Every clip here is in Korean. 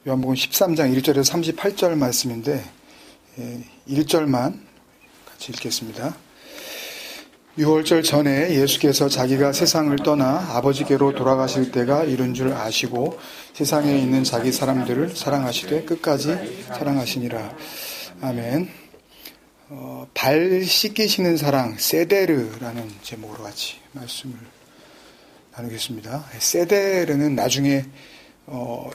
요한복음 13장 1절에서 38절 말씀인데 1절만 같이 읽겠습니다. 유월절 전에 예수께서 자기가 세상을 떠나 아버지께로 돌아가실 때가 이른 줄 아시고 세상에 있는 자기 사람들을 사랑하시되 끝까지 사랑하시니라. 아멘. 발 씻기시는 사랑, 세데르라는 제목으로 같이 말씀을 나누겠습니다. 세데르는 나중에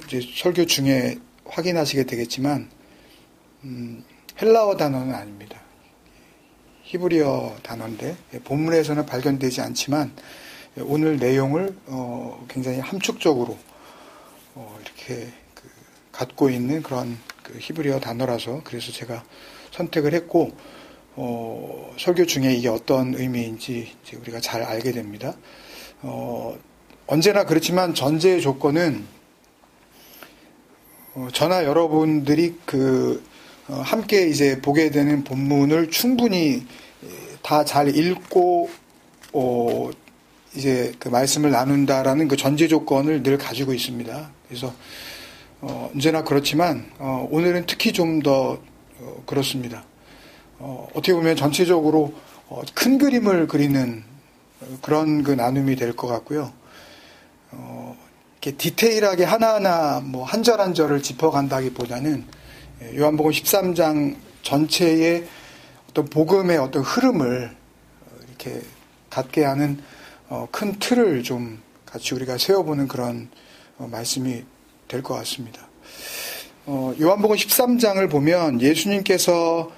이제 설교 중에 확인하시게 되겠지만 헬라어 단어는 아닙니다. 히브리어 단어인데 본문에서는 발견되지 않지만 오늘 내용을 굉장히 함축적으로 이렇게 갖고 있는 그런 히브리어 단어라서 그래서 제가 선택을 했고 설교 중에 이게 어떤 의미인지 이제 우리가 잘 알게 됩니다. 언제나 그렇지만 전제의 조건은 저나 여러분들이 함께 이제 보게 되는 본문을 충분히 다 잘 읽고 이제 그 말씀을 나눈다라는 그 전제 조건을 늘 가지고 있습니다. 그래서 언제나 그렇지만 오늘은 특히 좀 더 그렇습니다. 어떻게 보면 전체적으로 큰 그림을 그리는 그런 그 나눔이 될 것 같고요. 이렇게 디테일하게 하나하나 뭐 한 절 한 절을 짚어간다기보다는 요한복음 13장 전체의 어떤 복음의 어떤 흐름을 이렇게 갖게 하는 큰 틀을 좀 같이 우리가 세워보는 그런 말씀이 될 것 같습니다. 요한복음 13장을 보면 예수님께서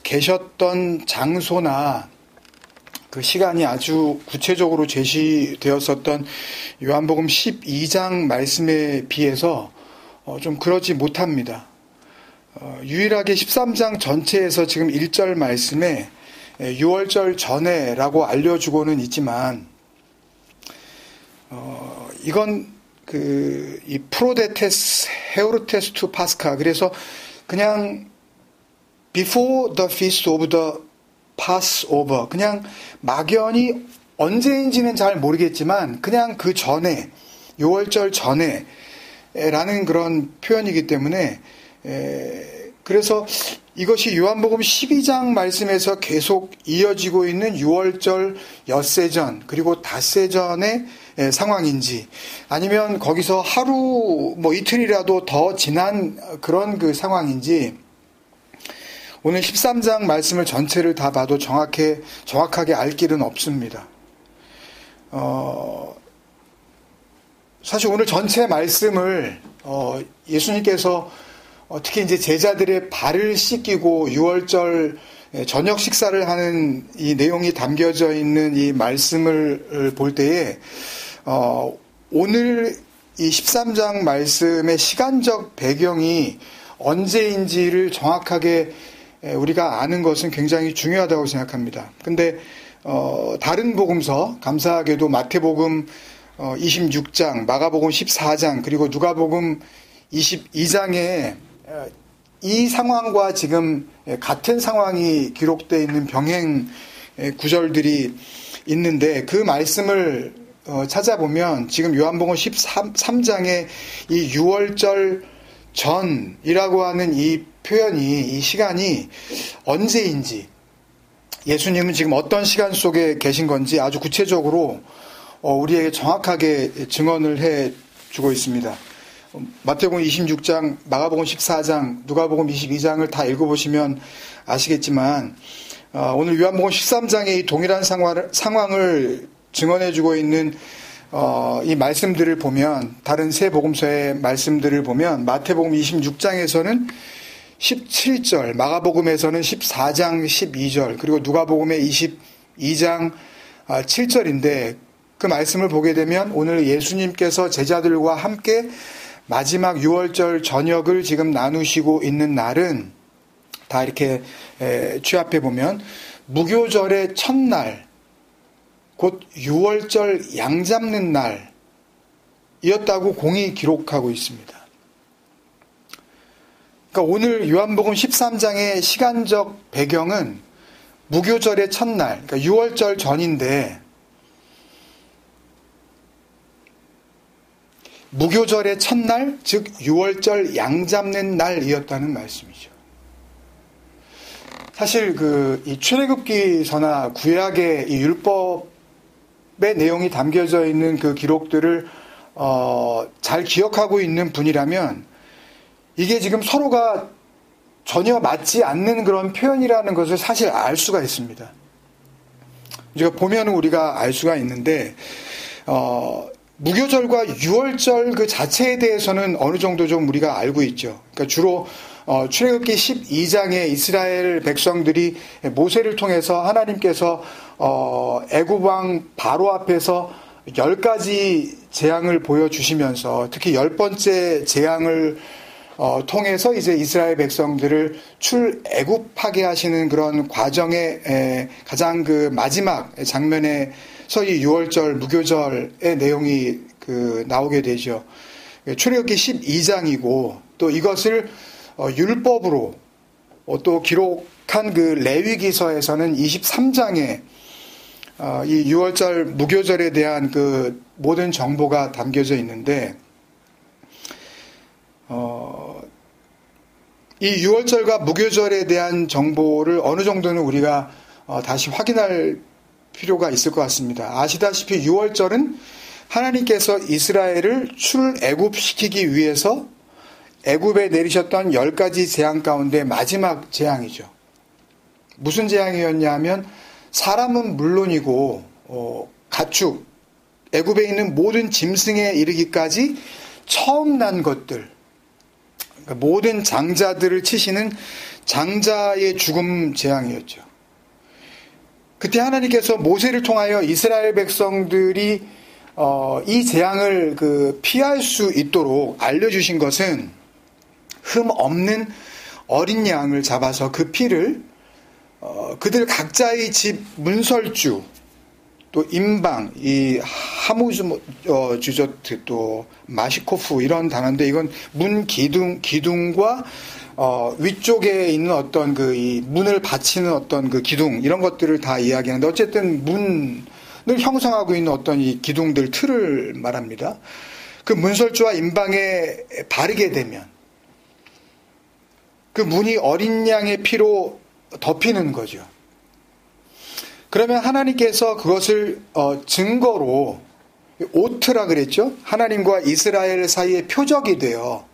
계셨던 장소나 그 시간이 아주 구체적으로 제시되었었던 요한복음 12장 말씀에 비해서 좀 그러지 못합니다. 유일하게 13장 전체에서 지금 1절 말씀에 6월절 전에라고 알려주고는 있지만 이건 이 프로데테스 헤오르테스 투 파스카 그래서 그냥 before the feast of the Passover 그냥 막연히 언제인지는 잘 모르겠지만 그냥 그 전에 6월절 전에 라는 그런 표현이기 때문에 그래서 이것이 요한복음 12장 말씀에서 계속 이어지고 있는 6월절 엿새 전 그리고 닷새 전의 상황인지 아니면 거기서 하루 뭐 이틀이라도 더 지난 그런 그 상황인지 오늘 13장 말씀을 전체를 다 봐도 정확하게 알 길은 없습니다. 사실 오늘 전체 말씀을 예수님께서 특히 이제 제자들의 발을 씻기고 6월절 저녁 식사를 하는 이 내용이 담겨져 있는 이 말씀을 볼 때에 오늘 이 13장 말씀의 시간적 배경이 언제인지를 정확하게 우리가 아는 것은 굉장히 중요하다고 생각합니다. 근데 다른 복음서 감사하게도 마태복음 26장, 마가복음 14장, 그리고 누가복음 22장에 이 상황과 지금 같은 상황이 기록되어 있는 병행 구절들이 있는데 그 말씀을 찾아보면 지금 요한복음 13장의 이 6월절 전이라고 하는 이 표현이 이 시간이 언제인지 예수님은 지금 어떤 시간 속에 계신 건지 아주 구체적으로 우리에게 정확하게 증언을 해주고 있습니다. 마태복음 26장, 마가복음 14장, 누가복음 22장을 다 읽어보시면 아시겠지만 오늘 요한복음 13장의 이 동일한 상황을 증언해주고 있는 이 말씀들을 보면 다른 세 복음서의 말씀들을 보면 마태복음 26장에서는 17절, 마가복음에서는 14장 12절, 그리고 누가복음의 22장 7절인데 그 말씀을 보게 되면 오늘 예수님께서 제자들과 함께 마지막 6월절 저녁을 지금 나누시고 있는 날은 다 이렇게 취합해 보면 무교절의 첫날, 곧 6월절 양 잡는 날이었다고 공이 기록하고 있습니다. 그러니까 오늘 요한복음 13장의 시간적 배경은 무교절의 첫날, 그러니까 6월절 전인데 무교절의 첫날, 즉 6월절 양 잡는 날이었다는 말씀이죠. 사실 이 출애굽기서나 구약의 이 율법의 내용이 담겨져 있는 그 기록들을 잘 기억하고 있는 분이라면 이게 지금 서로가 전혀 맞지 않는 그런 표현이라는 것을 사실 알 수가 있습니다. 이제 보면 우리가 알 수가 있는데 무교절과 유월절 그 자체에 대해서는 어느 정도 좀 우리가 알고 있죠. 그러니까 주로 출애굽기 12장에 이스라엘 백성들이 모세를 통해서 하나님께서 애굽 왕 바로 앞에서 10가지 재앙을 보여주시면서 특히 10번째 재앙을 통해서 이제 이스라엘 백성들을 출애굽하게 하시는 그런 과정의 가장 그 마지막 장면에서 이 유월절 무교절의 내용이 나오게 되죠. 출애굽기 12장이고 또 이것을 율법으로 또 기록한 그 레위기서에서는 23장에 이 유월절 무교절에 대한 그 모든 정보가 담겨져 있는데 이 유월절과 무교절에 대한 정보를 어느 정도는 우리가 다시 확인할 필요가 있을 것 같습니다. 아시다시피 유월절은 하나님께서 이스라엘을 출애굽시키기 위해서 애굽에 내리셨던 10가지 재앙 가운데 마지막 재앙이죠. 무슨 재앙이었냐 하면 사람은 물론이고 가축, 애굽에 있는 모든 짐승에 이르기까지 처음 난 것들, 그러니까 모든 장자들을 치시는 장자의 죽음 재앙이었죠. 그때 하나님께서 모세를 통하여 이스라엘 백성들이 이 재앙을 피할 수 있도록 알려주신 것은 흠 없는 어린 양을 잡아서 그 피를 그들 각자의 집 문설주, 또 임방, 이 하무주저트, 또 마시코프 이런 단어인데 이건 문 기둥과 위쪽에 있는 어떤 이 문을 받치는 어떤 그 기둥 이런 것들을 다 이야기하는데 어쨌든 문을 형성하고 있는 어떤 이 기둥들 틀을 말합니다. 그 문설주와 임방에 바르게 되면 그 문이 어린 양의 피로 덮이는 거죠. 그러면 하나님께서 그것을 증거로 오트라 그랬죠. 하나님과 이스라엘 사이의 표적이 되어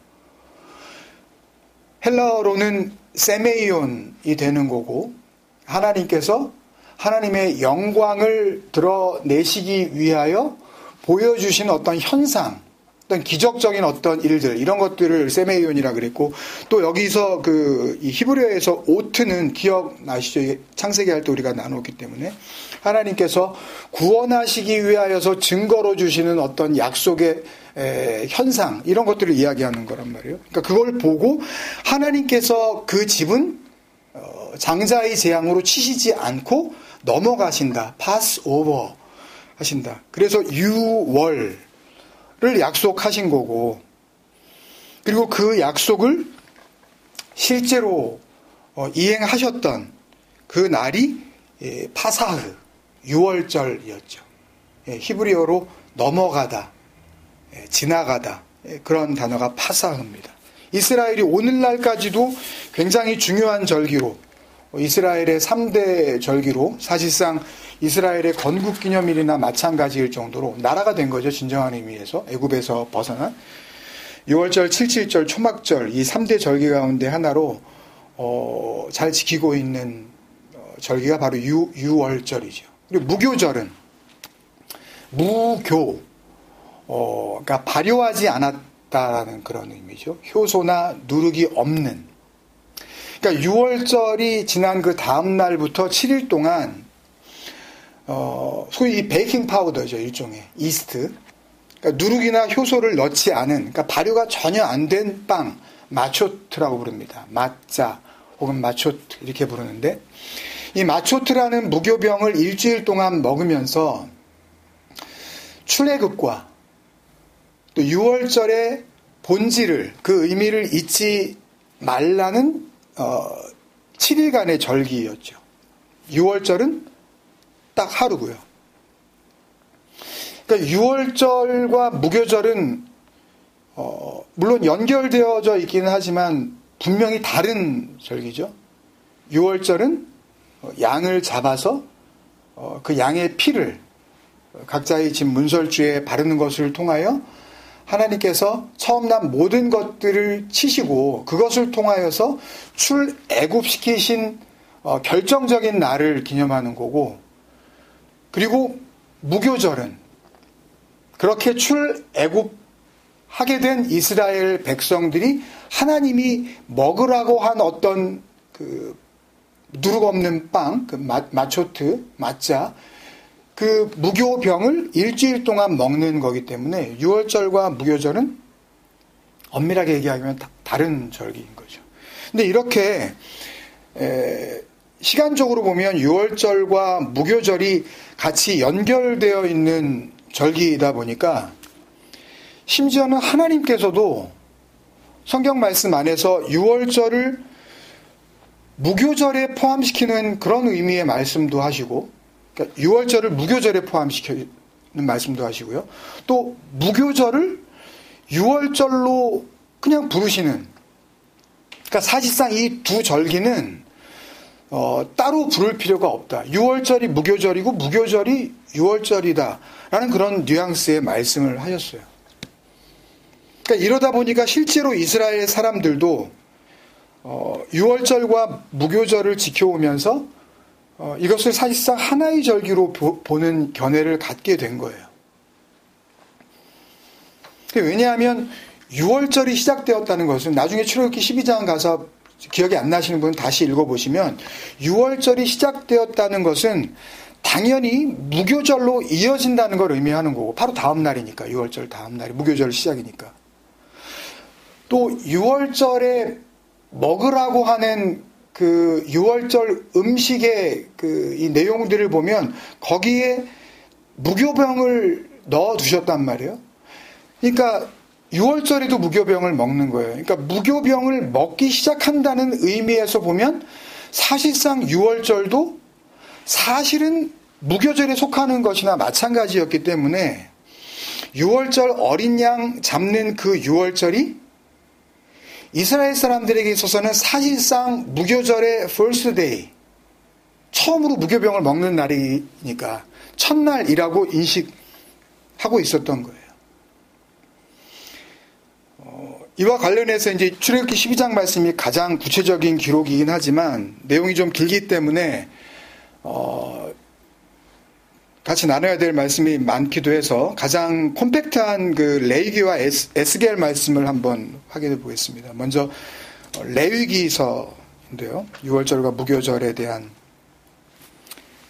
헬라어로는 세메이온이 되는 거고 하나님께서 하나님의 영광을 드러내시기 위하여 보여주신 어떤 현상, 어떤 기적적인 어떤 일들 이런 것들을 세메이온이라 그랬고 또 여기서 이 히브리어에서 오트는 기억나시죠? 창세기 할 때 우리가 나눴기 때문에 하나님께서 구원하시기 위하여서 증거로 주시는 어떤 약속의 현상 이런 것들을 이야기하는 거란 말이에요. 그러니까 그걸 보고 하나님께서 그 집은 장자의 재앙으로 치시지 않고 넘어가신다. pass over 하신다. 그래서 유월 를 약속하신 거고 그리고 그 약속을 실제로 이행하셨던 그 날이 파사흐 유월절이었죠. 히브리어로 넘어가다, 지나가다 그런 단어가 파사흐입니다. 이스라엘이 오늘날까지도 굉장히 중요한 절기로 이스라엘의 3대 절기로 사실상 이스라엘의 건국기념일이나 마찬가지일 정도로 나라가 된 거죠. 진정한 의미에서 애굽에서 벗어난 6월절, 77절, 초막절 이 3대 절기 가운데 하나로 잘 지키고 있는 절기가 바로 유월절이죠. 그리고 무교절은 무교 그러니까 발효하지 않았다라는 그런 의미죠. 효소나 누룩이 없는. 그러니까 6월절이 지난 그 다음 날부터 7일 동안 소위 이 베이킹 파우더죠. 일종의 이스트. 그러니까 누룩이나 효소를 넣지 않은, 그러니까 발효가 전혀 안 된 빵, 마초트라고 부릅니다. 마짜 혹은 마초트 이렇게 부르는데 이 마초트라는 무교병을 일주일 동안 먹으면서 출애굽과 또 6월절의 본질을 그 의미를 잊지 말라는 7일간의 절기였죠. 6월절은 딱 하루고요. 그러니까 6월절과 무교절은 물론 연결되어져 있기는 하지만 분명히 다른 절기죠. 유월절은 양을 잡아서 그 양의 피를 각자의 집 문설주에 바르는 것을 통하여 하나님께서 처음 난 모든 것들을 치시고 그것을 통하여서 출애굽시키신 결정적인 날을 기념하는 거고, 그리고 무교절은 그렇게 출애굽하게 된 이스라엘 백성들이 하나님이 먹으라고 한 어떤 그 누룩 없는 빵, 그 마초트, 마짜, 그 무교병을 일주일 동안 먹는 거기 때문에 유월절과 무교절은 엄밀하게 얘기하면 다른 절기인 거죠. 근데 이렇게 시간적으로 보면 유월절과 무교절이 같이 연결되어 있는 절기이다 보니까 심지어는 하나님께서도 성경 말씀 안에서 유월절을 무교절에 포함시키는 그런 의미의 말씀도 하시고, 그러니까 유월절을 무교절에 포함시키는 말씀도 하시고요. 또 무교절을 유월절로 그냥 부르시는, 그러니까 사실상 이 두 절기는 따로 부를 필요가 없다. 유월절이 무교절이고 무교절이 유월절이다라는 그런 뉘앙스의 말씀을 하셨어요. 그러니까 이러다 보니까 실제로 이스라엘 사람들도 유월절과 무교절을 지켜오면서 이것을 사실상 하나의 절기로 보는 견해를 갖게 된 거예요. 왜냐하면 유월절이 시작되었다는 것은 나중에 출애굽기 12장 가서 기억이 안 나시는 분은 다시 읽어보시면 유월절이 시작되었다는 것은 당연히 무교절로 이어진다는 걸 의미하는 거고, 바로 다음 날이니까, 유월절 다음 날이 무교절 시작이니까. 또 유월절에 먹으라고 하는 그 유월절 음식의 이 내용들을 보면 거기에 무교병을 넣어 두셨단 말이에요. 그러니까 유월절에도 무교병을 먹는 거예요. 그러니까 무교병을 먹기 시작한다는 의미에서 보면 사실상 유월절도 사실은 무교절에 속하는 것이나 마찬가지였기 때문에 유월절 어린 양 잡는 그 유월절이 이스라엘 사람들에게 있어서는 사실상 무교절의 first day, 처음으로 무교병을 먹는 날이니까 첫날이라고 인식하고 있었던 거예요. 이와 관련해서 이제 출애굽기 12장 말씀이 가장 구체적인 기록이긴 하지만 내용이 좀 길기 때문에 같이 나눠야 될 말씀이 많기도 해서 가장 콤팩트한 그 레위기와 에스겔 말씀을 한번 확인해 보겠습니다. 먼저 레위기서인데요. 유월절과 무교절에 대한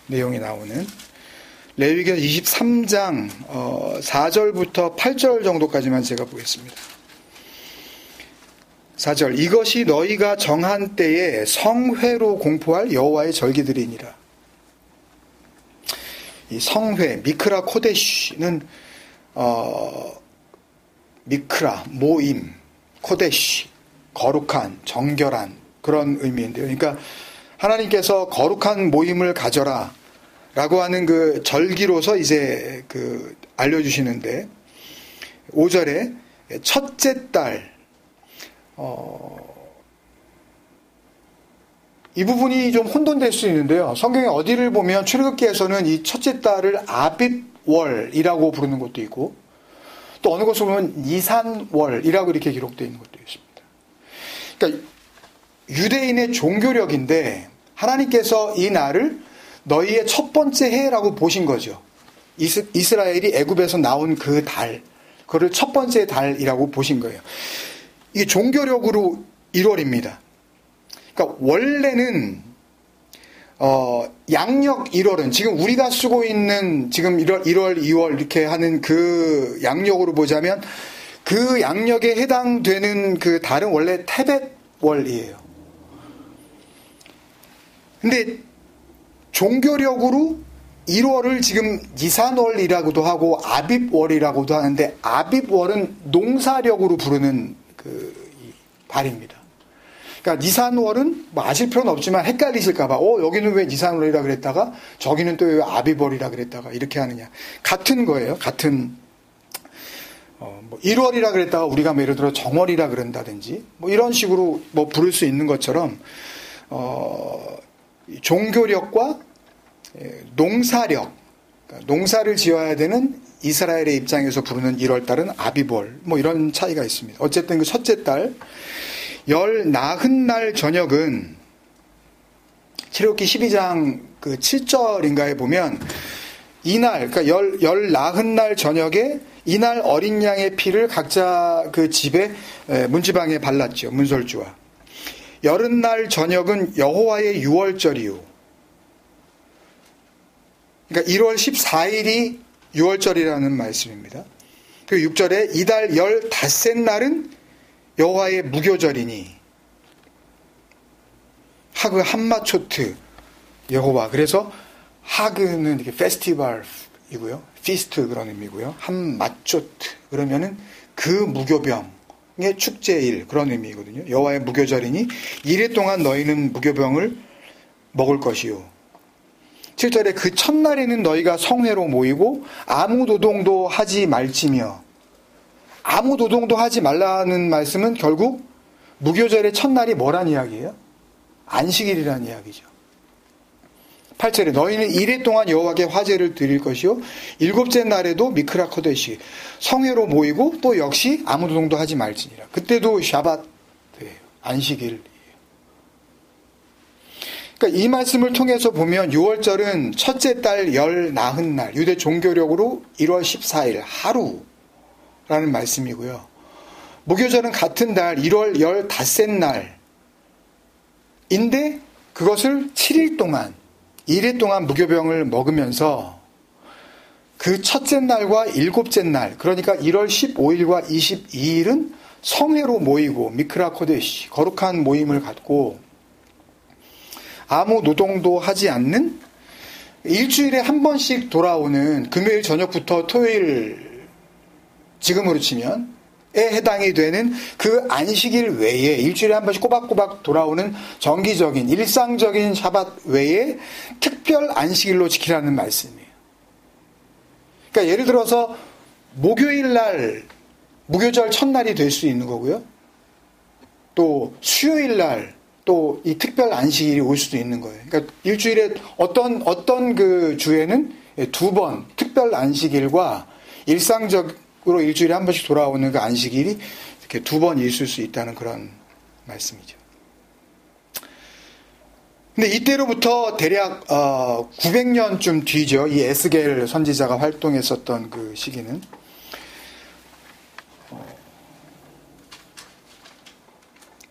내용이 나오는 레위기서 23장 4절부터 8절 정도까지만 제가 보겠습니다. 4절, 이것이 너희가 정한 때에 성회로 공포할 여호와의 절기들이니라. 이 성회, 미크라 코데시는 미크라, 모임, 코데시, 거룩한, 정결한 그런 의미인데요. 그러니까 하나님께서 거룩한 모임을 가져라 라고 하는 그 절기로서 이제 그 알려주시는데 5절에 첫째 달, 이 부분이 좀 혼돈될 수 있는데요. 성경에 어디를 보면 출애굽기에서는 이 첫째 달을 아빕월이라고 부르는 것도 있고, 또 어느 곳을 보면 니산월이라고 이렇게 기록되어 있는 것도 있습니다. 그러니까 유대인의 종교력인데 하나님께서 이 날을 너희의 첫 번째 해라고 보신 거죠. 이스라엘이 애굽에서 나온 그 달, 그거를 첫 번째 달이라고 보신 거예요. 이게 종교력으로 1월입니다. 그러니까 원래는 양력 1월은 지금 우리가 쓰고 있는 지금 1월, 2월 이렇게 하는 그 양력으로 보자면 그 양력에 해당되는 그 달은 원래 테벳월이에요. 근데 종교력으로 1월을 지금 니산월이라고도 하고 아빕월이라고도 하는데 아빕월은 농사력으로 부르는 그 달입니다. 그러니까 니산월은 뭐 아실 필요는 없지만 헷갈리실까봐 여기는 왜 니산월이라 그랬다가 저기는 또 왜 아비월이라 그랬다가 이렇게 하느냐. 같은 거예요. 같은 뭐 1월이라 그랬다가 우리가 뭐 예를 들어 정월이라 그런다든지 뭐 이런 식으로 뭐 부를 수 있는 것처럼 종교력과 농사력, 그러니까 농사를 지어야 되는 이스라엘의 입장에서 부르는 1월달은 아비볼, 뭐 이런 차이가 있습니다. 어쨌든 그 첫째 달, 열 나흔 날 저녁은 출애굽기 12장 그 7절인가에 보면 이날, 그러니까 열 나흔 날 저녁에 이날 어린 양의 피를 각자 그 집에 문지방에 발랐죠. 문설주와. 열흔 날 저녁은 여호와의 유월절이요. 그러니까 1월 14일이 유월절이라는 말씀입니다. 그리고 6절에 이달 15날은 여호와의 무교절이니 하그 한마초트 여호와. 그래서 하그는 이렇게 페스티벌이고요. 피스트 그런 의미고요. 한마초트 그러면은 그 무교병의 축제일 그런 의미거든요. 여호와의 무교절이니 이래 동안 너희는 무교병을 먹을 것이요. 7절에 그 첫날에는 너희가 성회로 모이고 아무 노동도 하지 말지며. 아무 노동도 하지 말라는 말씀은 결국 무교절의 첫날이 뭐란 이야기예요? 안식일이라는 이야기죠. 8절에 너희는 이래 동안 여호와께 화제를 드릴 것이요 일곱째 날에도 미크라 코데시 성회로 모이고 또 역시 아무 노동도 하지 말지니라. 그때도 샤밧이에요. 안식일. 그러니까 이 말씀을 통해서 보면 6월절은 첫째 달 열 나흔 날, 유대 종교력으로 1월 14일 하루라는 말씀이고요. 무교절은 같은 달 1월 15날 인데 그것을 7일 동안 1일 동안 무교병을 먹으면서 그 첫째 날과 일곱째 날, 그러니까 1월 15일과 22일은 성회로 모이고 미크라 코데시 거룩한 모임을 갖고 아무 노동도 하지 않는 일주일에 한 번씩 돌아오는 금요일 저녁부터 토요일 지금으로 치면 에 해당이 되는 그 안식일 외에 일주일에 한 번씩 꼬박꼬박 돌아오는 정기적인 일상적인 샤밧 외에 특별 안식일로 지키라는 말씀이에요. 그러니까 예를 들어서 목요일 날 무교절 첫날이 될 수 있는 거고요. 또 수요일 날 또 이 특별 안식일이 올 수도 있는 거예요. 그러니까 일주일에 어떤 그 주에는 두 번 특별 안식일과 일상적으로 일주일에 한 번씩 돌아오는 그 안식일이 이렇게 두 번 있을 수 있다는 그런 말씀이죠. 근데 이때로부터 대략 900년쯤 뒤죠. 이 에스겔 선지자가 활동했었던 그 시기는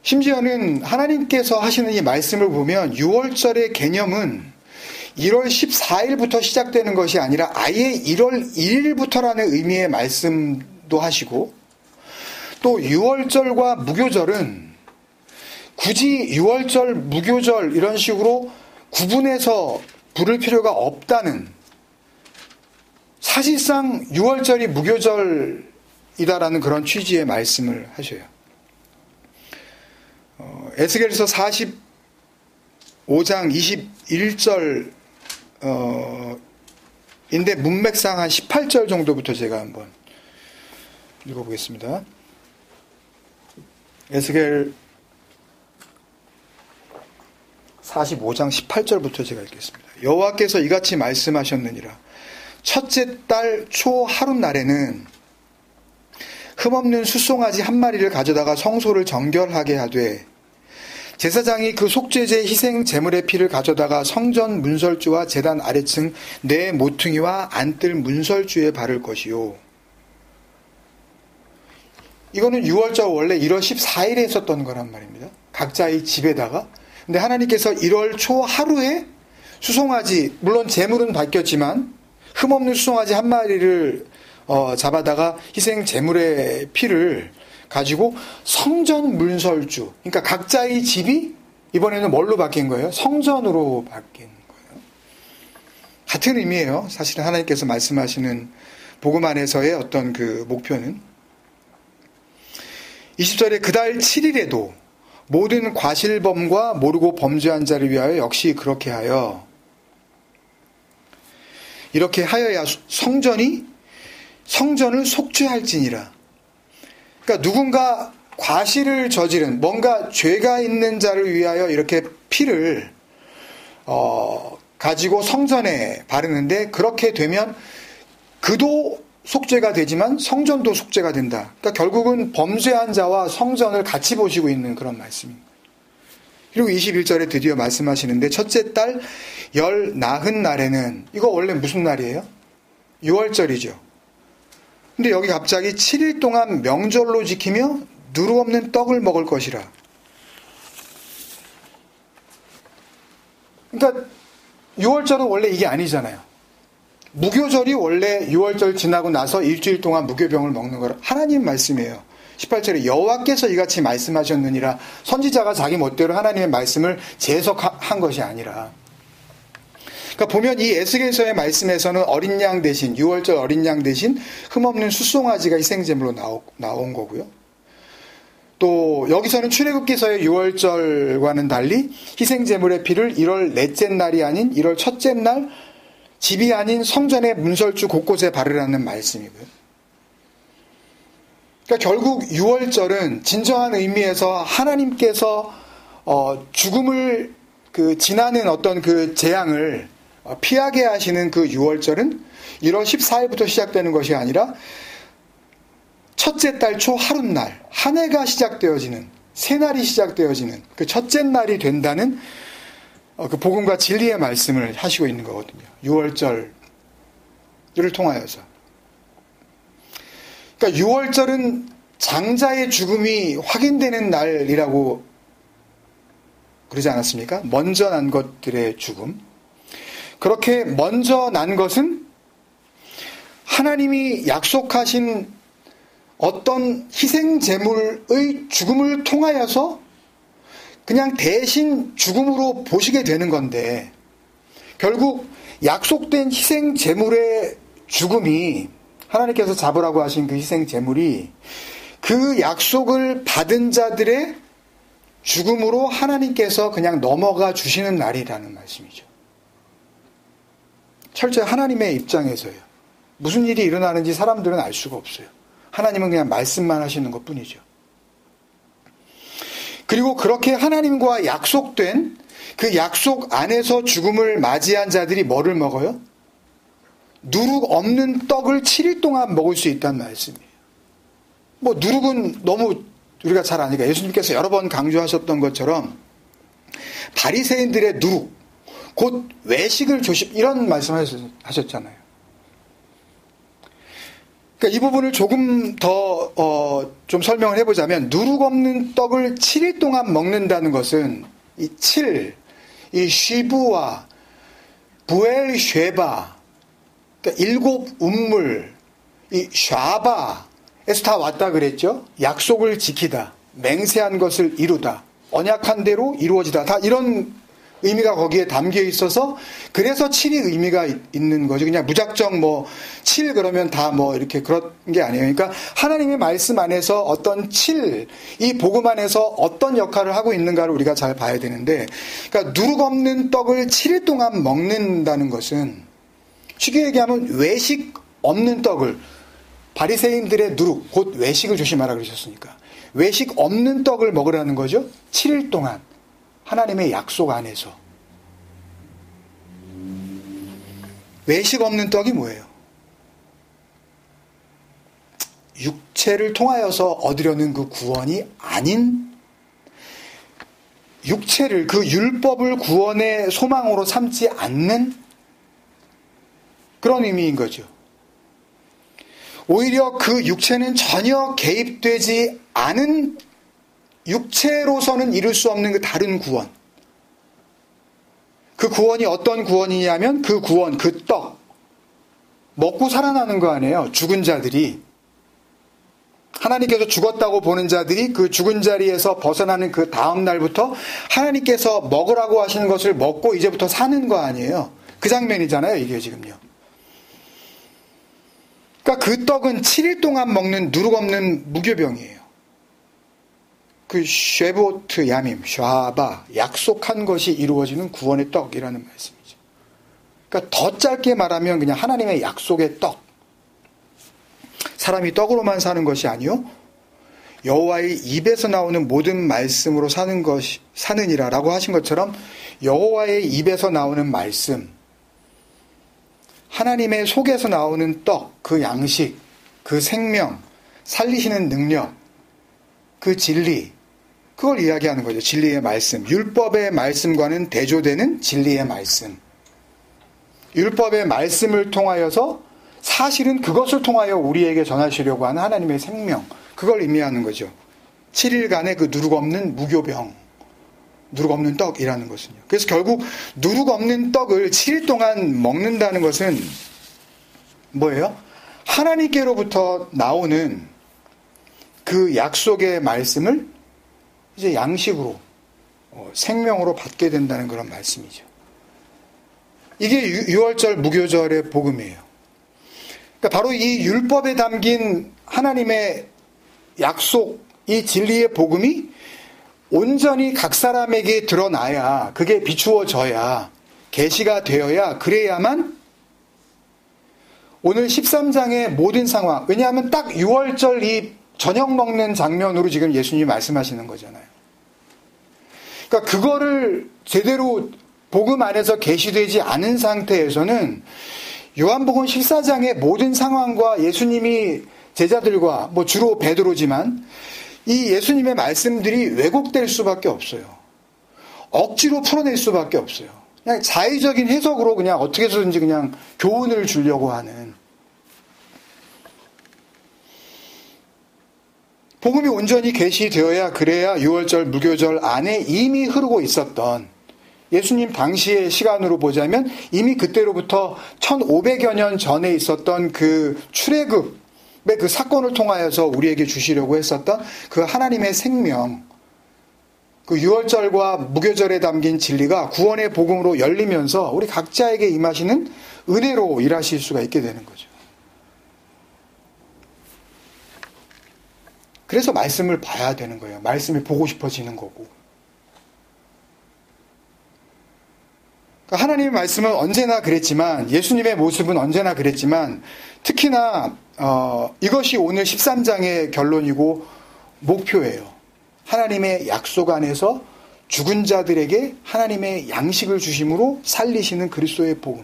심지어는 하나님께서 하시는 이 말씀을 보면 6월절의 개념은 1월 14일부터 시작되는 것이 아니라 아예 1월 1일부터라는 의미의 말씀도 하시고 또 6월절과 무교절은 굳이 6월절, 무교절 이런 식으로 구분해서 부를 필요가 없다는 사실상 6월절이 무교절이다라는 그런 취지의 말씀을 하셔요. 에스겔서 45장 21절 인데 문맥상 한 18절 정도부터 제가 한번 읽어보겠습니다. 에스겔 45장 18절부터 제가 읽겠습니다. 여호와께서 이같이 말씀하셨느니라. 첫째 달 초 하룻날에는 흠없는 숫송아지 한 마리를 가져다가 성소를 정결하게 하되 제사장이 그 속죄제 희생 제물의 피를 가져다가 성전 문설주와 제단 아래층 네 모퉁이와 안뜰 문설주에 바를 것이요. 이거는 6월절 원래 1월 14일에 했었던 거란 말입니다. 각자의 집에다가. 근데 하나님께서 1월 초 하루에 수송아지, 물론 제물은 바뀌었지만 흠없는 수송아지 한 마리를 잡아다가 희생 제물의 피를 가지고 성전 문설주, 그러니까 각자의 집이 이번에는 뭘로 바뀐 거예요? 성전으로 바뀐 거예요. 같은 의미예요. 사실은 하나님께서 말씀하시는 복음 안에서의 어떤 그 목표는 20절에 그달 7일에도 모든 과실범과 모르고 범죄한 자를 위하여 역시 그렇게 하여 이렇게 하여야 성전을 속죄할지니라. 그러니까 누군가 과실을 저지른 뭔가 죄가 있는 자를 위하여 이렇게 피를 가지고 성전에 바르는데 그렇게 되면 그도 속죄가 되지만 성전도 속죄가 된다. 그러니까 결국은 범죄한 자와 성전을 같이 보시고 있는 그런 말씀입니다. 그리고 21절에 드디어 말씀하시는데 첫째 달 열 나흔 날에는 이거 원래 무슨 날이에요? 6월절이죠. 근데 여기 갑자기 7일 동안 명절로 지키며 누룩 없는 떡을 먹을 것이라. 그러니까 6월절은 원래 이게 아니잖아요. 무교절이 원래 6월절 지나고 나서 일주일 동안 무교병을 먹는 거라 하나님 말씀이에요. 18절에 여호와께서 이같이 말씀하셨느니라. 선지자가 자기 멋대로 하나님의 말씀을 재해석한 것이 아니라. 그러니까 보면 이 에스겔서의 말씀에서는 어린 양 대신 6월절 어린 양 대신 흠없는 숫송아지가 희생제물로 나온 거고요. 또 여기서는 출애굽기서의 6월절과는 달리 희생제물의 피를 1월 넷째 날이 아닌 1월 첫째 날 집이 아닌 성전의 문설주 곳곳에 바르라는 말씀이고요. 그러니까 결국 6월절은 진정한 의미에서 하나님께서 죽음을 지나는 어떤 그 재앙을 피하게 하시는 그 6월절은 1월 14일부터 시작되는 것이 아니라 첫째 달 초 하룻날 한 해가 시작되어지는 새날이 시작되어지는 그 첫째 날이 된다는 그 복음과 진리의 말씀을 하시고 있는 거거든요. 6월절을 통하여서. 그러니까 6월절은 장자의 죽음이 확인되는 날이라고 그러지 않았습니까? 먼저 난 것들의 죽음. 그렇게 먼저 난 것은 하나님이 약속하신 어떤 희생제물의 죽음을 통하여서 그냥 대신 죽음으로 보시게 되는 건데 결국 약속된 희생제물의 죽음이 하나님께서 잡으라고 하신 그 희생제물이 그 약속을 받은 자들의 죽음으로 하나님께서 그냥 넘어가 주시는 날이라는 말씀이죠. 철저히 하나님의 입장에서요. 무슨 일이 일어나는지 사람들은 알 수가 없어요. 하나님은 그냥 말씀만 하시는 것뿐이죠. 그리고 그렇게 하나님과 약속된 그 약속 안에서 죽음을 맞이한 자들이 뭐를 먹어요? 누룩 없는 떡을 7일 동안 먹을 수 있다는 말씀이에요. 뭐 누룩은 너무 우리가 잘 아니까 예수님께서 여러 번 강조하셨던 것처럼 바리새인들의 누룩, 곧 외식을 조심 이런 말씀하셨잖아요. 그러니까 이 부분을 조금 더 좀 설명을 해보자면 누룩 없는 떡을 7일 동안 먹는다는 것은 이 7, 이 쉬부와 부엘 쉐바, 그러니까 7 운물, 이 샤바에서 다 왔다 그랬죠. 약속을 지키다, 맹세한 것을 이루다, 언약한 대로 이루어지다. 다 이런 의미가 거기에 담겨 있어서 그래서 7이 의미가 있는 거죠. 그냥 무작정 7 그러면 다 이렇게 그런 게 아니에요. 그러니까 하나님의 말씀 안에서 어떤 7, 이 복음 안에서 어떤 역할을 하고 있는가를 우리가 잘 봐야 되는데, 그러니까 누룩 없는 떡을 7일 동안 먹는다는 것은 쉽게 얘기하면 외식 없는 떡을 바리새인들의 누룩, 곧 외식을 조심하라 그러셨으니까 외식 없는 떡을 먹으라는 거죠. 7일 동안. 하나님의 약속 안에서. 외식 없는 떡이 뭐예요? 육체를 통하여서 얻으려는 그 구원이 아닌 육체를, 그 율법을 구원의 소망으로 삼지 않는 그런 의미인 거죠. 오히려 그 육체는 전혀 개입되지 않은 육체로서는 이룰 수 없는 그 다른 구원. 그 구원이 어떤 구원이냐면 그 구원, 그 떡. 먹고 살아나는 거 아니에요. 죽은 자들이. 하나님께서 죽었다고 보는 자들이 그 죽은 자리에서 벗어나는 그 다음 날부터 하나님께서 먹으라고 하시는 것을 먹고 이제부터 사는 거 아니에요. 그 장면이잖아요. 이게 지금요. 그러니까 그 떡은 7일 동안 먹는 누룩 없는 무교병이에요. 그 쉐보트 야밈, 샤바, 약속한 것이 이루어지는 구원의 떡이라는 말씀이죠. 그러니까 더 짧게 말하면 그냥 하나님의 약속의 떡. 사람이 떡으로만 사는 것이 아니요, 여호와의 입에서 나오는 모든 말씀으로 사느니라라고 하신 것처럼 여호와의 입에서 나오는 말씀, 하나님의 속에서 나오는 떡, 그 양식, 그 생명, 살리시는 능력, 그 진리, 그걸 이야기하는 거죠. 진리의 말씀. 율법의 말씀과는 대조되는 진리의 말씀. 율법의 말씀을 통하여서 사실은 그것을 통하여 우리에게 전하시려고 하는 하나님의 생명, 그걸 의미하는 거죠. 7일간의 그 누룩 없는 무교병, 누룩 없는 떡이라는 것은요. 그래서 결국 누룩 없는 떡을 7일 동안 먹는다는 것은 뭐예요? 하나님께로부터 나오는 그 약속의 말씀을 이제 양식으로, 생명으로 받게 된다는 그런 말씀이죠. 이게 유월절 무교절의 복음이에요. 그러니까 바로 이 율법에 담긴 하나님의 약속, 이 진리의 복음이 온전히 각 사람에게 드러나야, 그게 비추어져야, 계시가 되어야, 그래야만 오늘 13장의 모든 상황, 왜냐하면 딱 유월절 이 저녁 먹는 장면으로 지금 예수님이 말씀하시는 거잖아요. 그러니까 그거를 제대로 복음 안에서 계시되지 않은 상태에서는 요한복음 14장의 모든 상황과 예수님이 제자들과, 주로 베드로지만 이 예수님의 말씀들이 왜곡될 수밖에 없어요. 억지로 풀어낼 수밖에 없어요. 그냥 자의적인 해석으로 그냥 어떻게 해서든지 그냥 교훈을 주려고 하는. 복음이 온전히 계시되어야, 그래야 유월절 무교절 안에 이미 흐르고 있었던, 예수님 당시의 시간으로 보자면 이미 그때로부터 1500여 년 전에 있었던 그 출애굽의 그 사건을 통하여서 우리에게 주시려고 했었던 그 하나님의 생명, 그 유월절과 무교절에 담긴 진리가 구원의 복음으로 열리면서 우리 각자에게 임하시는 은혜로 일하실 수가 있게 되는 거죠. 그래서 말씀을 봐야 되는 거예요. 말씀이 보고 싶어지는 거고. 하나님의 말씀은 언제나 그랬지만, 예수님의 모습은 언제나 그랬지만, 특히나 이것이 오늘 13장의 결론이고 목표예요. 하나님의 약속 안에서 죽은 자들에게 하나님의 양식을 주심으로 살리시는 그리스도의 복음.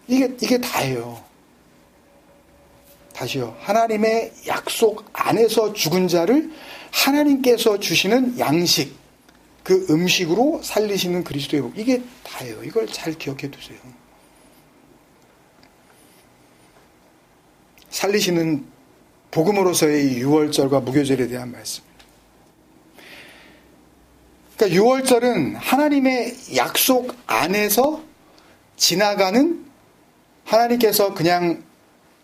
이게 다예요. 다시요. 하나님의 약속 안에서 죽은 자를 하나님께서 주시는 양식, 그 음식으로 살리시는 그리스도의 복음. 이게 다예요. 이걸 잘 기억해 두세요. 살리시는 복음으로서의 유월절과 무교절에 대한 말씀. 그러니까 유월절은 하나님의 약속 안에서 지나가는, 하나님께서 그냥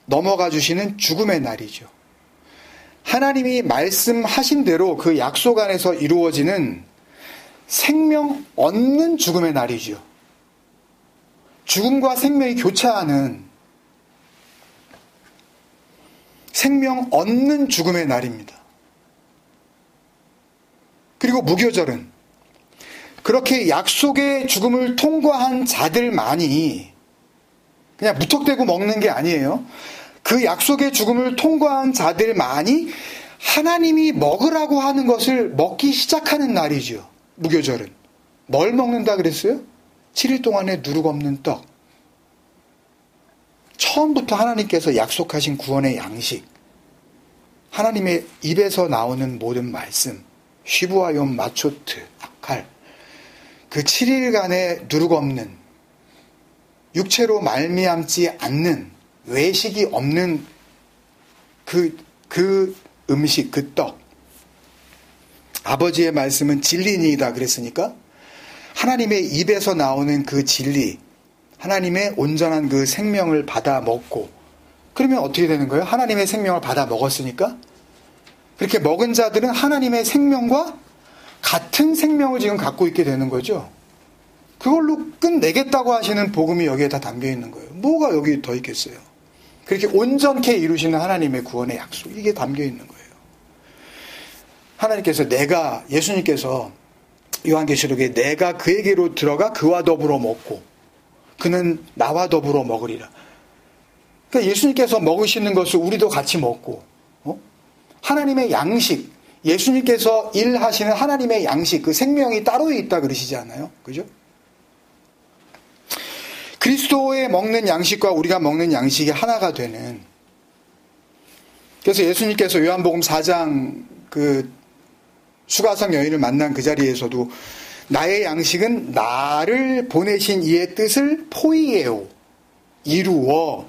넘어가 주시는 죽음의 날이죠. 하나님이 말씀하신 대로 그 약속 안에서 이루어지는 생명 얻는 죽음의 날이죠. 죽음과 생명이 교차하는 생명 얻는 죽음의 날입니다. 그리고 무교절은 그렇게 약속의 죽음을 통과한 자들만이 그냥 무턱대고 먹는 게 아니에요. 그 약속의 죽음을 통과한 자들만이 하나님이 먹으라고 하는 것을 먹기 시작하는 날이죠. 무교절은. 뭘 먹는다 그랬어요? 7일 동안에 누룩 없는 떡. 처음부터 하나님께서 약속하신 구원의 양식. 하나님의 입에서 나오는 모든 말씀. 쉬부아욤 마초트, 아칼. 그 7일간의 누룩 없는, 육체로 말미암지 않는, 외식이 없는 그 음식, 그 떡. 아버지의 말씀은 진리니이다 그랬으니까 하나님의 입에서 나오는 그 진리, 하나님의 온전한 그 생명을 받아 먹고, 그러면 어떻게 되는 거예요? 하나님의 생명을 받아 먹었으니까 그렇게 먹은 자들은 하나님의 생명과 같은 생명을 지금 갖고 있게 되는 거죠. 그걸로 끝내겠다고 하시는 복음이 여기에 다 담겨 있는 거예요. 뭐가 여기 더 있겠어요? 그렇게 온전케 이루시는 하나님의 구원의 약속, 이게 담겨 있는 거예요. 하나님께서 예수님께서 요한계시록에 내가 그에게로 들어가 그와 더불어 먹고 그는 나와 더불어 먹으리라. 그러니까 예수님께서 먹으시는 것을 우리도 같이 먹고, 하나님의 양식, 예수님께서 일하시는 하나님의 양식, 그 생명이 따로 있다 그러시지 않아요? 그죠? 그리스도의 먹는 양식과 우리가 먹는 양식이 하나가 되는. 그래서 예수님께서 요한복음 4장 그 수가성 여인을 만난 그 자리에서도 나의 양식은 나를 보내신 이의 뜻을 포이에오, 이루어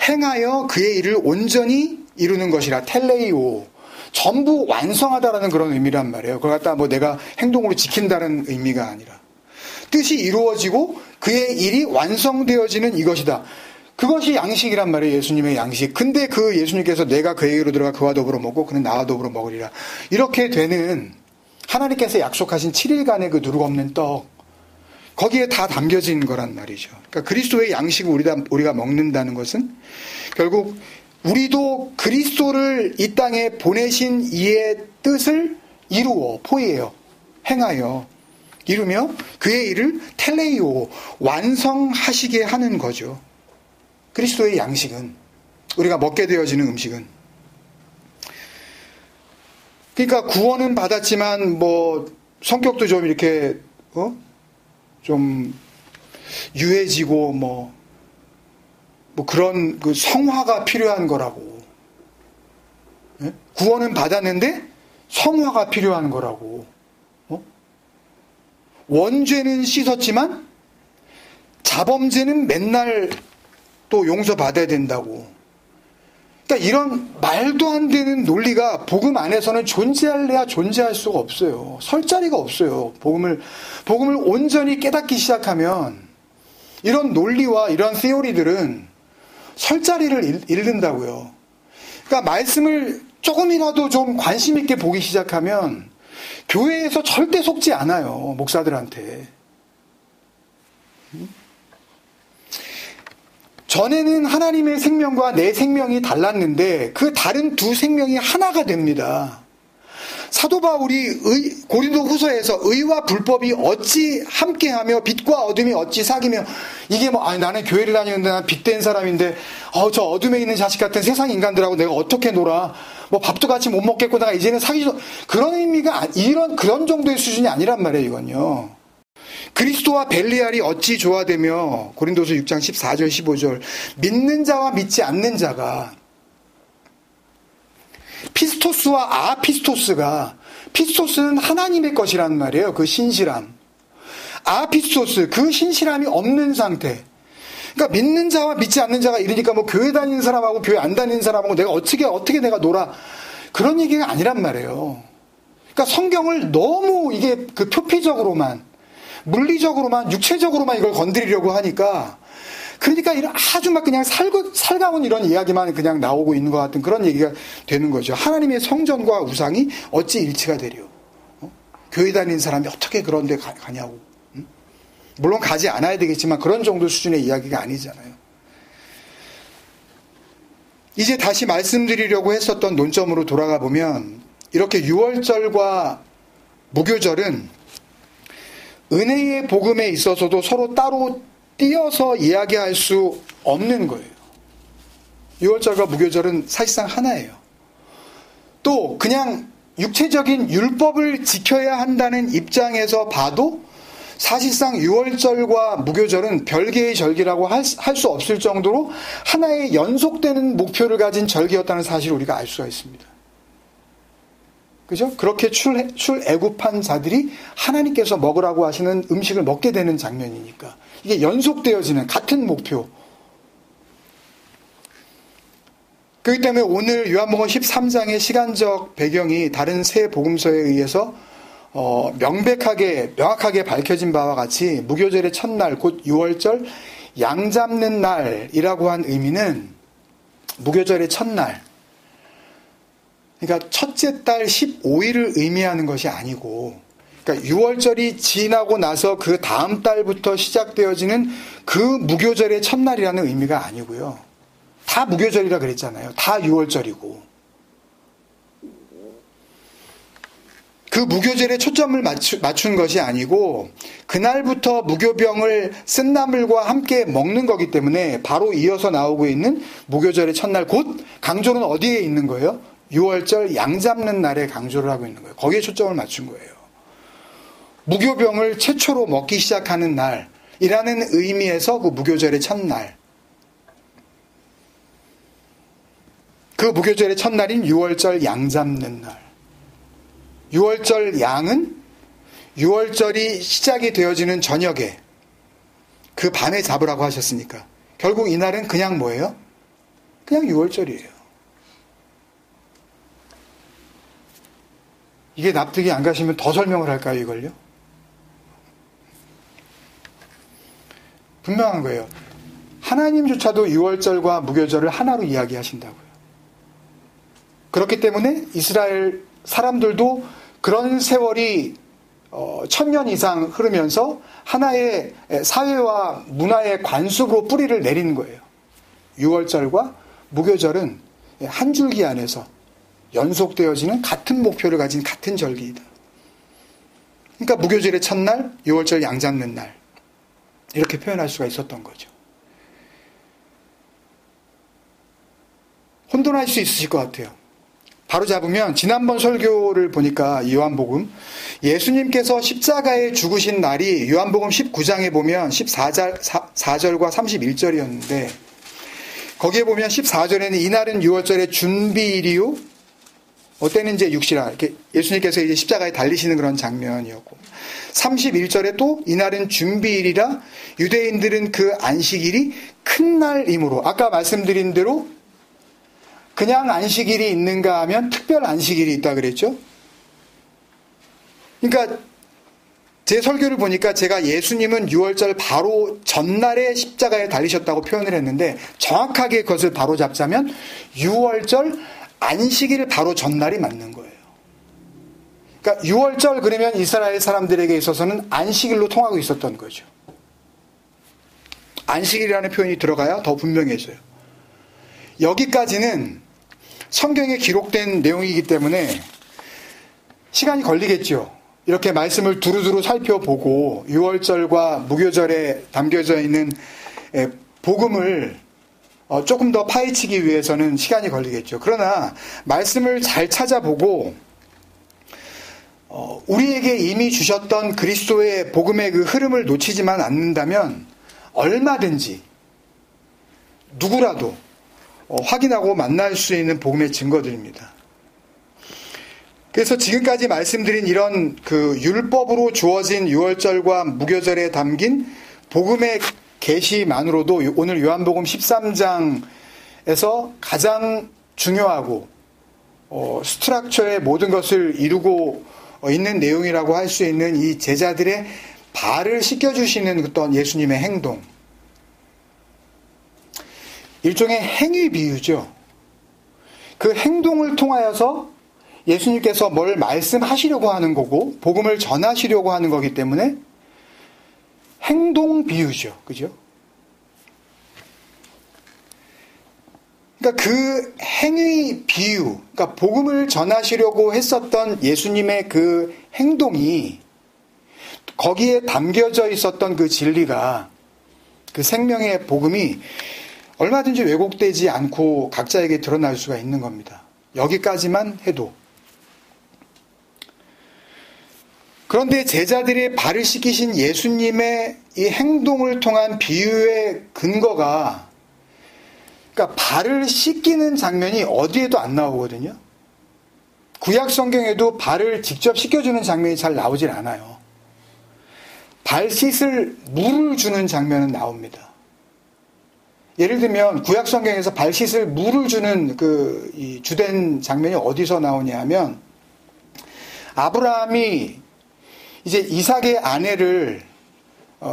행하여 그의 일을 온전히 이루는 것이라, 텔레이오, 전부 완성하다라는 그런 의미란 말이에요. 그걸 갖다 뭐 내가 행동으로 지킨다는 의미가 아니라 뜻이 이루어지고 그의 일이 완성되어지는 이것이다. 그것이 양식이란 말이에요. 예수님의 양식. 근데 그 예수님께서 내가 그에게로 들어가 그와 더불어 먹고 그는 나와 더불어 먹으리라, 이렇게 되는 하나님께서 약속하신 7일간의 그 누룩 없는 떡, 거기에 다 담겨진 거란 말이죠. 그러니까 그리스도의 양식을 우리가 먹는다는 것은 결국 우리도 그리스도를 이 땅에 보내신 이의 뜻을 이루어, 포이에요, 행하여, 이루며 그의 일을 텔레이오, 완성하시게 하는 거죠. 그리스도의 양식은, 우리가 먹게 되어지는 음식은. 그러니까 구원은 받았지만 뭐 성격도 좀 이렇게 좀 유해지고 뭐 그런 그 성화가 필요한 거라고. 예? 구원은 받았는데 성화가 필요한 거라고. 원죄는 씻었지만 자범죄는 맨날 또 용서받아야 된다고. 그러니까 이런 말도 안 되는 논리가 복음 안에서는 존재할래야 존재할 수가 없어요. 설 자리가 없어요. 복음을 온전히 깨닫기 시작하면 이런 논리와 이런 시오리들은 설 자리를 잃는다고요. 그러니까 말씀을 조금이라도 좀 관심 있게 보기 시작하면 교회에서 절대 속지 않아요. 목사들한테. 전에는 하나님의 생명과 내 생명이 달랐는데 그 다른 두 생명이 하나가 됩니다. 사도 바울이 고린도 후서에서 의와 불법이 어찌 함께하며 빛과 어둠이 어찌 사귀며, 이게 나는 교회를 다니는데 난 빛된 사람인데 저 어둠에 있는 자식 같은 세상 인간들하고 내가 어떻게 놀아, 밥도 같이 못 먹겠고 내가 이제는 사귀죠, 그런 의미가 그런 정도의 수준이 아니란 말이에요. 이건요, 그리스도와 벨리알이 어찌 조화되며, 고린도서 6장 14절 15절, 믿는 자와 믿지 않는 자가, 피스토스와 아피스토스가, 피스토스는 하나님의 것이란 말이에요. 그 신실함. 아피스토스, 그 신실함이 없는 상태. 그러니까 믿는 자와 믿지 않는 자가 이러니까 교회 다니는 사람하고 교회 안 다니는 사람하고 내가 어떻게 내가 놀아, 그런 얘기가 아니란 말이에요. 그러니까 성경을 너무 이게 그 표피적으로만, 물리적으로만, 육체적으로만 이걸 건드리려고 하니까, 그러니까 이런 아주 그냥 살가운 이런 이야기만 그냥 나오고 있는 것 같은 그런 얘기가 되는 거죠. 하나님의 성전과 우상이 어찌 일치가 되려? 교회 다니는 사람이 어떻게 그런 데 가냐고. 물론 가지 않아야 되겠지만 그런 정도 수준의 이야기가 아니잖아요. 이제 다시 말씀드리려고 했었던 논점으로 돌아가 보면, 이렇게 유월절과 무교절은 은혜의 복음에 있어서도 서로 따로 띄어서 이야기할 수 없는 거예요. 유월절과 무교절은 사실상 하나예요. 또 그냥 육체적인 율법을 지켜야 한다는 입장에서 봐도 사실상 유월절과 무교절은 별개의 절기라고 할 수 없을 정도로 하나의 연속되는 목표를 가진 절기였다는 사실을 우리가 알 수가 있습니다. 그죠? 그렇게 출애굽한 자들이 하나님께서 먹으라고 하시는 음식을 먹게 되는 장면이니까 이게 연속되어지는 같은 목표. 그렇기 때문에 오늘 요한복음 13장의 시간적 배경이 다른 세 복음서에 의해서 명확하게 밝혀진 바와 같이 무교절의 첫날, 곧 유월절 양 잡는 날이라고 한 의미는 무교절의 첫날, 그러니까 첫째 달 15일을 의미하는 것이 아니고, 그러니까 유월절이 지나고 나서 그 다음 달부터 시작되어지는 그 무교절의 첫날이라는 의미가 아니고요. 다 무교절이라 그랬잖아요. 다 유월절이고. 그 무교절에 초점을 맞춘 것이 아니고 그날부터 무교병을 쓴 나물과 함께 먹는 거기 때문에 바로 이어서 나오고 있는 무교절의 첫날, 곧 강조는 어디에 있는 거예요? 유월절 양 잡는 날에 강조를 하고 있는 거예요. 거기에 초점을 맞춘 거예요. 무교병을 최초로 먹기 시작하는 날이라는 의미에서 그 무교절의 첫날, 그 무교절의 첫날인 유월절 양 잡는 날. 유월절 양은 유월절이 시작이 되어지는 저녁에, 그 밤에 잡으라고 하셨으니까 결국 이날은 그냥 뭐예요? 그냥 유월절이에요. 이게 납득이 안 가시면 더 설명을 할까요, 이걸요? 분명한 거예요. 하나님조차도 유월절과 무교절을 하나로 이야기하신다고요. 그렇기 때문에 이스라엘 사람들도 그런 세월이 1000년 이상 흐르면서 하나의 사회와 문화의 관습으로 뿌리를 내리는 거예요. 유월절과 무교절은 한 줄기 안에서 연속되어지는 같은 목표를 가진 같은 절기이다. 그러니까 무교절의 첫날, 유월절 양 잡는 날, 이렇게 표현할 수가 있었던 거죠. 혼돈할 수 있으실 것 같아요. 바로 잡으면 지난번 설교를 보니까 요한복음, 예수님께서 십자가에 죽으신 날이 요한복음 19장에 보면 14절과 31절이었는데, 거기에 보면 14절에는 이날은 유월절의 준비일이요, 어때는 이제 육시라, 이렇게 예수님께서 이제 십자가에 달리시는 그런 장면이었고, 31절에 또 이날은 준비일이라 유대인들은 그 안식일이 큰 날이므로, 아까 말씀드린 대로 그냥 안식일이 있는가 하면 특별 안식일이 있다 그랬죠. 그러니까 제 설교를 보니까 제가 예수님은 유월절 바로 전날에 십자가에 달리셨다고 표현을 했는데, 정확하게 그것을 바로 잡자면 유월절 안식일 바로 전날이 맞는 거예요. 그러니까 유월절 그러면 이스라엘 사람들에게 있어서는 안식일로 통하고 있었던 거죠. 안식일이라는 표현이 들어가야 더 분명해져요. 여기까지는 성경에 기록된 내용이기 때문에 시간이 걸리겠죠. 이렇게 말씀을 두루두루 살펴보고 유월절과 무교절에 담겨져 있는 복음을 조금 더 파헤치기 위해서는 시간이 걸리겠죠. 그러나 말씀을 잘 찾아보고 우리에게 이미 주셨던 그리스도의 복음의 그 흐름을 놓치지만 않는다면 얼마든지 누구라도 확인하고 만날 수 있는 복음의 증거들입니다. 그래서 지금까지 말씀드린 이런 그 율법으로 주어진 유월절과 무교절에 담긴 복음의 계시만으로도 오늘 요한복음 13장에서 가장 중요하고 스트럭처의 모든 것을 이루고 있는 내용이라고 할 수 있는 이 제자들의 발을 씻겨주시는 어떤 예수님의 행동, 일종의 행위 비유죠. 그 행동을 통하여서 예수님께서 뭘 말씀하시려고 하는 거고 복음을 전하시려고 하는 거기 때문에 행동 비유죠. 그죠? 그러니까 그 행위 비유, 그러니까 복음을 전하시려고 했었던 예수님의 그 행동이, 거기에 담겨져 있었던 그 진리가, 그 생명의 복음이 얼마든지 왜곡되지 않고 각자에게 드러날 수가 있는 겁니다. 여기까지만 해도. 그런데 제자들의 발을 씻기신 예수님의 이 행동을 통한 비유의 근거가, 그러니까 발을 씻기는 장면이 어디에도 안 나오거든요. 구약 성경에도 발을 직접 씻겨주는 장면이 잘 나오질 않아요. 발 씻을 물을 주는 장면은 나옵니다. 예를 들면 구약 성경에서 발 씻을 물을 주는 이 주된 장면이 어디서 나오냐 하면, 아브라함이 이제 이삭의 아내를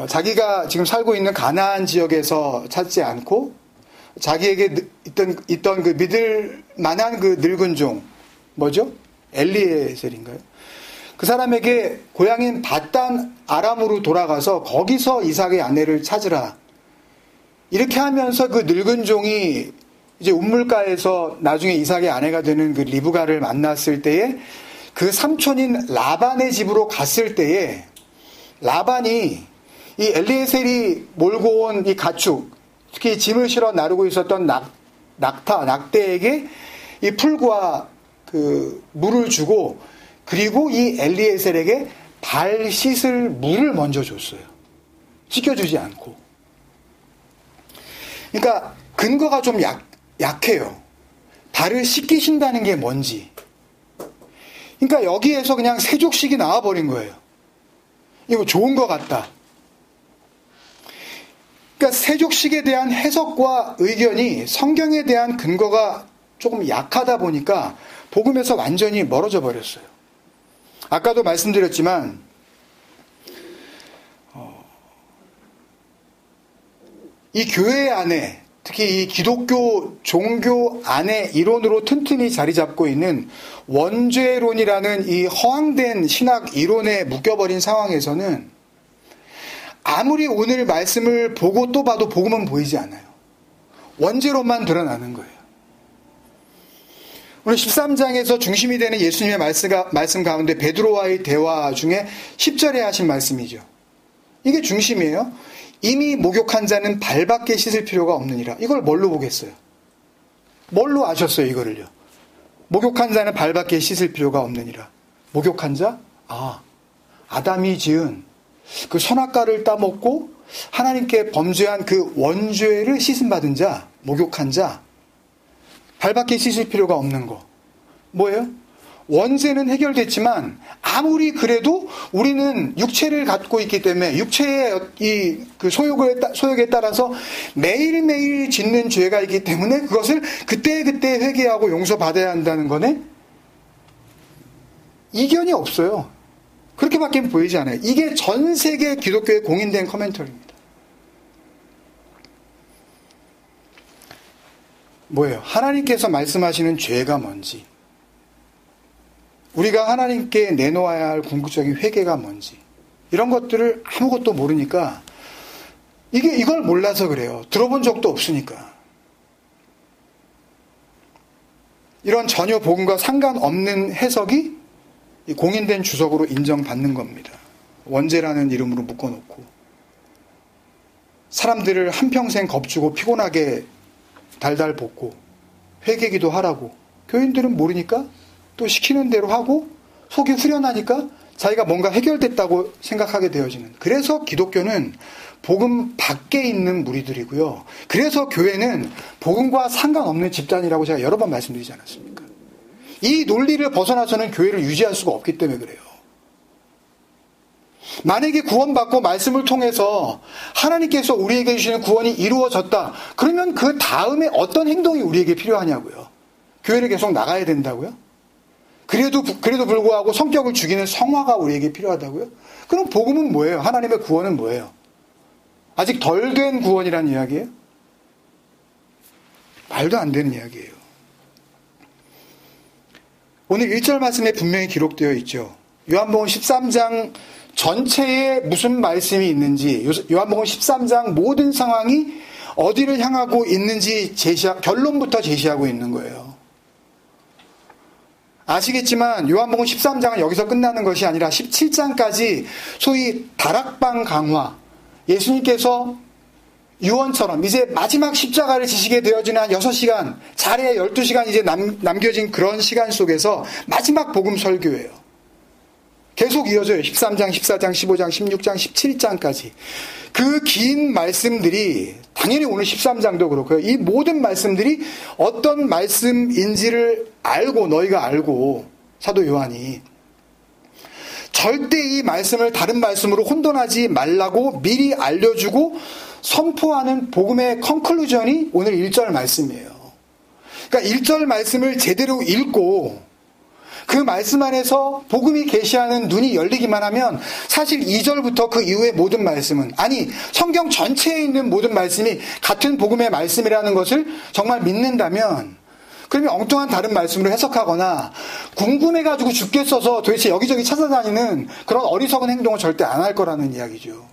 자기가 지금 살고 있는 가나안 지역에서 찾지 않고 자기에게 있던 그 믿을 만한 그 늙은 종, 뭐죠? 엘리에셀인가요? 그 사람에게 고향인 밧단 아람으로 돌아가서 거기서 이삭의 아내를 찾으라, 이렇게 하면서 그 늙은 종이 이제 운물가에서 나중에 이삭의 아내가 되는 그 리브가를 만났을 때에 그 삼촌인 라반의 집으로 갔을 때에 라반이 이 엘리에셀이 몰고 온 이 가축, 특히 짐을 실어 나르고 있었던 낙타에게 이 풀과 그 물을 주고 그리고 이 엘리에셀에게 발 씻을 물을 먼저 줬어요. 씻겨주지 않고. 그러니까 근거가 좀 약해요. 발을 씻기신다는 게 뭔지. 그러니까 여기에서 그냥 세족식이 나와버린 거예요. 이거 좋은 것 같다. 그러니까 세족식에 대한 해석과 의견이 성경에 대한 근거가 조금 약하다 보니까 복음에서 완전히 멀어져 버렸어요. 아까도 말씀드렸지만 이 교회 안에 특히 이 기독교 종교 안에 이론으로 튼튼히 자리 잡고 있는 원죄론이라는 이 허황된 신학 이론에 묶여버린 상황에서는 아무리 오늘 말씀을 보고 또 봐도 복음은 보이지 않아요. 원죄론만 드러나는 거예요. 오늘 13장에서 중심이 되는 예수님의 말씀 가운데 베드로와의 대화 중에 10절에 하신 말씀이죠. 이게 중심이에요. 이미 목욕한 자는 발밖에 씻을 필요가 없느니라. 이걸 뭘로 보겠어요? 뭘로 아셨어요, 이거를요? 목욕한 자는 발밖에 씻을 필요가 없느니라. 목욕한 자? 아담이 지은 그 선악과를 따먹고 하나님께 범죄한 그 원죄를 씻음받은 자, 목욕한 자, 발밖에 씻을 필요가 없는 거. 뭐예요? 원죄는 해결됐지만 아무리 그래도 우리는 육체를 갖고 있기 때문에 육체의 이 그 소욕에 따라서 매일매일 짓는 죄가 있기 때문에 그것을 그때그때 회개하고 용서받아야 한다는 거네? 이견이 없어요. 그렇게밖에 보이지 않아요. 이게 전 세계 기독교에 공인된 커멘터리입니다. 뭐예요? 하나님께서 말씀하시는 죄가 뭔지, 우리가 하나님께 내놓아야 할 궁극적인 회개가 뭔지, 이런 것들을 아무것도 모르니까 이걸 몰라서 그래요. 들어본 적도 없으니까. 이런 전혀 복음과 상관없는 해석이 공인된 주석으로 인정받는 겁니다. 원죄라는 이름으로 묶어놓고 사람들을 한평생 겁주고 피곤하게 달달 볶고 회개기도 하라고, 교인들은 모르니까 또 시키는 대로 하고 속이 후련하니까 자기가 뭔가 해결됐다고 생각하게 되어지는, 그래서 기독교는 복음 밖에 있는 무리들이고요. 그래서 교회는 복음과 상관없는 집단이라고 제가 여러 번 말씀드리지 않았습니까? 이 논리를 벗어나서는 교회를 유지할 수가 없기 때문에 그래요. 만약에 구원받고 말씀을 통해서 하나님께서 우리에게 주시는 구원이 이루어졌다. 그러면 그 다음에 어떤 행동이 우리에게 필요하냐고요. 교회를 계속 나가야 된다고요? 그래도 불구하고 성격을 죽이는 성화가 우리에게 필요하다고요? 그럼 복음은 뭐예요? 하나님의 구원은 뭐예요? 아직 덜 된 구원이라는 이야기예요? 말도 안 되는 이야기예요. 오늘 1절 말씀에 분명히 기록되어 있죠. 요한복음 13장 전체에 무슨 말씀이 있는지, 요한복음 13장 모든 상황이 어디를 향하고 있는지 결론부터 제시하고 있는 거예요. 아시겠지만 요한복음 13장은 여기서 끝나는 것이 아니라 17장까지 소위 다락방 강화, 예수님께서 유언처럼 이제 마지막 십자가를 지시게 되어지는 한 6시간, 자리에 12시간 이제 남겨진 그런 시간 속에서 마지막 복음 설교예요. 계속 이어져요. 13장, 14장, 15장, 16장, 17장까지. 그 긴 말씀들이, 당연히 오늘 13장도 그렇고요. 이 모든 말씀들이 어떤 말씀인지를 너희가 알고, 사도 요한이 절대 이 말씀을 다른 말씀으로 혼돈하지 말라고 미리 알려주고 선포하는 복음의 컨클루전이 오늘 1절 말씀이에요. 그러니까 1절 말씀을 제대로 읽고 그 말씀 안에서 복음이 계시하는 눈이 열리기만 하면 사실 2절부터 그 이후의 모든 말씀은, 아니 성경 전체에 있는 모든 말씀이 같은 복음의 말씀이라는 것을 정말 믿는다면, 그러면 엉뚱한 다른 말씀으로 해석하거나 궁금해가지고 죽겠어서 도대체 여기저기 찾아다니는 그런 어리석은 행동을 절대 안 할 거라는 이야기죠.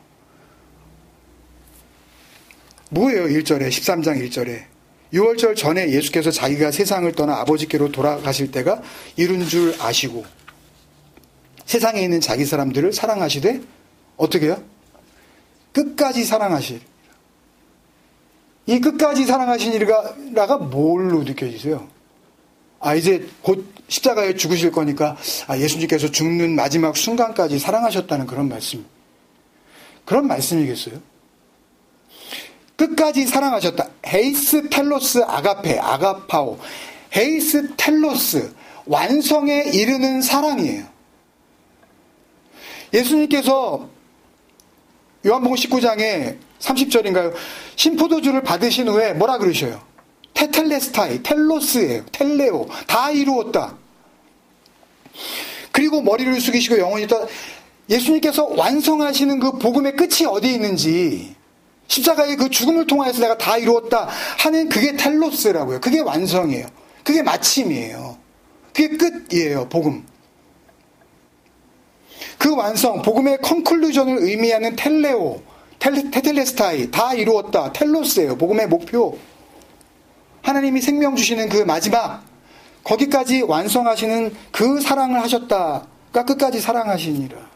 뭐예요? 1절에, 13장 1절에. 6월절 전에 예수께서 자기가 세상을 떠나 아버지께로 돌아가실 때가 이룬 줄 아시고 세상에 있는 자기 사람들을 사랑하시되 어떻게 해요? 끝까지 사랑하시리라. 이 끝까지 사랑하시니라가 뭘로 느껴지세요? 이제 곧 십자가에 죽으실 거니까 예수님께서 죽는 마지막 순간까지 사랑하셨다는 그런 말씀이겠어요? 끝까지 사랑하셨다. 헤이스 텔로스 아가페, 아가파오. 헤이스 텔로스, 완성에 이르는 사랑이에요. 예수님께서 요한복음 19장에 30절인가요? 신포도주를 받으신 후에 뭐라 그러셔요? 테텔레스타이, 텔로스예요. 텔레오. 다 이루었다. 그리고 머리를 숙이시고 영원히 있다. 예수님께서 완성하시는 그 복음의 끝이 어디에 있는지, 십자가의 그 죽음을 통하여서 내가 다 이루었다 하는 그게 텔로스라고요. 그게 완성이에요. 그게 마침이에요. 그게 끝이에요. 복음. 그 완성, 복음의 컨클루전을 의미하는 텔레오, 테텔레스타이, 다 이루었다. 텔로스예요. 복음의 목표. 하나님이 생명 주시는 그 마지막, 거기까지 완성하시는 그 사랑을 하셨다가 끝까지 사랑하시니라.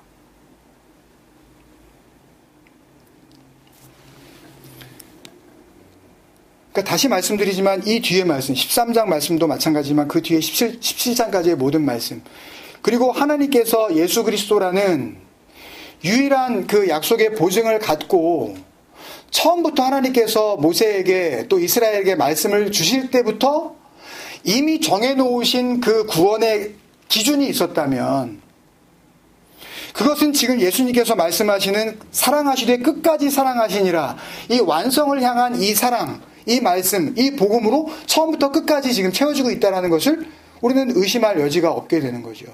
그러니까 다시 말씀드리지만 이 뒤에 말씀, 13장 말씀도 마찬가지지만 그 뒤에 17장까지의 모든 말씀, 그리고 하나님께서 예수 그리스도라는 유일한 그 약속의 보증을 갖고 처음부터 하나님께서 모세에게 또 이스라엘에게 말씀을 주실 때부터 이미 정해놓으신 그 구원의 기준이 있었다면, 그것은 지금 예수님께서 말씀하시는 사랑하시되 끝까지 사랑하시니라, 이 완성을 향한 이 사랑, 이 말씀, 이 복음으로 처음부터 끝까지 지금 채워지고 있다는 것을 우리는 의심할 여지가 없게 되는 거죠.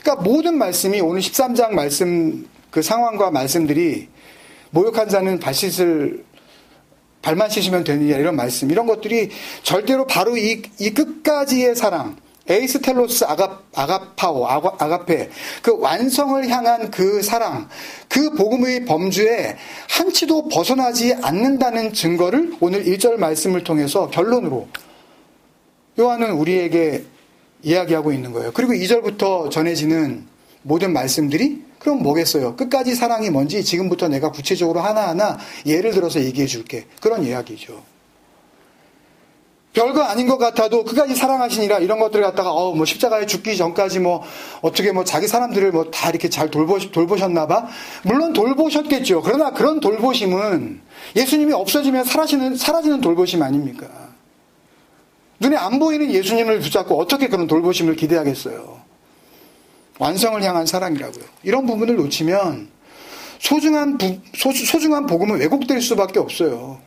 그러니까 모든 말씀이, 오늘 13장 말씀, 그 상황과 말씀들이 모욕한 자는 발만 씻으면 되느냐, 이런 말씀, 이런 것들이 절대로 바로 이 끝까지의 사랑, 에이스텔로스 아가파오, 아가페, 그 완성을 향한 그 사랑, 그 복음의 범주에 한치도 벗어나지 않는다는 증거를 오늘 1절 말씀을 통해서 결론으로 요한은 우리에게 이야기하고 있는 거예요. 그리고 2절부터 전해지는 모든 말씀들이 그럼 뭐겠어요? 끝까지 사랑이 뭔지 지금부터 내가 구체적으로 하나하나 예를 들어서 얘기해 줄게. 그런 이야기죠. 별거 아닌 것 같아도 끝까지 사랑하시니라, 이런 것들을 갖다가 십자가에 죽기 전까지 어떻게 자기 사람들을 다 이렇게 잘 돌보셨나 봐. 물론 돌보셨겠죠. 그러나 그런 돌보심은 예수님이 없어지면 사라지는 돌보심 아닙니까? 눈에 안 보이는 예수님을 붙잡고 어떻게 그런 돌보심을 기대하겠어요? 완성을 향한 사랑이라고요. 이런 부분을 놓치면 소중한 복음은 왜곡될 수밖에 없어요.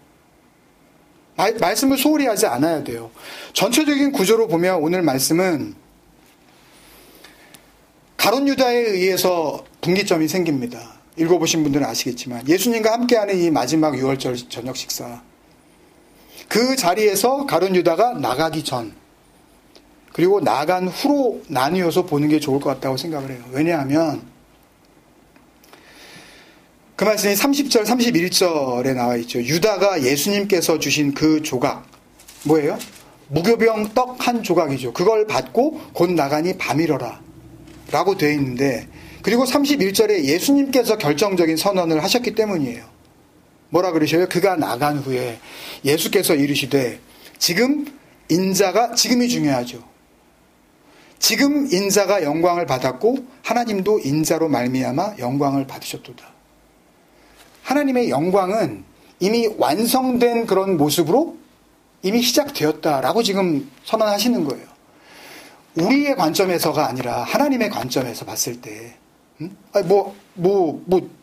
말씀을 소홀히 하지 않아야 돼요. 전체적인 구조로 보면 오늘 말씀은 가룟 유다에 의해서 분기점이 생깁니다. 읽어보신 분들은 아시겠지만 예수님과 함께하는 이 마지막 6월절 저녁 식사, 그 자리에서 가룟 유다가 나가기 전 그리고 나간 후로 나뉘어서 보는 게 좋을 것 같다고 생각을 해요. 왜냐하면 그 말씀이 30절, 31절에 나와 있죠. 유다가 예수님께서 주신 그 조각, 뭐예요? 무교병 떡 한 조각이죠. 그걸 받고 곧 나가니 밤이러라 라고 되어 있는데, 그리고 31절에 예수님께서 결정적인 선언을 하셨기 때문이에요. 뭐라 그러셔요? 그가 나간 후에 예수께서 이르시되 지금이 중요하죠. 지금 인자가 영광을 받았고 하나님도 인자로 말미암아 영광을 받으셨도다. 하나님의 영광은 이미 완성된 그런 모습으로 이미 시작되었다라고 지금 선언하시는 거예요. 우리의 관점에서가 아니라 하나님의 관점에서 봤을 때,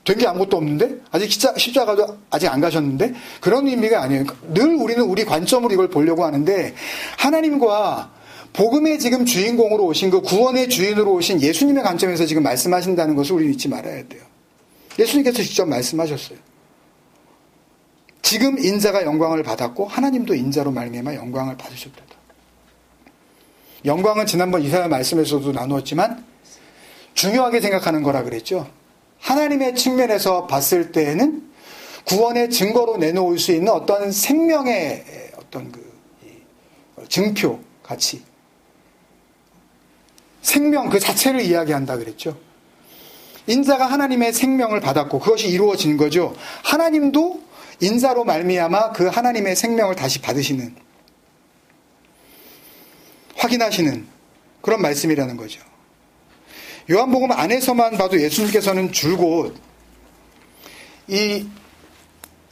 된 게 아무것도 없는데? 아직 십자가도 아직 안 가셨는데? 그런 의미가 아니에요. 늘 우리는 우리 관점으로 이걸 보려고 하는데, 하나님과 복음의 지금 주인공으로 오신, 그 구원의 주인으로 오신 예수님의 관점에서 지금 말씀하신다는 것을 우리는 잊지 말아야 돼요. 예수님께서 직접 말씀하셨어요. 지금 인자가 영광을 받았고 하나님도 인자로 말미암아 영광을 받으셨다. 영광은 지난번 이사야 말씀에서도 나누었지만 중요하게 생각하는 거라 그랬죠. 하나님의 측면에서 봤을 때에는 구원의 증거로 내놓을 수 있는 어떤 생명의 어떤 증표 같이, 생명 그 자체를 이야기한다 그랬죠. 인자가 하나님의 생명을 받았고 그것이 이루어진 거죠. 하나님도 인자로 말미암아 그 하나님의 생명을 다시 받으시는, 확인하시는 그런 말씀이라는 거죠. 요한복음 안에서만 봐도 예수님께서는 줄곧 이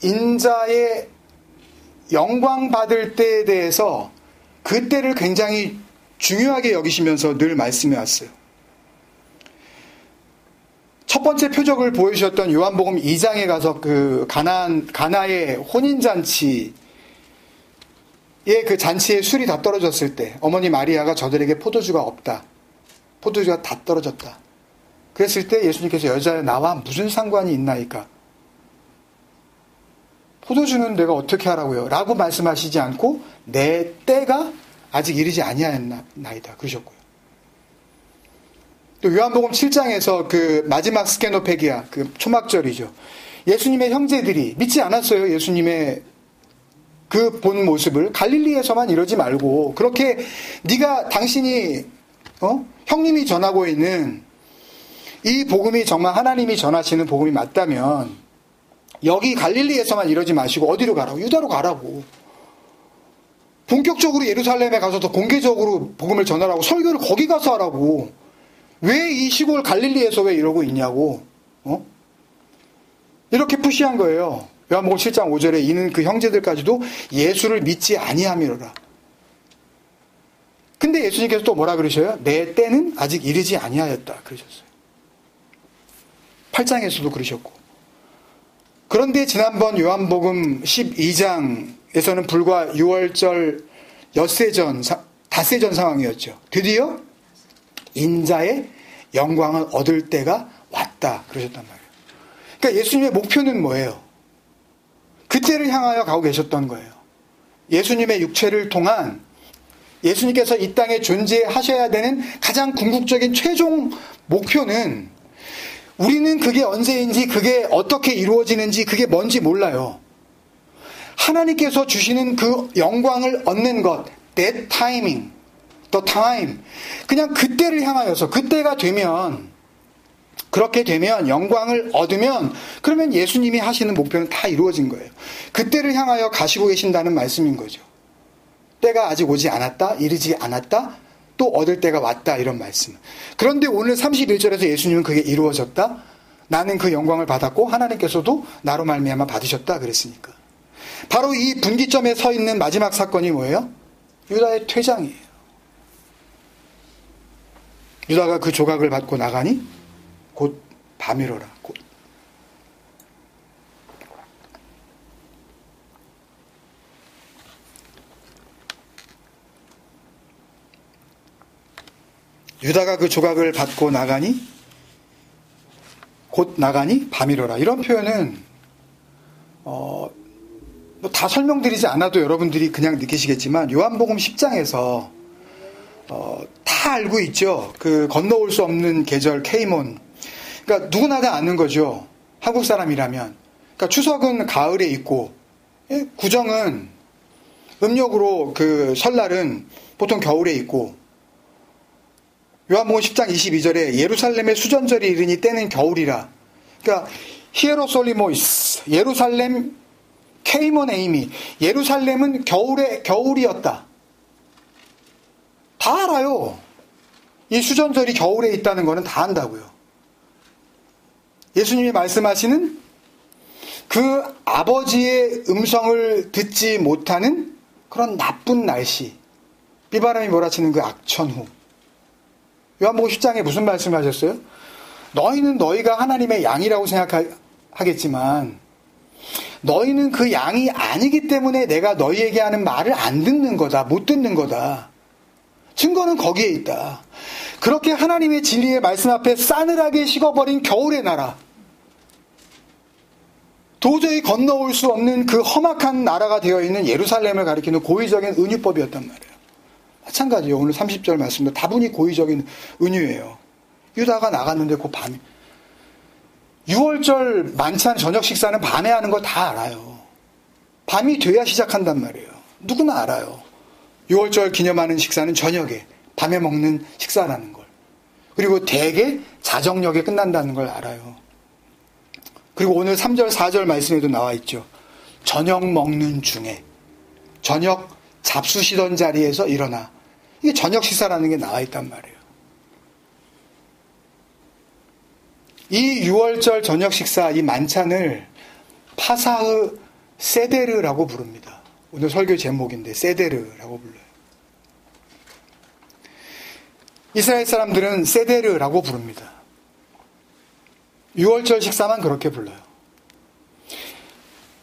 인자의 영광 받을 때에 대해서 그 때를 굉장히 중요하게 여기시면서 늘 말씀해 왔어요. 첫 번째 표적을 보여주셨던 요한복음 2장에 가서 그 가나의 혼인잔치의 그 잔치의 술이 다 떨어졌을 때 어머니 마리아가 저들에게 포도주가 없다. 포도주가 다 떨어졌다. 그랬을 때 예수님께서 여자여 나와 무슨 상관이 있나이까? 포도주는 내가 어떻게 하라고요? 라고 말씀하시지 않고 내 때가 아직 이르지 아니하였나이다. 그러셨고요. 또 요한복음 7장에서 그 마지막 스케노페기아, 그 초막절이죠. 예수님의 형제들이 믿지 않았어요. 예수님의 그 본 모습을. 갈릴리에서만 이러지 말고 그렇게 네가 당신이 형님이 전하고 있는 이 복음이 정말 하나님이 전하시는 복음이 맞다면 여기 갈릴리에서만 이러지 마시고 어디로 가라고? 유다로 가라고. 본격적으로 예루살렘에 가서도 공개적으로 복음을 전하라고. 설교를 거기 가서 하라고. 왜 이 시골 갈릴리에서 왜 이러고 있냐고. 이렇게 푸시한 거예요. 요한복음 7장 5절에 이는 그 형제들까지도 예수를 믿지 아니함이로라. 근데 예수님께서 또 뭐라 그러셔요? 내 때는 아직 이르지 아니하였다 그러셨어요. 8장에서도 그러셨고. 그런데 지난번 요한복음 12장에서는 불과 6월절 닷새 전 상황이었죠. 드디어 인자의 영광을 얻을 때가 왔다 그러셨단 말이에요. 그러니까 예수님의 목표는 뭐예요? 그때를 향하여 가고 계셨던 거예요. 예수님의 육체를 통한 예수님께서 이 땅에 존재하셔야 되는 가장 궁극적인 최종 목표는 우리는 그게 언제인지 그게 어떻게 이루어지는지 그게 뭔지 몰라요. 하나님께서 주시는 그 영광을 얻는 것, that timing, the time, 그냥 그때를 향하여서 그때가 되면 그렇게 되면 영광을 얻으면 그러면 예수님이 하시는 목표는 다 이루어진 거예요. 그때를 향하여 가시고 계신다는 말씀인 거죠. 때가 아직 오지 않았다, 이르지 않았다, 또 얻을 때가 왔다 이런 말씀. 그런데 오늘 31절에서 예수님은 그게 이루어졌다. 나는 그 영광을 받았고 하나님께서도 나로 말미암아 받으셨다 그랬으니까. 바로 이 분기점에 서 있는 마지막 사건이 뭐예요? 유다의 퇴장이에요. 유다가 그 조각을 받고 나가니 곧 밤이로라. 곧. 유다가 그 조각을 받고 나가니 곧 나가니 밤이로라. 이런 표현은 뭐 다 설명드리지 않아도 여러분들이 그냥 느끼시겠지만 요한복음 10장에서 다 알고 있죠. 그 건너올 수 없는 계절 케이몬. 그러니까 누구나 다 아는 거죠. 한국 사람이라면. 그러니까 추석은 가을에 있고 구정은 음력으로 그 설날은 보통 겨울에 있고 요한복음 10장 22절에 예루살렘의 수전절이 이르니 때는 겨울이라. 그러니까 히에로솔리모이스 예루살렘 케이몬 에이미 예루살렘은 겨울이었다. 다 알아요. 이 수전절이 겨울에 있다는 거는 다 안다고요. 예수님이 말씀하시는 그 아버지의 음성을 듣지 못하는 그런 나쁜 날씨, 비바람이 몰아치는 그 악천후. 요한복음 10장에 무슨 말씀을 하셨어요? 너희는 너희가 하나님의 양이라고 생각하겠지만 너희는 그 양이 아니기 때문에 내가 너희에게 하는 말을 안 듣는 거다. 못 듣는 거다. 증거는 거기에 있다. 그렇게 하나님의 진리의 말씀 앞에 싸늘하게 식어버린 겨울의 나라. 도저히 건너올 수 없는 그 험악한 나라가 되어 있는 예루살렘을 가리키는 고의적인 은유법이었단 말이에요. 마찬가지예요. 오늘 30절 말씀도 다분히 고의적인 은유예요. 유다가 나갔는데 그 밤에 6월절 만찬 저녁 식사는 밤에 하는 거 다 알아요. 밤이 돼야 시작한단 말이에요. 누구나 알아요. 6월절 기념하는 식사는 저녁에 밤에 먹는 식사라는 걸. 그리고 대개 자정녘에 끝난다는 걸 알아요. 그리고 오늘 3절 4절 말씀에도 나와 있죠. 저녁 먹는 중에 저녁 잡수시던 자리에서 일어나. 이게 저녁 식사라는 게 나와 있단 말이에요. 이 6월절 저녁 식사, 이 만찬을 파사흐 세데르라고 부릅니다. 오늘 설교 제목인데 세데르라고 불러요. 이스라엘 사람들은 세데르라고 부릅니다. 6월절 식사만 그렇게 불러요.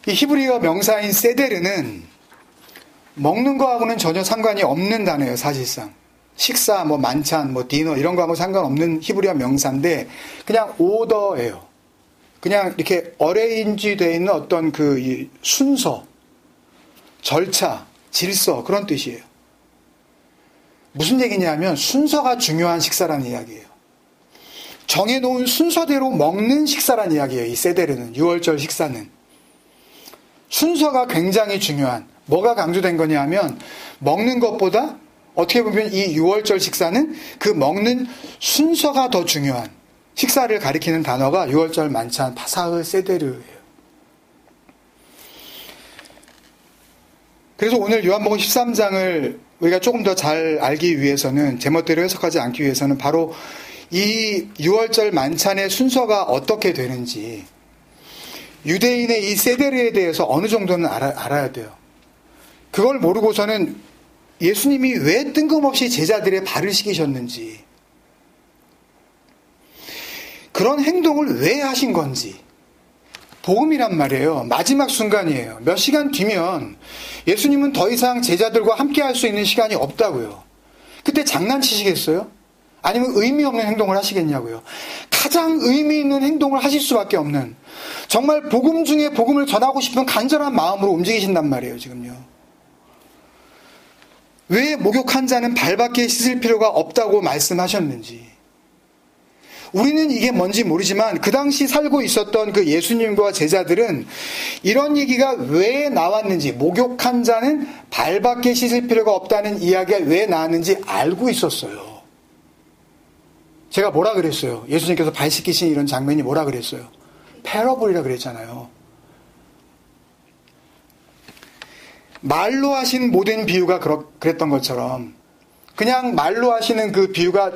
이 히브리어 명사인 세데르는 먹는 거하고는 전혀 상관이 없는 단어예요, 사실상. 식사, 만찬, 디너 이런 거하고 상관없는 히브리어 명사인데 그냥 오더예요. 그냥 이렇게 어레인지 되어 있는 어떤 그 순서, 절차, 질서 그런 뜻이에요. 무슨 얘기냐면 순서가 중요한 식사라는 이야기예요. 정해놓은 순서대로 먹는 식사라는 이야기예요. 이 세데르는, 6월절 식사는. 순서가 굉장히 중요한, 뭐가 강조된 거냐 하면 먹는 것보다 어떻게 보면 이 6월절 식사는 그 먹는 순서가 더 중요한 식사를 가리키는 단어가 6월절 만찬 파사흐 세데르예요. 그래서 오늘 요한복음 13장을 우리가 조금 더 잘 알기 위해서는, 제멋대로 해석하지 않기 위해서는 바로 이 6월절 만찬의 순서가 어떻게 되는지, 유대인의 이 세데르에 대해서 어느 정도는 알아야 돼요. 그걸 모르고서는 예수님이 왜 뜬금없이 제자들의 발을 씻기셨는지, 그런 행동을 왜 하신 건지, 복음이란 말이에요. 마지막 순간이에요. 몇 시간 뒤면 예수님은 더 이상 제자들과 함께 할 수 있는 시간이 없다고요. 그때 장난치시겠어요? 아니면 의미 없는 행동을 하시겠냐고요. 가장 의미 있는 행동을 하실 수밖에 없는, 정말 복음 중에 복음을 전하고 싶은 간절한 마음으로 움직이신단 말이에요, 지금요. 왜 목욕한 자는 발밖에 씻을 필요가 없다고 말씀하셨는지. 우리는 이게 뭔지 모르지만 그 당시 살고 있었던 그 예수님과 제자들은 이런 얘기가 왜 나왔는지, 목욕한 자는 발밖에 씻을 필요가 없다는 이야기가 왜 나왔는지 알고 있었어요. 제가 뭐라 그랬어요? 예수님께서 발 씻기신 이런 장면이 뭐라 그랬어요? 패러블이라 그랬잖아요. 말로 하신 모든 비유가 그랬던 것처럼, 그냥 말로 하시는 그 비유가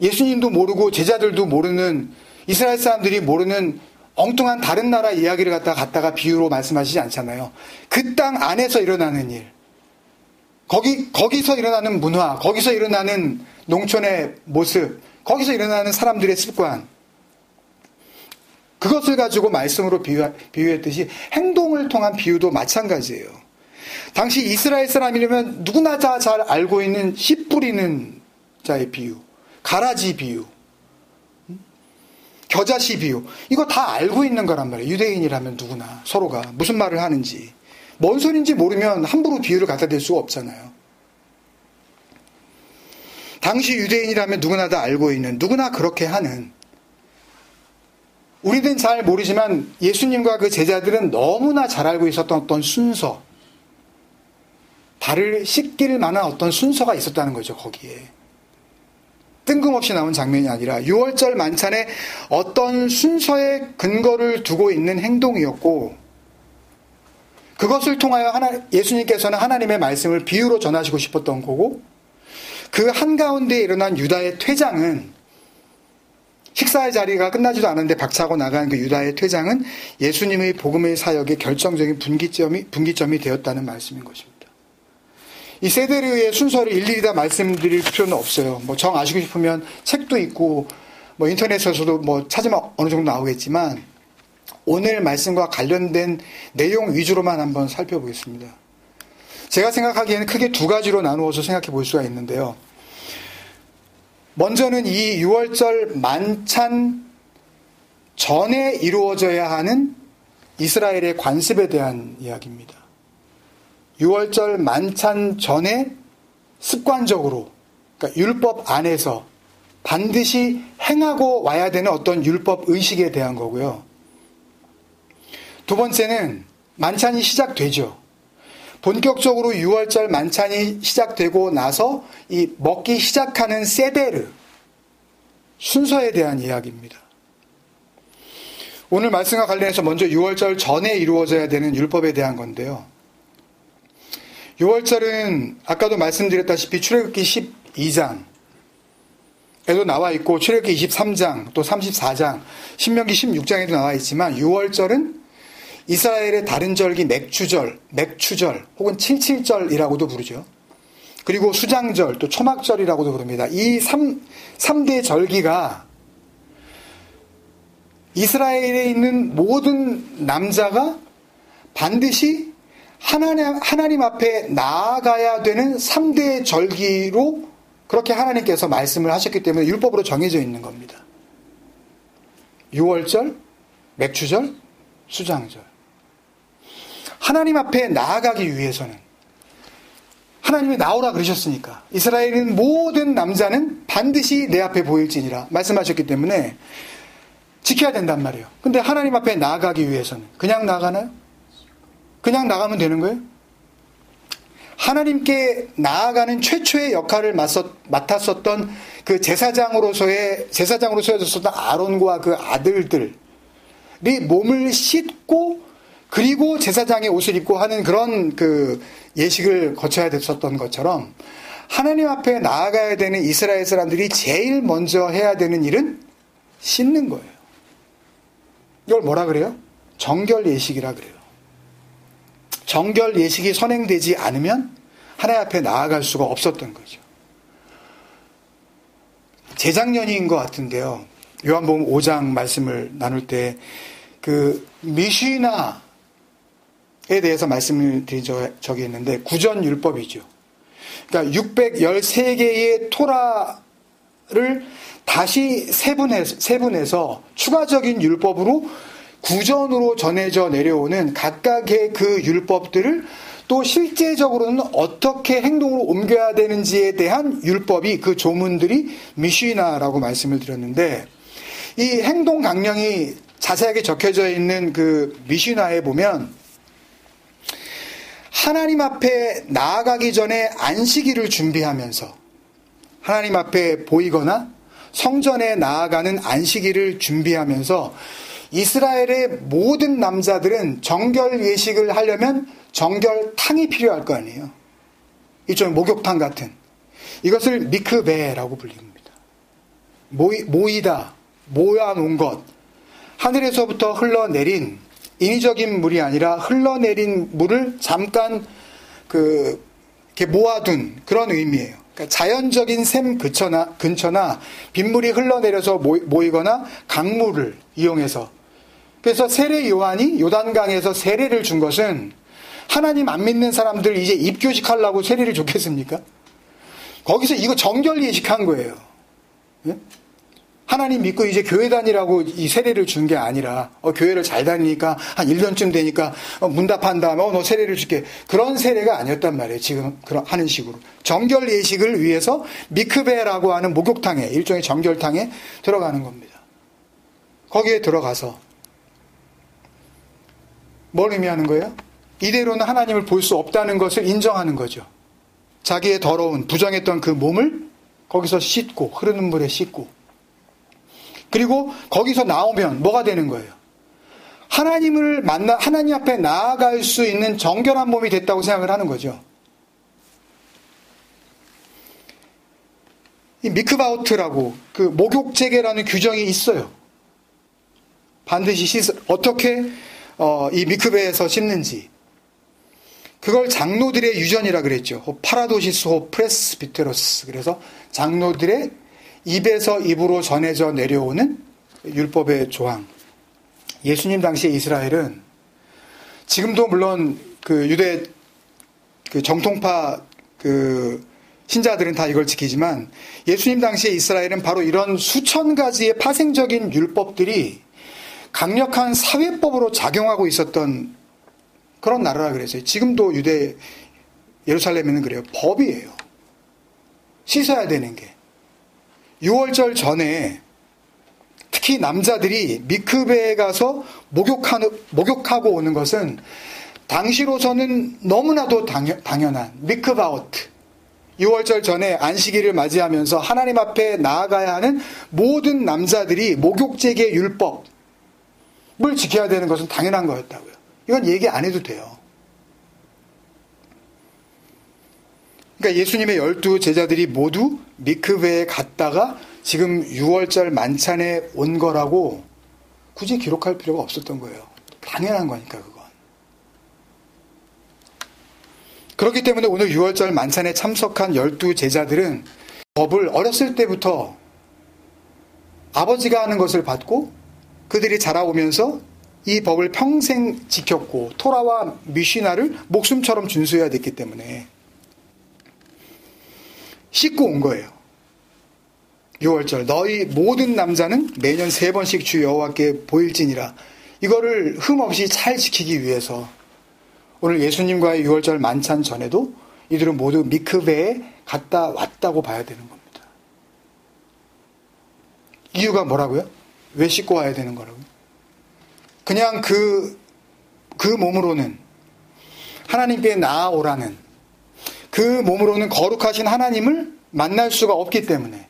예수님도 모르고 제자들도 모르는, 이스라엘 사람들이 모르는 엉뚱한 다른 나라 이야기를 갖다가 비유로 말씀하시지 않잖아요. 그 땅 안에서 일어나는 일, 거기서 일어나는 문화, 거기서 일어나는 농촌의 모습, 거기서 일어나는 사람들의 습관, 그것을 가지고 말씀으로 비유했듯이 행동을 통한 비유도 마찬가지예요. 당시 이스라엘 사람이라면 누구나 다 잘 알고 있는 씨 뿌리는 자의 비유, 가라지 비유, 겨자씨 비유, 이거 다 알고 있는 거란 말이에요. 유대인이라면 누구나 서로가 무슨 말을 하는지, 뭔 소리인지 모르면 함부로 비유를 갖다 댈 수가 없잖아요. 당시 유대인이라면 누구나 다 알고 있는, 누구나 그렇게 하는, 우리는 잘 모르지만 예수님과 그 제자들은 너무나 잘 알고 있었던 어떤 순서, 발을 씻길 만한 어떤 순서가 있었다는 거죠. 거기에 뜬금없이 나온 장면이 아니라 6월절 만찬에 어떤 순서의 근거를 두고 있는 행동이었고, 그것을 통하여 예수님께서는 하나님의 말씀을 비유로 전하시고 싶었던 거고, 그 한가운데 일어난 유다의 퇴장은, 식사의 자리가 끝나지도 않았는데 박차고 나간 그 유다의 퇴장은 예수님의 복음의 사역의 결정적인 분기점이 되었다는 말씀인 것입니다. 이 세데르의 순서를 일일이 다 말씀드릴 필요는 없어요. 정 아시고 싶으면 책도 있고, 인터넷에서도 찾으면 어느 정도 나오겠지만, 오늘 말씀과 관련된 내용 위주로만 한번 살펴보겠습니다. 제가 생각하기에는 크게 두 가지로 나누어서 생각해 볼 수가 있는데요. 먼저는 이 6월절 만찬 전에 이루어져야 하는 이스라엘의 관습에 대한 이야기입니다. 6월절 만찬 전에 습관적으로, 그러니까 율법 안에서 반드시 행하고 와야 되는 어떤 율법 의식에 대한 거고요. 두 번째는 만찬이 시작되죠. 본격적으로 6월절 만찬이 시작되고 나서 이 먹기 시작하는 세데르, 순서에 대한 이야기입니다. 오늘 말씀과 관련해서 먼저 6월절 전에 이루어져야 되는 율법에 대한 건데요. 유월절은 아까도 말씀드렸다시피 출애굽기 12장에도 나와 있고 출애굽기 23장 또 34장 신명기 16장에도 나와 있지만 유월절은 이스라엘의 다른 절기 맥추절 혹은 칠칠절이라고도 부르죠. 그리고 수장절 또 초막절이라고도 부릅니다. 이 3대 절기가 이스라엘에 있는 모든 남자가 반드시 하나님 앞에 나아가야 되는 3대 절기로 그렇게 하나님께서 말씀을 하셨기 때문에 율법으로 정해져 있는 겁니다. 유월절, 맥추절, 수장절. 하나님 앞에 나아가기 위해서는 하나님이 나오라 그러셨으니까 이스라엘은 모든 남자는 반드시 내 앞에 보일지니라 말씀하셨기 때문에 지켜야 된단 말이에요. 근데 하나님 앞에 나아가기 위해서는 그냥 나가나요? 그냥 나가면 되는 거예요? 하나님께 나아가는 최초의 역할을 맡았었던 그 제사장으로서였었던 아론과 그 아들들이 몸을 씻고 그리고 제사장의 옷을 입고 하는 그런 그 예식을 거쳐야 됐었던 것처럼 하나님 앞에 나아가야 되는 이스라엘 사람들이 제일 먼저 해야 되는 일은 씻는 거예요. 이걸 뭐라 그래요? 정결 예식이라 그래요. 정결 예식이 선행되지 않으면 하나님 앞에 나아갈 수가 없었던 거죠. 재작년인 것 같은데요. 요한복음 5장 말씀을 나눌 때 그 미시나에 대해서 말씀을 드린 적이 있는데 구전율법이죠. 그러니까 613개의 토라를 다시 세분해서 추가적인 율법으로 구전으로 전해져 내려오는 각각의 그 율법들을 또 실제적으로는 어떻게 행동으로 옮겨야 되는지에 대한 율법이 그 조문들이 미시나라고 말씀을 드렸는데 이 행동 강령이 자세하게 적혀져 있는 그 미시나에 보면 하나님 앞에 나아가기 전에 안식일을 준비하면서 하나님 앞에 보이거나 성전에 나아가는 안식일을 준비하면서 이스라엘의 모든 남자들은 정결 예식을 하려면 정결탕이 필요할 거 아니에요. 일종의 목욕탕 같은. 이것을 미크베라고 불립니다. 모여놓은 것. 하늘에서부터 흘러내린 인위적인 물이 아니라 흘러내린 물을 잠깐 이렇게 모아둔 그런 의미예요. 그러니까 자연적인 샘 근처나 빗물이 흘러내려서 모이거나 강물을 이용해서. 그래서 세례 요한이 요단강에서 세례를 준 것은 하나님 안 믿는 사람들 이제 입교식하려고 세례를 줬겠습니까? 거기서 이거 정결 예식한 거예요. 예? 하나님 믿고 이제 교회 다니라고 이 세례를 준 게 아니라 교회를 잘 다니니까 한 1년쯤 되니까 문답한 다음에 너 세례를 줄게. 그런 세례가 아니었단 말이에요. 지금 하는 식으로. 정결 예식을 위해서 미크베라고 하는 목욕탕에 일종의 정결탕에 들어가는 겁니다. 거기에 들어가서 뭘 의미하는 거예요? 이대로는 하나님을 볼 수 없다는 것을 인정하는 거죠. 자기의 더러운 부정했던 그 몸을 거기서 씻고 흐르는 물에 씻고 그리고 거기서 나오면 뭐가 되는 거예요? 하나님을 하나님 앞에 나아갈 수 있는 정결한 몸이 됐다고 생각을 하는 거죠. 이 미크바우트라고 그 목욕제계라는 규정이 있어요. 반드시 어떻게 이 미크베에서 씻는지. 그걸 장로들의 유전이라 그랬죠. 파라도시스 호 프레스비테로스. 그래서 장로들의 입에서 입으로 전해져 내려오는 율법의 조항. 예수님 당시의 이스라엘은 지금도 물론 그 유대 그 정통파 그 신자들은 다 이걸 지키지만 예수님 당시의 이스라엘은 바로 이런 수천 가지의 파생적인 율법들이 강력한 사회법으로 작용하고 있었던 그런 나라라 그랬어요. 지금도 유대 예루살렘에는 그래요. 법이에요. 씻어야 되는 게. 6월절 전에 특히 남자들이 미크베에 가서 목욕하고 오는 것은 당시로서는 너무나도 당연한 미크바우트. 6월절 전에 안식일을 맞이하면서 하나님 앞에 나아가야 하는 모든 남자들이 목욕제계 율법을 지켜야 되는 것은 당연한 거였다고요. 이건 얘기 안 해도 돼요. 그러니까 예수님의 12 제자들이 모두 미크베에 갔다가 지금 6월절 만찬에 온 거라고 굳이 기록할 필요가 없었던 거예요. 당연한 거니까 그건. 그렇기 때문에 오늘 6월절 만찬에 참석한 12 제자들은 법을 어렸을 때부터 아버지가 하는 것을 받고 그들이 자라오면서 이 법을 평생 지켰고 토라와 미시나를 목숨처럼 준수해야 됐기 때문에 씻고 온 거예요. 6월절 너희 모든 남자는 매년 3번씩 주 여호와께 보일지니라. 이거를 흠없이 잘 지키기 위해서 오늘 예수님과의 6월절 만찬 전에도 이들은 모두 미크베에 갔다 왔다고 봐야 되는 겁니다. 이유가 뭐라고요? 왜 씻고 와야 되는 거라고요? 그냥 그 몸으로는 하나님께 나아오라는 그 몸으로는 거룩하신 하나님을 만날 수가 없기 때문에,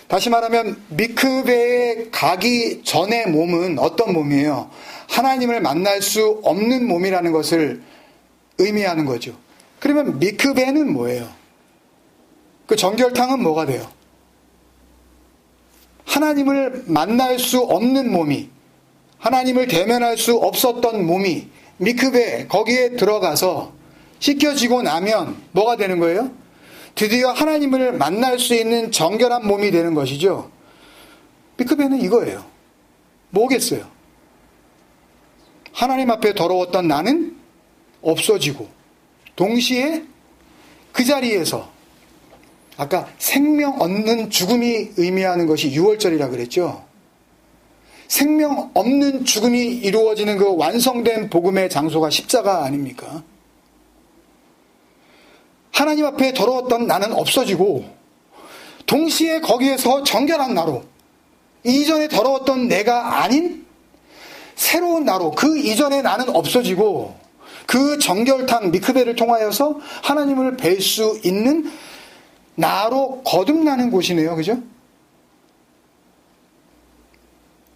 다시 말하면 미크베에 가기 전의 몸은 어떤 몸이에요? 하나님을 만날 수 없는 몸이라는 것을 의미하는 거죠. 그러면 미크베는 뭐예요? 그 정결탕은 뭐가 돼요? 하나님을 만날 수 없는 몸이, 하나님을 대면할 수 없었던 몸이 미크베 거기에 들어가서 씻겨지고 나면 뭐가 되는 거예요? 드디어 하나님을 만날 수 있는 정결한 몸이 되는 것이죠. 미크베는 이거예요. 뭐겠어요? 하나님 앞에 더러웠던 나는 없어지고 동시에 그 자리에서 아까 생명 얻는 죽음이 의미하는 것이 6월절이라 그랬죠. 생명 없는 죽음이 이루어지는 그 완성된 복음의 장소가 십자가 아닙니까? 하나님 앞에 더러웠던 나는 없어지고 동시에 거기에서 정결한 나로, 이전에 더러웠던 내가 아닌 새로운 나로, 그 이전의 나는 없어지고 그 정결탕 미크베를 통하여서 하나님을 뵐 수 있는 나로 거듭나는 곳이네요. 그죠?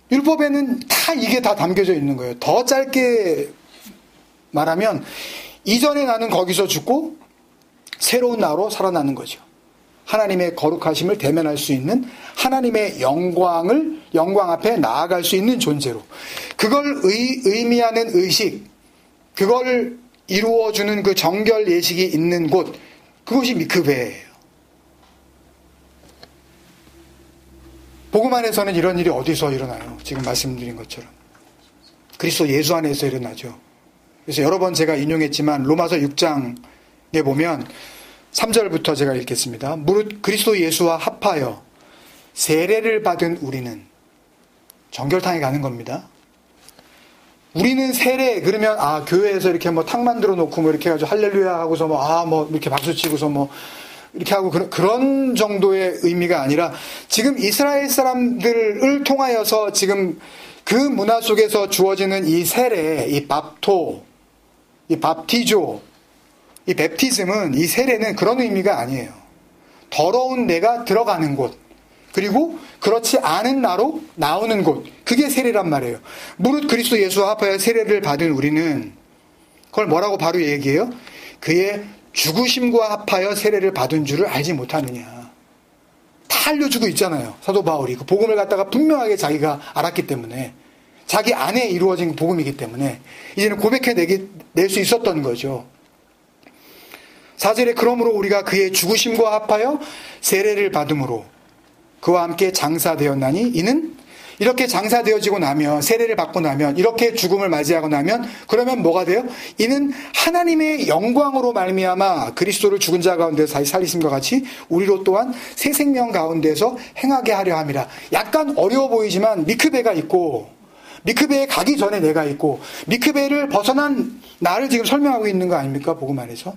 율법에는 다 이게 다 담겨져 있는 거예요. 더 짧게 말하면 이전의 나는 거기서 죽고 새로운 나로 살아나는 거죠. 하나님의 거룩하심을 대면할 수 있는, 하나님의 영광 앞에 나아갈 수 있는 존재로, 그걸 의미하는 의식, 그걸 이루어주는 그 정결 예식이 있는 곳, 그것이 미크베예요. 복음 안에서는 이런 일이 어디서 일어나요? 지금 말씀드린 것처럼 그리스도 예수 안에서 일어나죠. 그래서 여러 번 제가 인용했지만 로마서 6장에 보면 3절부터 제가 읽겠습니다. 무릇 그리스도 예수와 합하여 세례를 받은 우리는, 정결탕에 가는 겁니다. 우리는 세례, 그러면 교회에서 이렇게 뭐 탕 만들어 놓고 뭐 이렇게 해가지고 할렐루야 하고서 뭐 이렇게 박수 치고서 뭐 이렇게 하고 그런 정도의 의미가 아니라, 지금 이스라엘 사람들을 통하여서 지금 그 문화 속에서 주어지는 이 세례, 이 밥토, 이 밥티조, 이 베프티즘은, 이 세례는 그런 의미가 아니에요. 더러운 내가 들어가는 곳, 그리고 그렇지 않은 나로 나오는 곳, 그게 세례란 말이에요. 무릇 그리스도 예수와 합하여 세례를 받은 우리는, 그걸 뭐라고 바로 얘기해요? 그의 죽으심과 합하여 세례를 받은 줄을 알지 못하느냐. 다 알려주고 있잖아요. 사도 바울이 그 복음을 갖다가 분명하게 자기가 알았기 때문에, 자기 안에 이루어진 복음이기 때문에 이제는 고백해낼 수 있었던 거죠. 4절에 그러므로 우리가 그의 죽으심과 합하여 세례를 받음으로 그와 함께 장사되었나니, 이는 이렇게 장사되어지고 나면, 세례를 받고 나면, 이렇게 죽음을 맞이하고 나면, 그러면 뭐가 돼요? 이는 하나님의 영광으로 말미암아 그리스도를 죽은 자 가운데서 다시 살리심과 같이 우리로 또한 새 생명 가운데서 행하게 하려 함이라. 약간 어려워 보이지만 미크베가 있고, 미크베에 가기 전에 내가 있고, 미크베를 벗어난 나를 지금 설명하고 있는 거 아닙니까? 복음 안에서.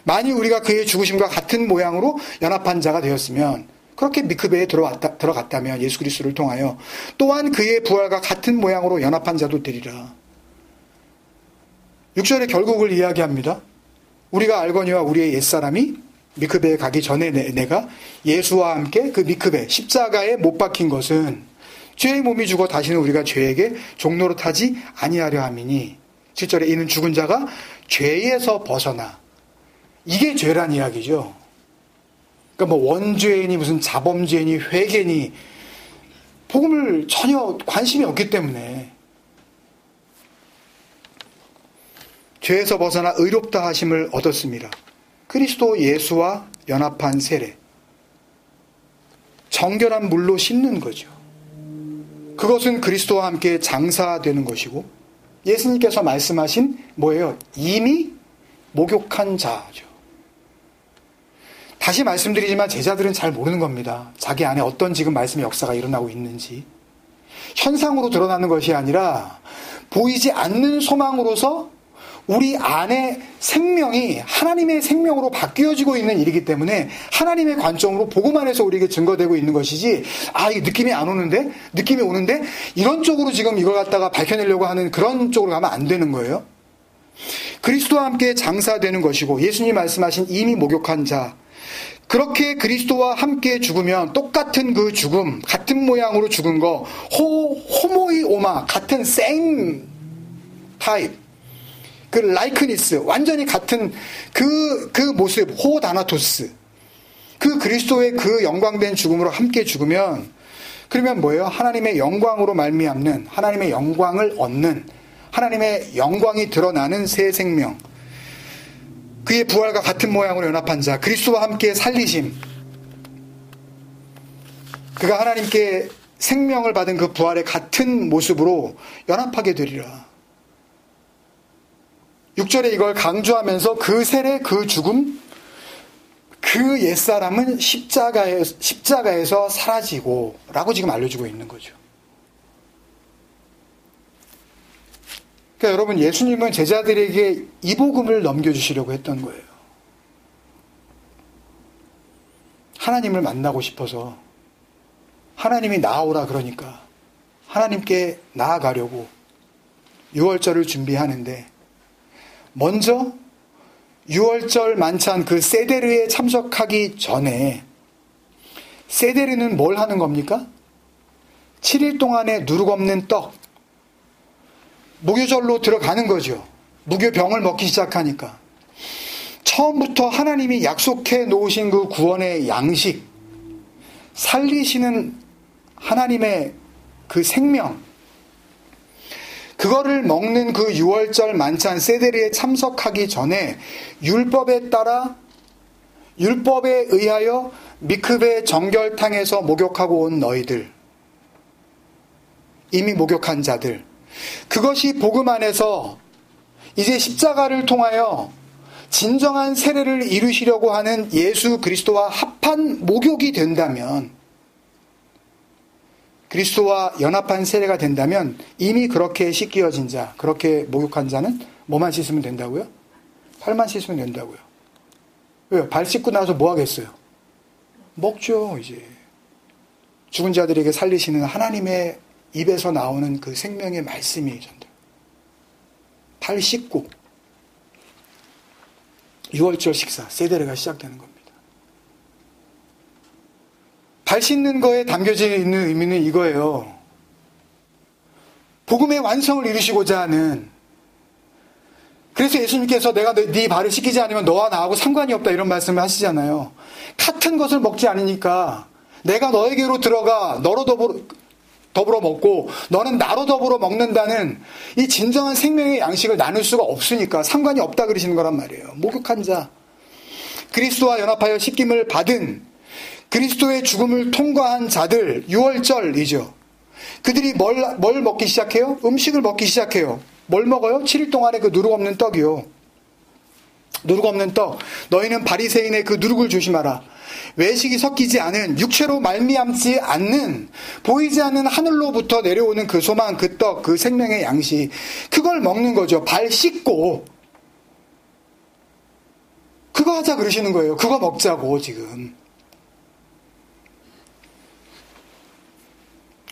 만일 우리가 그의 죽으심과 같은 모양으로 연합한 자가 되었으면, 그렇게 미크베에 들어갔다면 예수 그리스도를 통하여 또한 그의 부활과 같은 모양으로 연합한 자도 되리라. 6절의 결국을 이야기합니다. 우리가 알거니와 우리의 옛사람이 미크베에 가기 전에 내가 예수와 함께 그 미크베 십자가에 못 박힌 것은 죄의 몸이 죽어 다시는 우리가 죄에게 종로로 타지 아니하려 함이니, 7절에 이는 죽은 자가 죄에서 벗어나 이게 죄란 이야기죠. 그러니까 뭐 원죄니 무슨 자범죄니 회개니 복음을 전혀 관심이 없기 때문에 죄에서 벗어나 의롭다 하심을 얻었습니다. 그리스도 예수와 연합한 세례. 정결한 물로 씻는 거죠. 그것은 그리스도와 함께 장사되는 것이고 예수님께서 말씀하신 뭐예요? 이미 목욕한 자죠. 다시 말씀드리지만 제자들은 잘 모르는 겁니다. 자기 안에 어떤 지금 말씀의 역사가 일어나고 있는지. 현상으로 드러나는 것이 아니라 보이지 않는 소망으로서 우리 안에 생명이 하나님의 생명으로 바뀌어지고 있는 일이기 때문에 하나님의 관점으로 복음 안에서 우리에게 증거되고 있는 것이지, 이 느낌이 안 오는데? 느낌이 오는데? 이런 쪽으로 지금 이걸 갖다가 밝혀내려고 하는 그런 쪽으로 가면 안 되는 거예요. 그리스도와 함께 장사되는 것이고 예수님이 말씀하신 이미 목욕한 자, 그렇게 그리스도와 함께 죽으면 똑같은 그 죽음, 같은 모양으로 죽은 거, 호모이오마, 같은 same type, 그 라이크니스, 완전히 같은 그 모습, 호다나토스, 그 그리스도의 그 영광된 죽음으로 함께 죽으면, 그러면 뭐예요? 하나님의 영광으로 말미암는, 하나님의 영광을 얻는, 하나님의 영광이 드러나는 새 생명, 그의 부활과 같은 모양으로 연합한 자, 그리스도와 함께 살리심, 그가 하나님께 생명을 받은 그 부활의 같은 모습으로 연합하게 되리라. 6절에 이걸 강조하면서 그 세례, 그 죽음, 그 옛사람은 십자가에서 사라지고 라고 지금 알려주고 있는 거죠. 그러니까 여러분, 예수님은 제자들에게 이 복음을 넘겨주시려고 했던 거예요. 하나님을 만나고 싶어서 하나님이 나아오라 그러니까 하나님께 나아가려고 유월절을 준비하는데, 먼저 유월절 만찬 그 세데르에 참석하기 전에, 세데르는 뭘 하는 겁니까? 7일 동안에 누룩 없는 떡, 무교절로 들어가는 거죠. 무교병을 먹기 시작하니까. 처음부터 하나님이 약속해 놓으신 그 구원의 양식, 살리시는 하나님의 그 생명, 그거를 먹는 그 유월절 만찬 세데르에 참석하기 전에 율법에 따라, 율법에 의하여 미크베 정결탕에서 목욕하고 온 너희들, 이미 목욕한 자들, 그것이 복음 안에서 이제 십자가를 통하여 진정한 세례를 이루시려고 하는 예수 그리스도와 합한 목욕이 된다면, 그리스도와 연합한 세례가 된다면 이미 그렇게 씻겨진 자, 그렇게 목욕한 자는 뭐만 씻으면 된다고요? 팔만 씻으면 된다고요. 왜요? 발 씻고 나서 뭐 하겠어요? 먹죠. 이제 죽은 자들에게 살리시는 하나님의 입에서 나오는 그 생명의 말씀이 전달. 발 씻고 6월절 식사, 세데르가 시작되는 겁니다. 발 씻는 거에 담겨져 있는 의미는 이거예요. 복음의 완성을 이루시고자 하는, 그래서 예수님께서 내가 네 발을 씻기지 않으면 너와 나하고 상관이 없다 이런 말씀을 하시잖아요. 같은 것을 먹지 않으니까 내가 너에게로 들어가 너로 더불어 먹고 너는 나로 더불어 먹는다는 이 진정한 생명의 양식을 나눌 수가 없으니까 상관이 없다 그러시는 거란 말이에요. 목욕한 자, 그리스도와 연합하여 씻김을 받은, 그리스도의 죽음을 통과한 자들, 유월절이죠. 그들이 뭘 먹기 시작해요? 음식을 먹기 시작해요. 뭘 먹어요? 7일 동안에 그 누룩 없는 떡이요. 누룩 없는 떡. 너희는 바리새인의 그 누룩을 조심하라. 외식이 섞이지 않은, 육체로 말미암지 않는, 보이지 않는 하늘로부터 내려오는 그 소망, 그 떡, 그 생명의 양식, 그걸 먹는 거죠. 발 씻고 그거 하자 그러시는 거예요. 그거 먹자고 지금.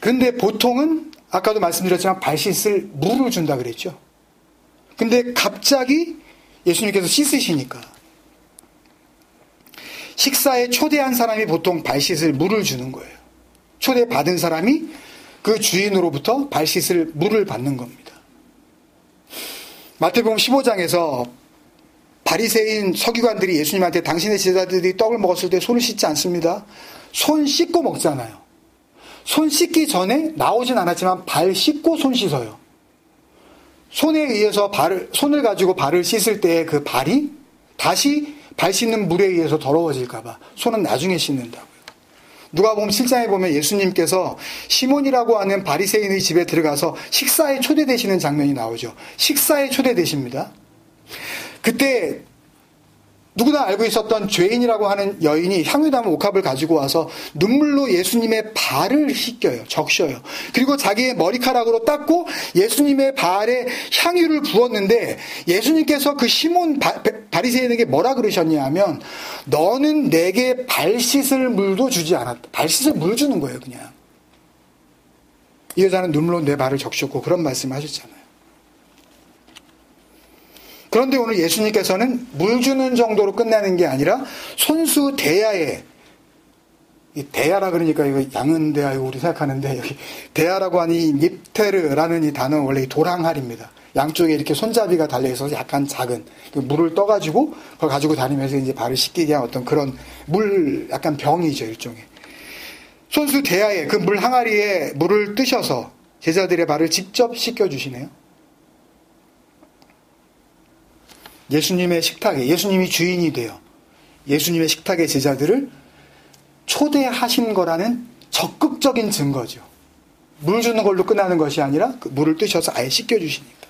근데 보통은 아까도 말씀드렸지만 발 씻을 물을 준다 그랬죠. 근데 갑자기 예수님께서 씻으시니까, 식사에 초대한 사람이 보통 발 씻을 물을 주는 거예요. 초대받은 사람이 그 주인으로부터 발 씻을 물을 받는 겁니다. 마태복음 15장에서 바리새인 서기관들이 예수님한테 당신의 제자들이 떡을 먹었을 때 손을 씻지 않습니다. 손 씻고 먹잖아요. 손 씻기 전에 나오진 않았지만 발 씻고 손 씻어요. 손에 의해서 손을 가지고 발을 씻을 때 그 발이 다시 발 씻는 물에 의해서 더러워질까봐 손은 나중에 씻는다고요. 누가복음 7장에 보면 예수님께서 시몬이라고 하는 바리새인의 집에 들어가서 식사에 초대되시는 장면이 나오죠. 식사에 초대되십니다. 그때 누구나 알고 있었던 죄인이라고 하는 여인이 향유 담은 옥합을 가지고 와서 눈물로 예수님의 발을 씻겨요. 적셔요. 그리고 자기의 머리카락으로 닦고 예수님의 발에 향유를 부었는데 예수님께서 그 시몬 바리새인에게 뭐라 그러셨냐 하면 너는 내게 발 씻을 물도 주지 않았다. 발 씻을 물 주는 거예요. 그냥. 이 여자는 눈물로 내 발을 적셨고 그런 말씀을 하셨잖아요. 그런데 오늘 예수님께서는 물 주는 정도로 끝나는 게 아니라 손수 대야에, 대야라 그러니까 이거 양은 대야 이거 우리 생각하는데 여기 대야라고 하니 닙테르라는 이 단어는 원래 도랑할입니다. 양쪽에 이렇게 손잡이가 달려있어서 약간 작은 물을 떠가지고 그걸 가지고 다니면서 이제 발을 씻기게 한 어떤 그런 물 약간 병이죠 일종의. 손수 대야에 그 물 항아리에 물을 뜨셔서 제자들의 발을 직접 씻겨주시네요. 예수님의 식탁에 예수님이 주인이 되어 예수님의 식탁에 제자들을 초대하신 거라는 적극적인 증거죠. 물 주는 걸로 끝나는 것이 아니라 그 물을 뜨셔서 아예 씻겨주시니까.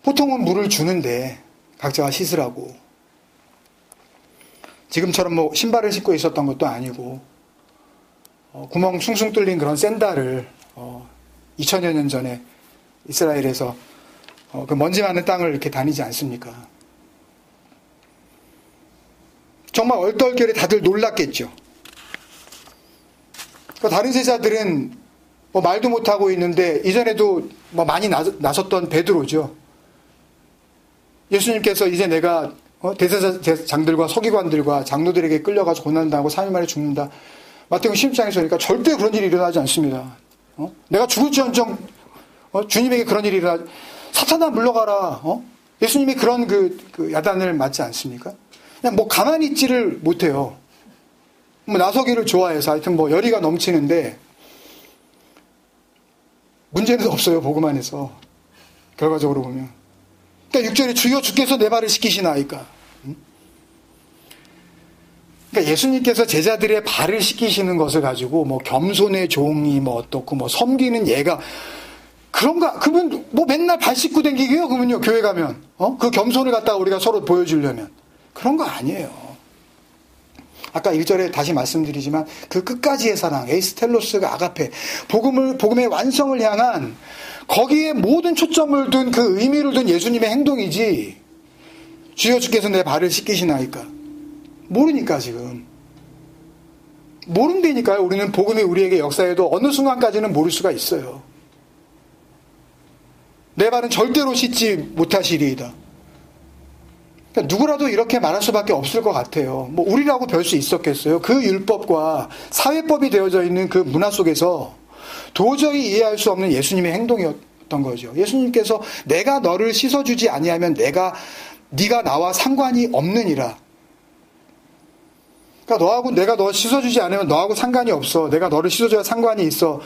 보통은 물을 주는데 각자가 씻으라고 지금처럼 뭐 신발을 신고 있었던 것도 아니고 구멍 숭숭 뚫린 그런 샌들을 2000여 년 전에 이스라엘에서 그 먼지 많은 땅을 이렇게 다니지 않습니까? 정말 얼떨결에 다들 놀랐겠죠. 다른 제자들은 뭐 말도 못하고 있는데 이전에도 뭐 많이 나섰던 베드로죠. 예수님께서 이제 내가 대제사장들과 서기관들과 장로들에게 끌려가서 고난당하고 3일 만에 죽는다. 마태복음 16장에서 그러니까 절대 그런 일이 일어나지 않습니다. 내가 죽을지언정 주님에게 그런 일이 일어나지 사탄아 물러가라. 예수님이 그런 그 야단을 맞지 않습니까? 그냥 뭐 가만히 있지를 못해요. 뭐 나서기를 좋아해서 하여튼 뭐 열의가 넘치는데 문제는 없어요. 복음 안에서 결과적으로 보면. 그러니까 6절에 주여 주께서 내 발을 씻기시나이까. 그러니까 예수님께서 제자들의 발을 씻기시는 것을 가지고 뭐 겸손의 종이 뭐 어떻고 뭐 섬기는 예가 그런가? 그러면 뭐 맨날 발 씻고 다니게요? 그러면요 교회 가면 그 겸손을 갖다가 우리가 서로 보여주려면 그런 거 아니에요. 아까 1절에 다시 말씀드리지만 그 끝까지의 사랑 에이스텔로스가 아가페 복음의 완성을 향한 거기에 모든 초점을 둔 그 의미를 둔 예수님의 행동이지 주여 주께서 내 발을 씻기시나이까 모르니까 지금 모른다니까요. 우리는 복음이 우리에게 역사해도 어느 순간까지는 모를 수가 있어요. 내 발은 절대로 씻지 못하시리이다. 그러니까 누구라도 이렇게 말할 수밖에 없을 것 같아요. 뭐 우리라고 별 수 있었겠어요. 그 율법과 사회법이 되어져 있는 그 문화 속에서 도저히 이해할 수 없는 예수님의 행동이었던 거죠. 예수님께서 내가 너를 씻어주지 아니하면 네가 나와 상관이 없느니라. 그러니까 내가 너 씻어주지 않으면 너하고 상관이 없어. 내가 너를 씻어줘야 상관이 있어.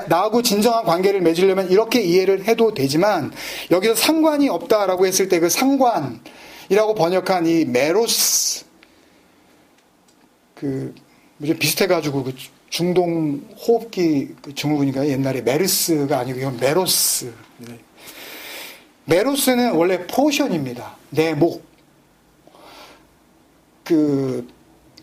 나하고 진정한 관계를 맺으려면 이렇게 이해를 해도 되지만 여기서 상관이 없다라고 했을 때 그 상관이라고 번역한 이 메로스 좀 비슷해가지고 그 중동 호흡기 증후군인가요? 옛날에 메르스가 아니고 이건 메로스. 메로스는 원래 포션입니다. 내 목.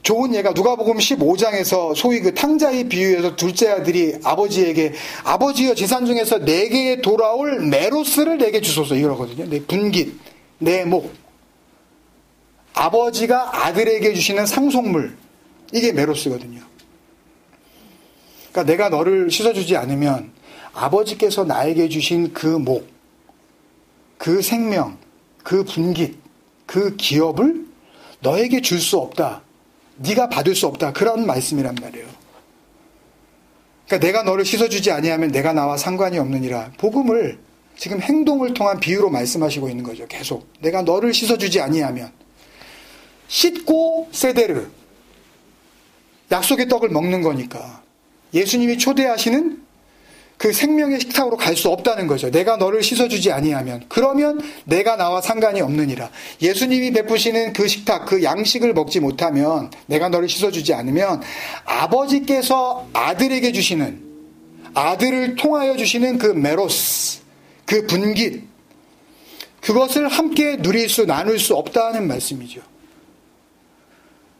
좋은 예가 누가복음 15장에서 소위 그 탕자의 비유에서 둘째 아들이 아버지에게 아버지여 재산 중에서 내게 돌아올 메로스를 내게 주소서 이러거든요. 내 분깃, 내 목. 아버지가 아들에게 주시는 상속물. 이게 메로스거든요. 그러니까 내가 너를 씻어주지 않으면 아버지께서 나에게 주신 그 목, 그 생명, 그 분깃, 그 기업을 너에게 줄 수 없다. 네가 받을 수 없다. 그런 말씀이란 말이에요. 그러니까 내가 너를 씻어주지 아니하면 내가 나와 상관이 없느니라. 복음을 지금 행동을 통한 비유로 말씀하시고 있는 거죠. 계속 내가 너를 씻어주지 아니하면. 씻고 세데르, 약속의 떡을 먹는 거니까 예수님이 초대하시는 그 생명의 식탁으로 갈 수 없다는 거죠. 내가 너를 씻어주지 아니하면. 그러면 내가 나와 상관이 없느니라. 예수님이 베푸시는 그 식탁, 그 양식을 먹지 못하면, 내가 너를 씻어주지 않으면 아버지께서 아들에게 주시는, 아들을 통하여 주시는 그 메로스, 그 분깃, 그것을 함께 누릴 수, 나눌 수 없다는 말씀이죠.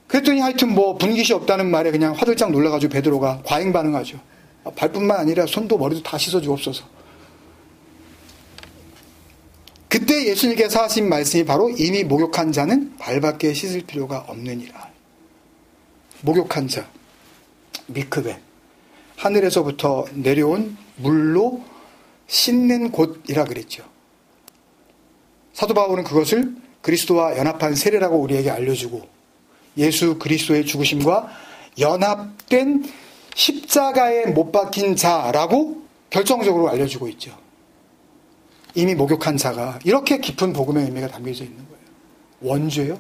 그랬더니 하여튼 뭐 분깃이 없다는 말에 그냥 화들짝 놀라가지고 베드로가 과잉 반응하죠. 발뿐만 아니라 손도 머리도 다 씻어주옵소서. 그때 예수님께서 하신 말씀이 바로 이미 목욕한 자는 발밖에 씻을 필요가 없느니라. 목욕한 자, 미크베, 하늘에서부터 내려온 물로 씻는 곳이라 그랬죠. 사도 바울은 그것을 그리스도와 연합한 세례라고 우리에게 알려주고, 예수 그리스도의 죽으심과 연합된 십자가에 못 박힌 자라고 결정적으로 알려주고 있죠. 이미 목욕한 자가 이렇게 깊은 복음의 의미가 담겨져 있는 거예요. 원죄요?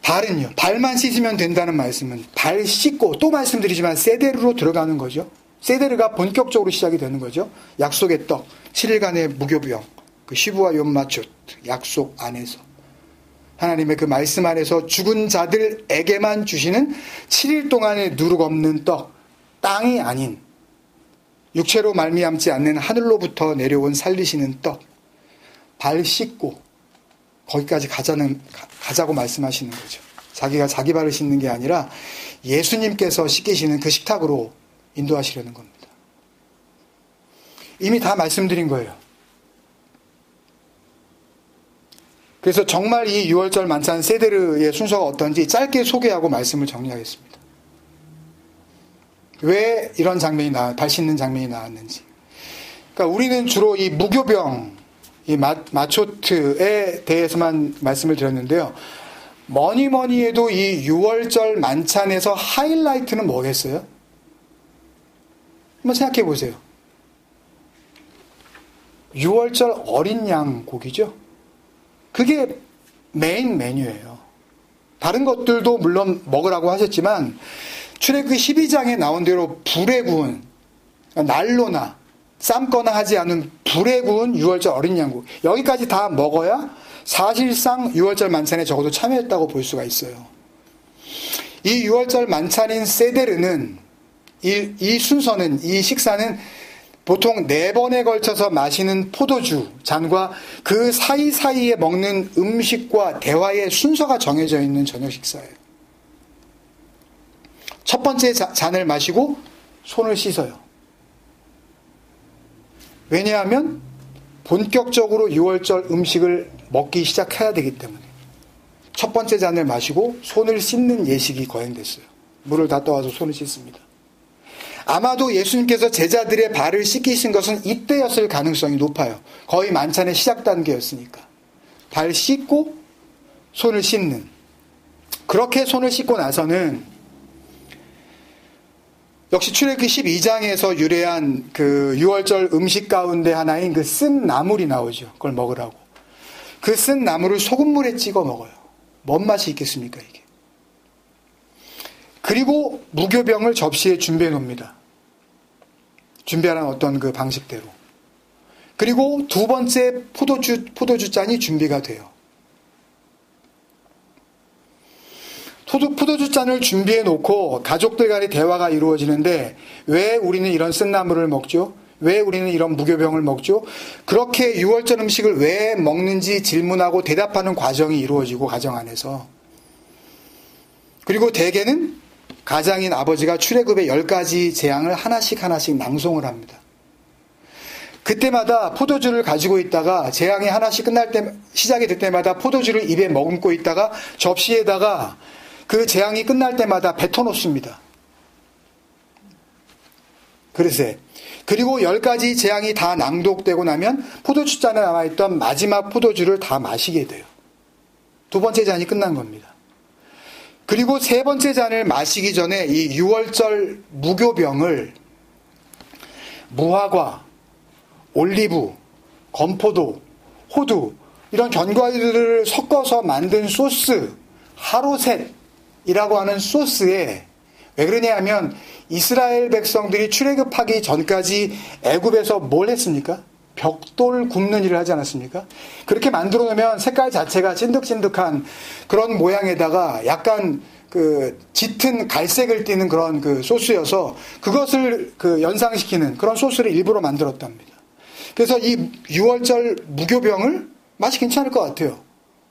발은요. 발만 씻으면 된다는 말씀은 발 씻고, 또 말씀드리지만 세데르로 들어가는 거죠. 세데르가 본격적으로 시작이 되는 거죠. 약속의 떡, 7일간의 무교병, 그 시부와 욤마촛, 약속 안에서 하나님의 그 말씀 안에서 죽은 자들에게만 주시는 7일 동안의 누룩 없는 떡, 땅이 아닌 육체로 말미암지 않는 하늘로부터 내려온 살리시는 떡, 발 씻고 거기까지 가자고 말씀하시는 거죠. 자기가 자기 발을 씻는 게 아니라 예수님께서 씻기시는 그 식탁으로 인도하시려는 겁니다. 이미 다 말씀드린 거예요. 그래서 정말 이 6월절 만찬 세데르의 순서가 어떤지 짧게 소개하고 말씀을 정리하겠습니다. 왜 이런 장면이 발 씻는 장면이 나왔는지. 그러니까 우리는 주로 이 무교병, 이 마초트에 대해서만 말씀을 드렸는데요. 뭐니 해도 이 6월절 만찬에서 하이라이트는 뭐겠어요? 한번 생각해 보세요. 6월절 어린 양 고기죠? 그게 메인 메뉴예요. 다른 것들도 물론 먹으라고 하셨지만 출애굽기 12장에 나온 대로 불에 구운, 난로나 삶거나 하지 않은 불에 구운 6월절 어린 양고, 여기까지 다 먹어야 사실상 6월절 만찬에 적어도 참여했다고 볼 수가 있어요. 이 6월절 만찬인 세데르는, 이 순서는, 이 식사는 보통 4번에 걸쳐서 마시는 포도주 잔과 그 사이사이에 먹는 음식과 대화의 순서가 정해져 있는 저녁 식사예요. 첫 번째 잔을 마시고 손을 씻어요. 왜냐하면 본격적으로 6월절 음식을 먹기 시작해야 되기 때문에 첫 번째 잔을 마시고 손을 씻는 예식이 거행됐어요. 물을 다 떠와서 손을 씻습니다. 아마도 예수님께서 제자들의 발을 씻기신 것은 이때였을 가능성이 높아요. 거의 만찬의 시작 단계였으니까. 발 씻고 손을 씻는. 그렇게 손을 씻고 나서는 역시 출애굽기 12장에서 유래한 그 6월절 음식 가운데 하나인 그 쓴 나물이 나오죠. 그걸 먹으라고. 그 쓴 나물을 소금물에 찍어 먹어요. 뭔 맛이 있겠습니까, 이게. 그리고 무교병을 접시에 준비해 놓습니다. 준비하는 어떤 그 방식대로. 그리고 두 번째 포도주 잔이 준비가 돼요. 포도주 잔을 준비해 놓고 가족들 간의 대화가 이루어지는데, 왜 우리는 이런 쓴나물을 먹죠? 왜 우리는 이런 무교병을 먹죠? 그렇게 6월절 음식을 왜 먹는지 질문하고 대답하는 과정이 이루어지고, 가정 안에서. 그리고 대개는 가장인 아버지가 출애굽의 10가지 재앙을 하나씩 낭송을 합니다. 그때마다 포도주를 가지고 있다가 재앙이 하나씩 시작이 될 때마다 포도주를 입에 머금고 있다가 접시에다가 그 재앙이 끝날 때마다 뱉어놓습니다. 그릇에. 그리고 10가지 재앙이 다 낭독되고 나면 포도주 잔에 남아있던 마지막 포도주를 다 마시게 돼요. 두 번째 잔이 끝난 겁니다. 그리고 세 번째 잔을 마시기 전에 이 6월절 무교병을 무화과, 올리브, 건포도, 호두 이런 견과류들을 섞어서 만든 소스, 하로셋이라고 하는 소스에 왜 그러냐 하면 이스라엘 백성들이 출애굽하기 전까지 애굽에서 뭘 했습니까? 벽돌 굽는 일을 하지 않았습니까? 그렇게 만들어 놓으면 색깔 자체가 찐득찐득한 그런 모양에다가 약간 그 짙은 갈색을 띠는 그런 그 소스여서 그것을 그 연상시키는 그런 소스를 일부러 만들었답니다. 그래서 이 6월절 무교병을 맛이 괜찮을 것 같아요.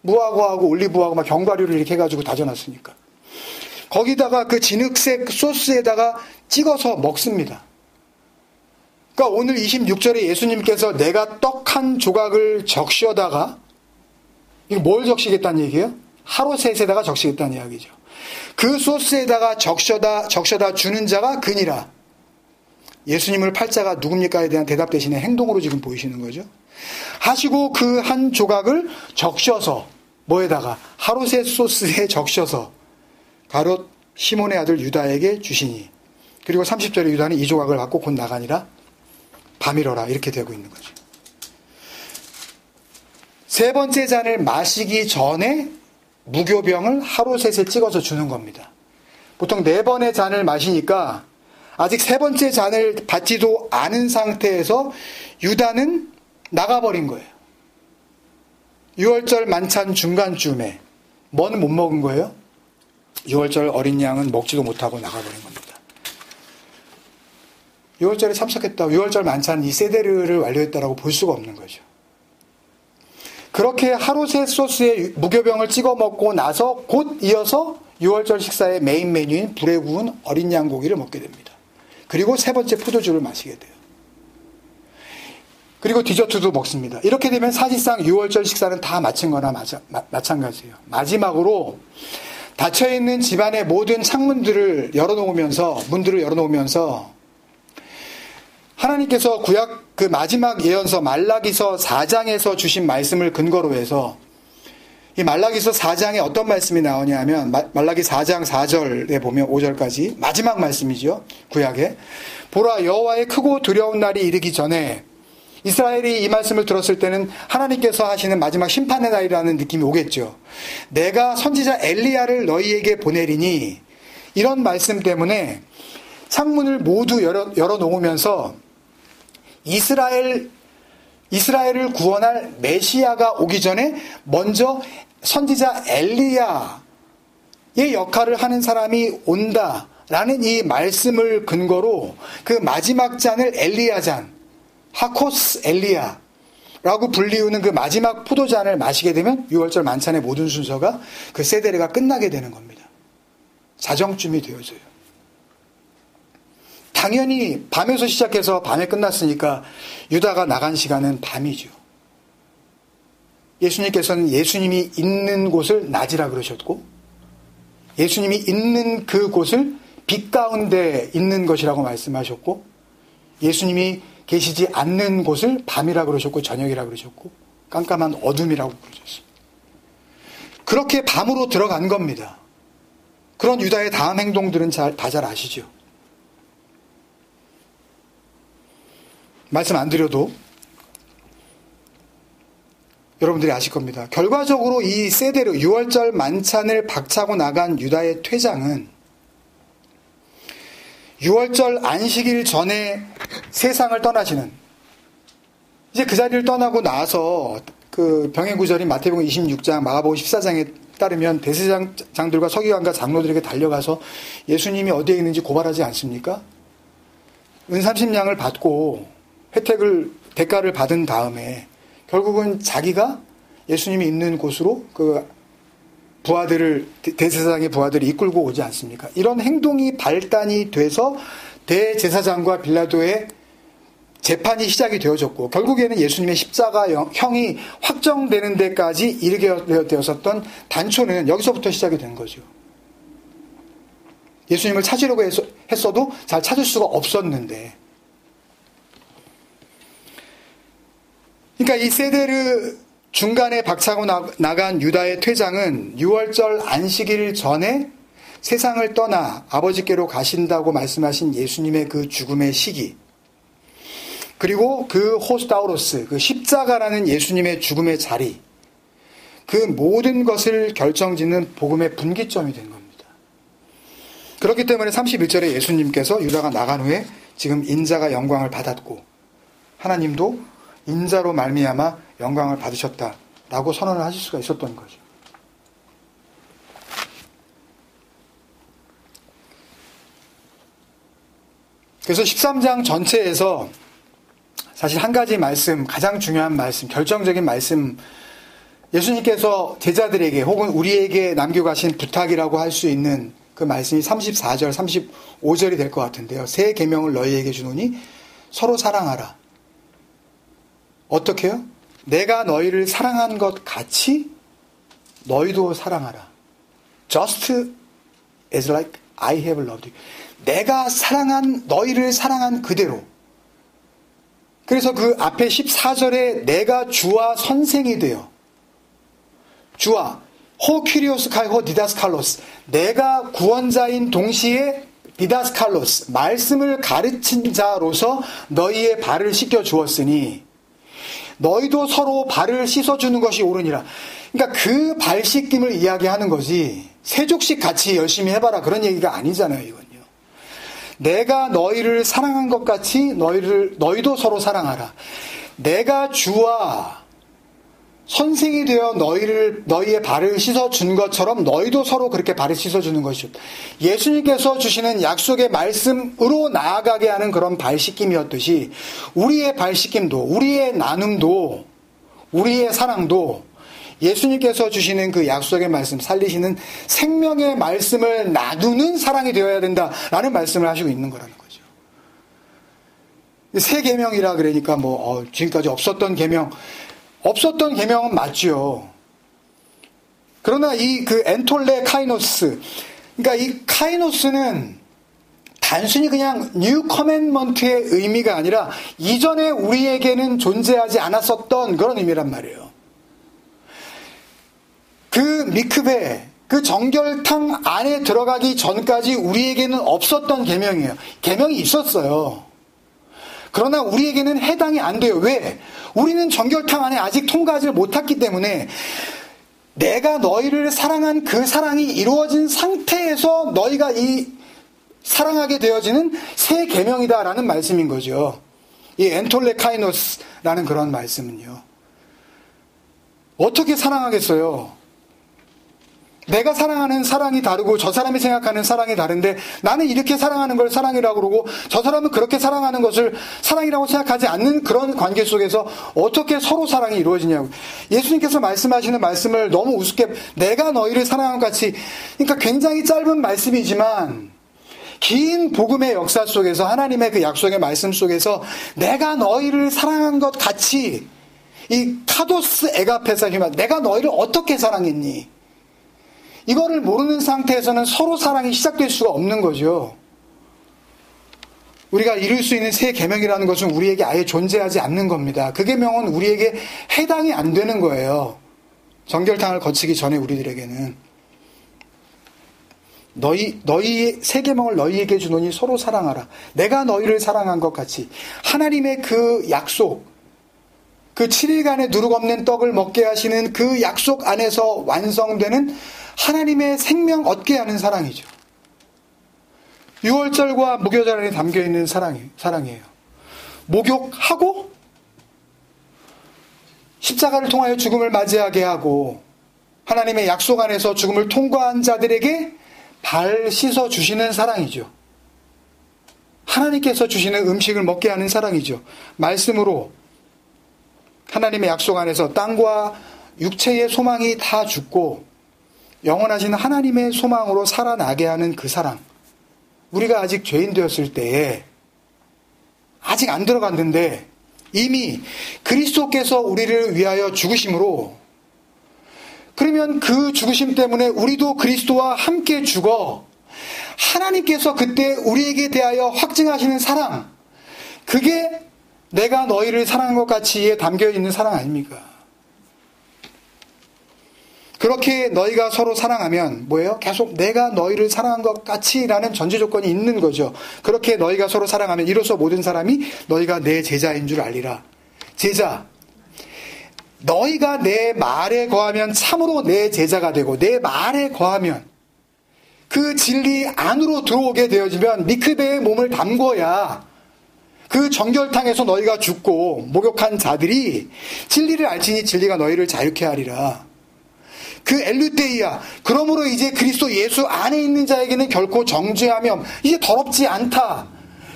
무화과하고 올리브하고 막 견과류를 이렇게 해가지고 다져놨으니까. 거기다가 그 진흙색 소스에다가 찍어서 먹습니다. 그러니까 오늘 26절에 예수님께서 내가 떡 한 조각을 적셔다가 이거 뭘 적시겠다는 얘기예요? 하루셋에다가 적시겠다는 이야기죠. 그 소스에다가 적셔다 주는 자가 그니라. 예수님을 팔자가 누굽니까에 대한 대답 대신에 행동으로 지금 보이시는 거죠. 하시고 그 한 조각을 적셔서 뭐에다가 하루셋 소스에 적셔서 가롯 시몬의 아들 유다에게 주시니 그리고 30절에 유다는 이 조각을 갖고 곧 나가니라 밤이러라 이렇게 되고 있는 거죠. 세 번째 잔을 마시기 전에 무교병을 하루셋에 찍어서 주는 겁니다. 보통 네 번의 잔을 마시니까 아직 세 번째 잔을 받지도 않은 상태에서 유다는 나가버린 거예요. 6월절 만찬 중간쯤에 뭐는 못 먹은 거예요? 6월절 어린 양은 먹지도 못하고 나가버린 겁니다. 6월절에 참석했다고 6월절 만찬 이 세데르를 완료했다라고 볼 수가 없는 거죠. 그렇게 하루셋 소스에 무교병을 찍어 먹고 나서 곧 이어서 6월절 식사의 메인 메뉴인 불에 구운 어린 양 고기를 먹게 됩니다. 그리고 세 번째 포도주를 마시게 돼요. 그리고 디저트도 먹습니다. 이렇게 되면 사실상 6월절 식사는 다 마친 거나 마찬가지예요. 마지막으로 닫혀있는 집안의 모든 창문들을 문들을 열어놓으면서 하나님께서 구약 그 마지막 예언서 말라기서 4장에서 주신 말씀을 근거로 해서 이 말라기서 4장에 어떤 말씀이 나오냐 하면 말라기 4장 4절에 보면 5절까지 마지막 말씀이죠. 구약에 보라 여호와의 크고 두려운 날이 이르기 전에 이스라엘이 이 말씀을 들었을 때는 하나님께서 하시는 마지막 심판의 날이라는 느낌이 오겠죠. 내가 선지자 엘리야를 너희에게 보내리니 이런 말씀 때문에 창문을 모두 열어놓으면서 이스라엘을 구원할 메시아가 오기 전에 먼저 선지자 엘리야의 역할을 하는 사람이 온다라는 이 말씀을 근거로 그 마지막 잔을 엘리야 잔, 하코스 엘리야라고 불리우는 그 마지막 포도잔을 마시게 되면 6월절 만찬의 모든 순서가 그 세데르가 끝나게 되는 겁니다. 자정쯤이 되어져요. 당연히 밤에서 시작해서 밤에 끝났으니까 유다가 나간 시간은 밤이죠. 예수님께서는 예수님이 있는 곳을 낮이라 그러셨고 예수님이 있는 그 곳을 빛 가운데 있는 것이라고 말씀하셨고 예수님이 계시지 않는 곳을 밤이라 그러셨고 저녁이라 그러셨고 깜깜한 어둠이라고 그러셨습니다. 그렇게 밤으로 들어간 겁니다. 그런 유다의 다음 행동들은 다 잘 아시죠. 말씀 안 드려도 여러분들이 아실 겁니다. 결과적으로 이 세데르 6월절 만찬을 박차고 나간 유다의 퇴장은 6월절 안식일 전에 세상을 떠나시는 이제 그 자리를 떠나고 나서 그 병의 구절인 마태복음 26장 마가복음 14장에 따르면 대제사장들과 서기관과 장로들에게 달려가서 예수님이 어디에 있는지 고발하지 않습니까? 은 30냥을 받고 대가를 받은 다음에 결국은 자기가 예수님이 있는 곳으로 그 대제사장의 부하들을 이끌고 오지 않습니까? 이런 행동이 발단이 돼서 대제사장과 빌라도의 재판이 시작이 되어졌고 결국에는 예수님의 십자가형이 확정되는 데까지 이르게 되었었던 단초는 여기서부터 시작이 된 거죠. 예수님을 찾으려고 했어도 잘 찾을 수가 없었는데 그러니까 이 세데르 중간에 박차고 나간 유다의 퇴장은 6월절 안식일 전에 세상을 떠나 아버지께로 가신다고 말씀하신 예수님의 그 죽음의 시기 그리고 그 호스타우로스, 그 십자가라는 예수님의 죽음의 자리, 그 모든 것을 결정짓는 복음의 분기점이 된 겁니다. 그렇기 때문에 31절에 예수님께서 유다가 나간 후에 지금 인자가 영광을 받았고 하나님도 인자로 말미암아 영광을 받으셨다라고 선언을 하실 수가 있었던 거죠. 그래서 13장 전체에서 사실 한 가지 말씀, 가장 중요한 말씀, 결정적인 말씀, 예수님께서 제자들에게 혹은 우리에게 남겨가신 부탁이라고 할 수 있는 그 말씀이 34절, 35절이 될 것 같은데요. 새 계명을 너희에게 주노니 서로 사랑하라. 어떻게요? 내가 너희를 사랑한 것 같이 너희도 사랑하라. Just as like I have loved you. 내가 너희를 사랑한 그대로. 그래서 그 앞에 14절에 내가 주와 선생이 되어 주와 호 큐리오스 카이 호 디다스칼로스 내가 구원자인 동시에 디다스칼로스 말씀을 가르친 자로서 너희의 발을 씻겨 주었으니 너희도 서로 발을 씻어주는 것이 옳으니라. 그러니까 그 발 씻김을 이야기하는 거지 세족식 같이 열심히 해봐라 그런 얘기가 아니잖아요. 이건요. 내가 너희를 사랑한 것 같이 너희도 서로 사랑하라. 내가 주와 선생이 되어 너희의 발을 씻어준 것처럼 너희도 서로 그렇게 발을 씻어주는 것이죠. 예수님께서 주시는 약속의 말씀으로 나아가게 하는 그런 발 씻김이었듯이 우리의 발 씻김도, 우리의 나눔도, 우리의 사랑도 예수님께서 주시는 그 약속의 말씀, 살리시는 생명의 말씀을 나누는 사랑이 되어야 된다라는 말씀을 하시고 있는 거라는 거죠. 새 계명이라 그러니까 지금까지 없었던 계명은 맞죠. 그러나 그 엔톨레 카이노스, 그러니까 이 카이노스는 단순히 그냥 뉴 커맨먼트의 의미가 아니라 이전에 우리에게는 존재하지 않았었던 그런 의미란 말이에요. 그 미크베, 그 정결탕 안에 들어가기 전까지 우리에게는 없었던 계명이에요. 계명이 있었어요. 그러나 우리에게는 해당이 안 돼요. 왜? 우리는 정결탕 안에 아직 통과하지 못했기 때문에 내가 너희를 사랑한 그 사랑이 이루어진 상태에서 너희가 이 사랑하게 되어지는 새 계명이다라는 말씀인 거죠. 이 엔톨레 카이노스라는 그런 말씀은요. 어떻게 사랑하겠어요? 내가 사랑하는 사랑이 다르고 저 사람이 생각하는 사랑이 다른데 나는 이렇게 사랑하는 걸 사랑이라고 그러고 저 사람은 그렇게 사랑하는 것을 사랑이라고 생각하지 않는 그런 관계 속에서 어떻게 서로 사랑이 이루어지냐고. 예수님께서 말씀하시는 말씀을 너무 우습게 내가 너희를 사랑한 것 같이, 그러니까 굉장히 짧은 말씀이지만 긴 복음의 역사 속에서 하나님의 그 약속의 말씀 속에서 내가 너희를 사랑한 것 같이 이 카도스 에가페사 히만 내가 너희를 어떻게 사랑했니? 이거를 모르는 상태에서는 서로 사랑이 시작될 수가 없는 거죠. 우리가 이룰 수 있는 새 계명이라는 것은 우리에게 아예 존재하지 않는 겁니다. 그 계명은 우리에게 해당이 안 되는 거예요. 정결탕을 거치기 전에 우리들에게는. 너희의 새 계명을 너희에게 주노니 서로 사랑하라. 내가 너희를 사랑한 것 같이 하나님의 그 약속, 그 7일간의 누룩 없는 떡을 먹게 하시는 그 약속 안에서 완성되는 하나님의 생명 얻게 하는 사랑이죠. 유월절과 무교절 안에 담겨있는 사랑이에요. 목욕하고 십자가를 통하여 죽음을 맞이하게 하고 하나님의 약속 안에서 죽음을 통과한 자들에게 발 씻어 주시는 사랑이죠. 하나님께서 주시는 음식을 먹게 하는 사랑이죠. 말씀으로 하나님의 약속 안에서 땅과 육체의 소망이 다 죽고 영원하신 하나님의 소망으로 살아나게 하는 그 사랑. 우리가 아직 죄인 되었을 때에 아직 안 들어갔는데 이미 그리스도께서 우리를 위하여 죽으심으로, 그러면 그 죽으심 때문에 우리도 그리스도와 함께 죽어 하나님께서 그때 우리에게 대하여 확증하시는 사랑, 그게 내가 너희를 사랑한 것 같이에 담겨있는 사랑 아닙니까? 그 그렇게 너희가 서로 사랑하면 뭐예요? 계속 내가 너희를 사랑한 것 같이라는 전제 조건이 있는 거죠. 그렇게 너희가 서로 사랑하면 이로써 모든 사람이 너희가 내 제자인 줄 알리라. 제자. 너희가 내 말에 거하면 참으로 내 제자가 되고, 내 말에 거하면 그 진리 안으로 들어오게 되어지면 미크베의 몸을 담궈야 그 정결탕에서 너희가 죽고 목욕한 자들이 진리를 알지니 진리가 너희를 자유케 하리라. 그 엘루테이아, 그러므로 이제 그리스도 예수 안에 있는 자에게는 결코 정죄하며 이제 더럽지 않다.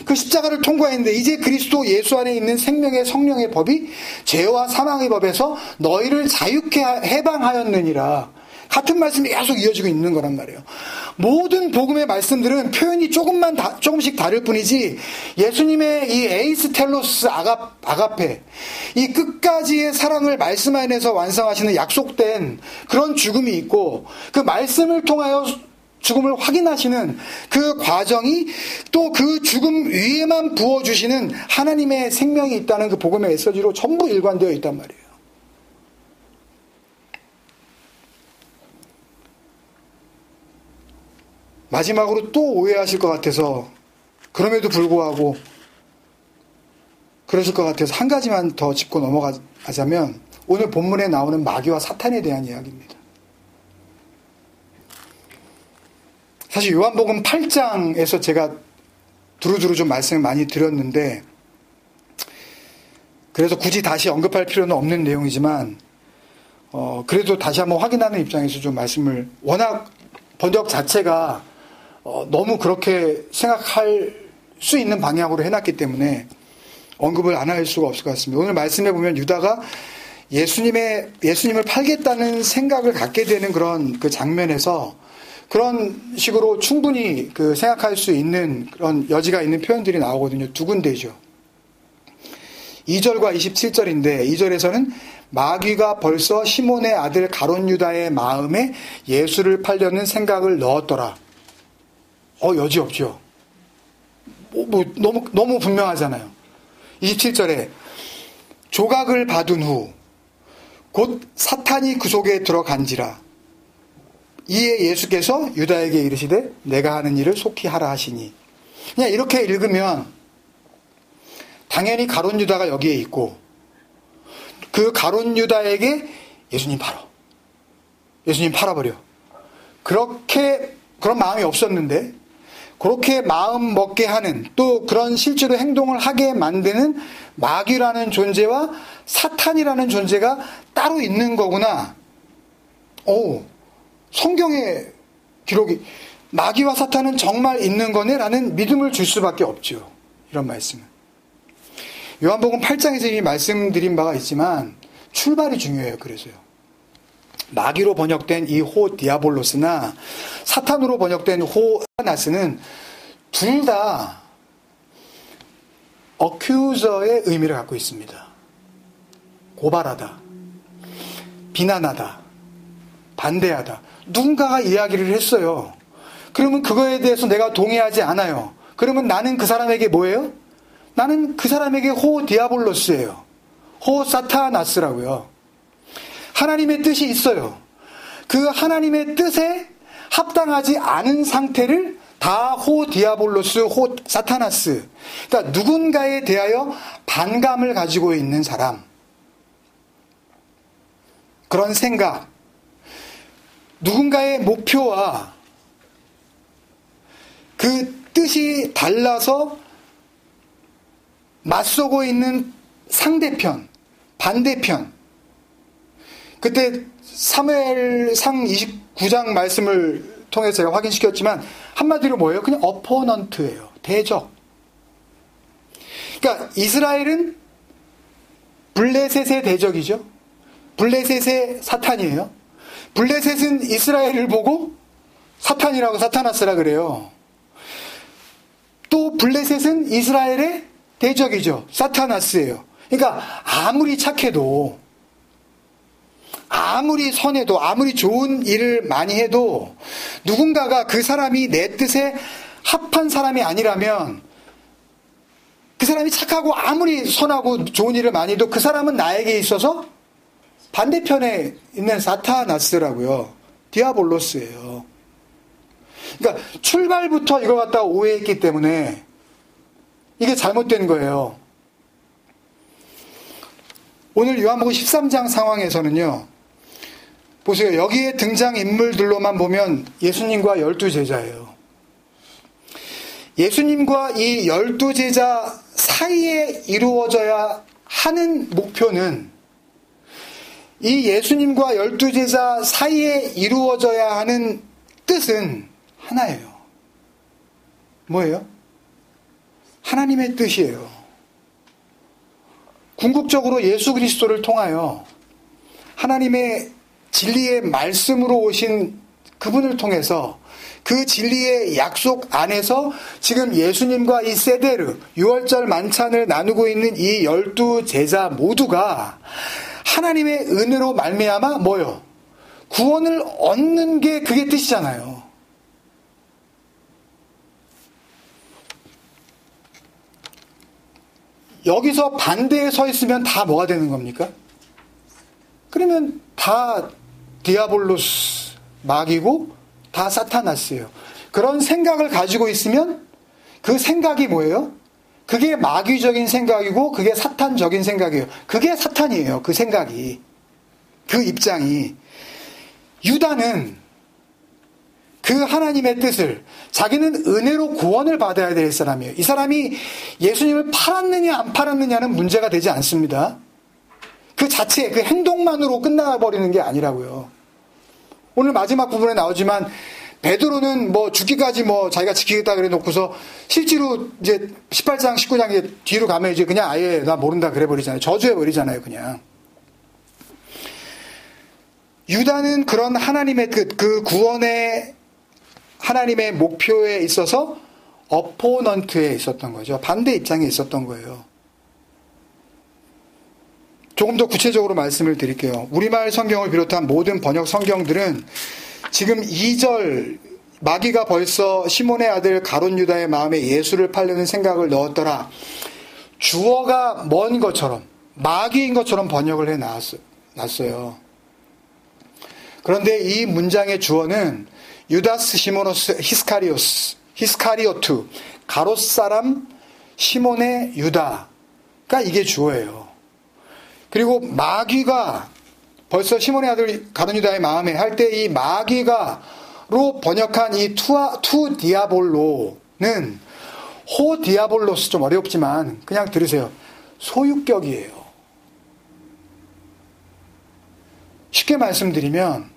그 십자가를 통과했는데 이제 그리스도 예수 안에 있는 생명의 성령의 법이 죄와 사망의 법에서 너희를 자유케 해방하였느니라. 같은 말씀이 계속 이어지고 있는 거란 말이에요. 모든 복음의 말씀들은 표현이 조금씩 다를 뿐이지 예수님의 이 에이스텔로스 아가페, 이 끝까지의 사랑을 말씀 안에서 완성하시는 약속된 그런 죽음이 있고, 그 말씀을 통하여 죽음을 확인하시는 그 과정이 또 그 죽음 위에만 부어주시는 하나님의 생명이 있다는 그 복음의 메시지로 전부 일관되어 있단 말이에요. 마지막으로 또 오해하실 것 같아서, 그럼에도 불구하고 그러실 것 같아서 한 가지만 더 짚고 넘어가자면 오늘 본문에 나오는 마귀와 사탄에 대한 이야기입니다. 사실 요한복음 8장에서 제가 두루두루 좀 말씀을 많이 드렸는데, 그래서 굳이 다시 언급할 필요는 없는 내용이지만 그래도 다시 한번 확인하는 입장에서 좀 말씀을, 워낙 번역 자체가 너무 그렇게 생각할 수 있는 방향으로 해놨기 때문에 언급을 안 할 수가 없을 것 같습니다. 오늘 말씀해 보면 유다가 예수님을 팔겠다는 생각을 갖게 되는 그런 그 장면에서 그런 식으로 충분히 그 생각할 수 있는 그런 여지가 있는 표현들이 나오거든요. 두 군데죠. 2절과 27절인데 2절에서는 마귀가 벌써 시몬의 아들 가롯 유다의 마음에 예수를 팔려는 생각을 넣었더라. 여지 없죠. 너무 분명하잖아요. 27절에 조각을 받은 후 곧 사탄이 그 속에 들어간지라. 이에 예수께서 유다에게 이르시되 내가 하는 일을 속히 하라 하시니. 그냥 이렇게 읽으면 당연히 가롯 유다가 여기에 있고, 그 가롯 유다에게 예수님 팔아. 예수님 팔아버려. 그런 마음이 없었는데, 그렇게 마음 먹게 하는, 또 그런 실제로 행동을 하게 만드는 마귀라는 존재와 사탄이라는 존재가 따로 있는 거구나. 성경의 기록이 마귀와 사탄은 정말 있는 거네 라는 믿음을 줄 수밖에 없죠. 이런 말씀은. 요한복음 8장에서 이미 말씀드린 바가 있지만 출발이 중요해요. 그래서요. 마귀로 번역된 이 호 디아볼로스나 사탄으로 번역된 호 사타나스는 둘 다 어큐저의 의미를 갖고 있습니다. 고발하다, 비난하다, 반대하다. 누군가가 이야기를 했어요. 그러면 그거에 대해서 내가 동의하지 않아요. 그러면 나는 그 사람에게 뭐예요? 나는 그 사람에게 호 디아볼로스예요. 호 사타나스라고요. 하나님의 뜻이 있어요. 그 하나님의 뜻에 합당하지 않은 상태를 다 호 디아볼로스, 호 사타나스. 그러니까 누군가에 대하여 반감을 가지고 있는 사람. 그런 생각. 누군가의 목표와 그 뜻이 달라서 맞서고 있는 상대편, 반대편. 그때 사무엘상 29장 말씀을 통해서 제가 확인시켰지만 한마디로 뭐예요? 그냥 어포넌트예요. 대적. 그러니까 이스라엘은 블레셋의 대적이죠. 블레셋의 사탄이에요. 블레셋은 이스라엘을 보고 사탄이라고 사타나스라 그래요. 또 블레셋은 이스라엘의 대적이죠. 사타나스예요. 그러니까 아무리 착해도, 아무리 선해도, 아무리 좋은 일을 많이 해도 누군가가 그 사람이 내 뜻에 합한 사람이 아니라면, 그 사람이 착하고 아무리 선하고 좋은 일을 많이 해도 그 사람은 나에게 있어서 반대편에 있는 사타나스라고요. 디아볼로스예요. 그러니까 출발부터 이걸 갖다가 오해했기 때문에 이게 잘못된 거예요. 오늘 요한복음 13장 상황에서는요. 보세요. 여기에 등장인물들로만 보면 예수님과 12제자예요. 예수님과 이 12제자 사이에 이루어져야 하는 목표는 이 예수님과 12제자 사이에 이루어져야 하는 뜻은 하나예요. 뭐예요? 하나님의 뜻이에요. 궁극적으로 예수 그리스도를 통하여 하나님의 진리의 말씀으로 오신 그분을 통해서 그 진리의 약속 안에서 지금 예수님과 이 세데르, 6월절 만찬을 나누고 있는 이 12제자 모두가 하나님의 은혜로 말미암아 뭐요? 구원을 얻는 게 그게 뜻이잖아요. 여기서 반대에 서 있으면 다 뭐가 되는 겁니까? 그러면 다 디아볼로스, 마귀고 다 사타나스예요. 그런 생각을 가지고 있으면 그 생각이 뭐예요? 그게 마귀적인 생각이고 그게 사탄적인 생각이에요. 그게 사탄이에요. 그 생각이. 그 입장이. 유다는 그 하나님의 뜻을 자기는 은혜로 구원을 받아야 될 사람이에요. 이 사람이 예수님을 팔았느냐 안 팔았느냐는 문제가 되지 않습니다. 그 자체 그 행동만으로 끝나버리는 게 아니라고요. 오늘 마지막 부분에 나오지만 베드로는 뭐 죽기까지 뭐 자기가 지키겠다 그래 놓고서 실제로 이제 18장 19장 뒤로 가면 이제 그냥 아예 나 모른다 그래 버리잖아요. 저주해 버리잖아요, 그냥. 유다는 그런 하나님의 뜻, 그 구원의 하나님의 목표에 있어서 어포넌트에 있었던 거죠. 반대 입장에 있었던 거예요. 조금 더 구체적으로 말씀을 드릴게요. 우리말 성경을 비롯한 모든 번역 성경들은 지금 2절 마귀가 벌써 시몬의 아들 가룟 유다의 마음에 예수를 팔려는 생각을 넣었더라. 주어가 먼 것처럼 마귀인 것처럼 번역을 해놨어요. 그런데 이 문장의 주어는 유다스 시모노스 히스카리오트 가롯 사람 시몬의 유다가 이게 주어예요. 그리고 마귀가 벌써 시몬의 아들 가룟 유다의 마음에 할 때 이 마귀가로 번역한 이 투 디아볼로는 호 디아볼로스 좀 어렵지만 그냥 들으세요. 소유격이에요. 쉽게 말씀드리면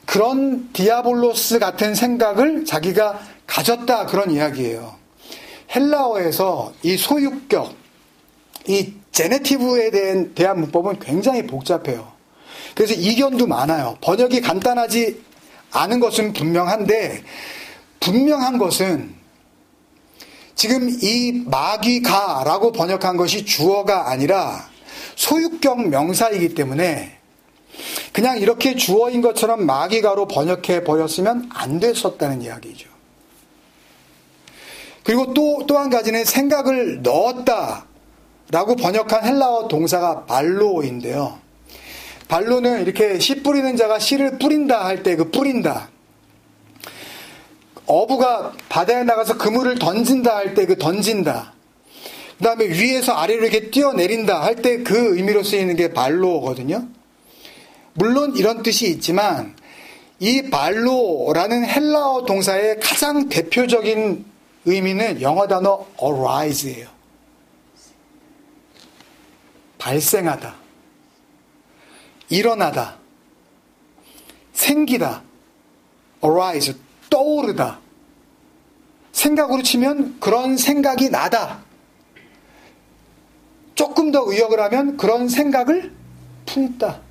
그런 디아볼로스 같은 생각을 자기가 가졌다 그런 이야기예요. 헬라어에서 이 소유격, 이 제네티브에 대한 문법은 굉장히 복잡해요. 그래서 이견도 많아요. 번역이 간단하지 않은 것은 분명한데 분명한 것은 지금 이 마귀가라고 번역한 것이 주어가 아니라 소유격 명사이기 때문에 그냥 이렇게 주어인 것처럼 마귀가로 번역해 버렸으면 안 됐었다는 이야기죠. 그리고 또 한 가지는 생각을 넣었다라고 번역한 헬라어 동사가 발로인데요. 발로는 이렇게 씨 뿌리는 자가 씨를 뿌린다 할 때 그 뿌린다. 어부가 바다에 나가서 그물을 던진다 할 때 그 던진다. 그 다음에 위에서 아래로 이렇게 뛰어내린다 할 때 그 의미로 쓰이는 게 발로거든요. 물론 이런 뜻이 있지만 이 발로라는 헬라어 동사의 가장 대표적인 의미는 영어 단어 arise예요. 발생하다, 일어나다, 생기다, arise, 떠오르다. 생각으로 치면 그런 생각이 나다. 조금 더 의역을 하면 그런 생각을 품다.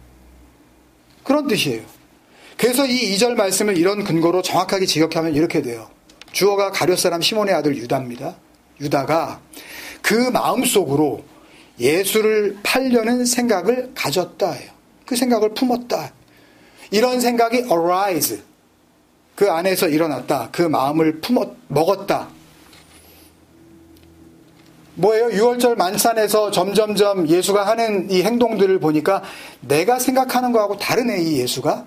그런 뜻이에요. 그래서 이 2절 말씀을 이런 근거로 정확하게 직역하면 이렇게 돼요. 주어가 가룟 사람 시몬의 아들 유다입니다. 유다가 그 마음속으로 예수를 팔려는 생각을 가졌다 해요. 그 생각을 품었다. 이런 생각이 arise, 그 안에서 일어났다. 그 마음을 먹었다. 뭐예요? 6월절 만찬에서 점점점 예수가 하는 이 행동들을 보니까 내가 생각하는 거하고 다르네, 이 예수가.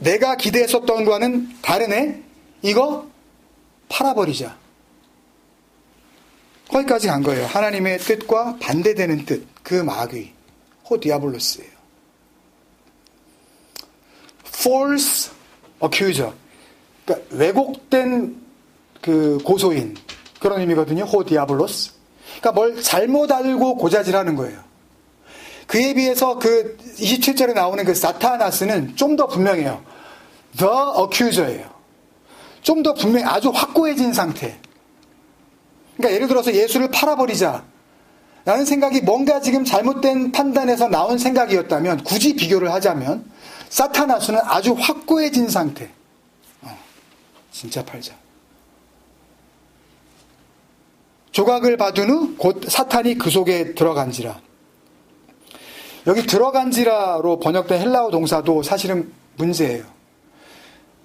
내가 기대했었던 거와는 다르네? 이거 팔아버리자. 거기까지 간 거예요. 하나님의 뜻과 반대되는 뜻, 그 마귀, 호디아블로스예요. false accuser. 그러니까 왜곡된 그 고소인. 그런 의미거든요. 호디아블로스. 그러니까 뭘 잘못 알고 고자질하는 거예요. 그에 비해서 그 27절에 나오는 그 사타나스는 좀 더 분명해요. The accuser예요. 좀 더 분명히 아주 확고해진 상태. 그러니까 예를 들어서 예수를 팔아버리자 라는 생각이 뭔가 지금 잘못된 판단에서 나온 생각이었다면, 굳이 비교를 하자면 사타나스는 아주 확고해진 상태. 진짜 팔자. 조각을 받은 후 곧 사탄이 그 속에 들어간지라. 여기 들어간지라로 번역된 헬라어 동사도 사실은 문제예요.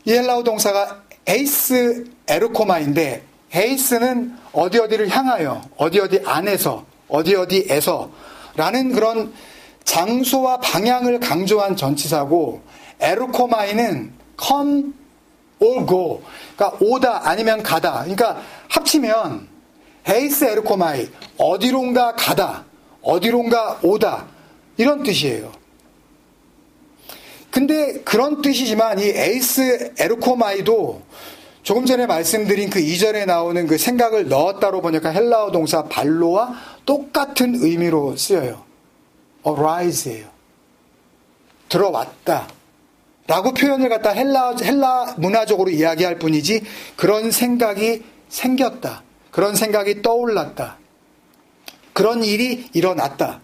이 헬라어 동사가 에이스 에르코마인데, 에이스는 어디어디를 향하여, 어디어디 안에서, 어디어디에서 라는 그런 장소와 방향을 강조한 전치사고, 에르코마이는 come or go, 그러니까 오다 아니면 가다. 그러니까 합치면 에이스 에르코마이, 어디론가 가다, 어디론가 오다, 이런 뜻이에요. 근데 그런 뜻이지만 이 에이스 에르코마이도 조금 전에 말씀드린 그 2절에 나오는 그 생각을 넣었다로 번역한 헬라어 동사 발로와 똑같은 의미로 쓰여요. arise예요. 들어왔다 라고 표현을 갖다 헬라 문화적으로 이야기할 뿐이지, 그런 생각이 생겼다, 그런 생각이 떠올랐다, 그런 일이 일어났다.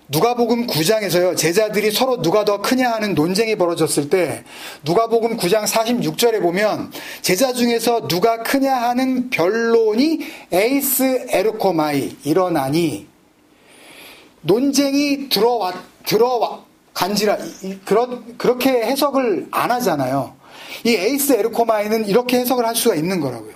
누가복음 9장에서요, 제자들이 서로 누가 더 크냐 하는 논쟁이 벌어졌을 때 누가복음 9장 46절에 보면 제자 중에서 누가 크냐 하는 변론이 에이스 에르코마이 일어나니, 논쟁이 간지라, 그렇게 해석을 안 하잖아요. 이 에이스 에르코마이는 이렇게 해석을 할 수가 있는 거라고요.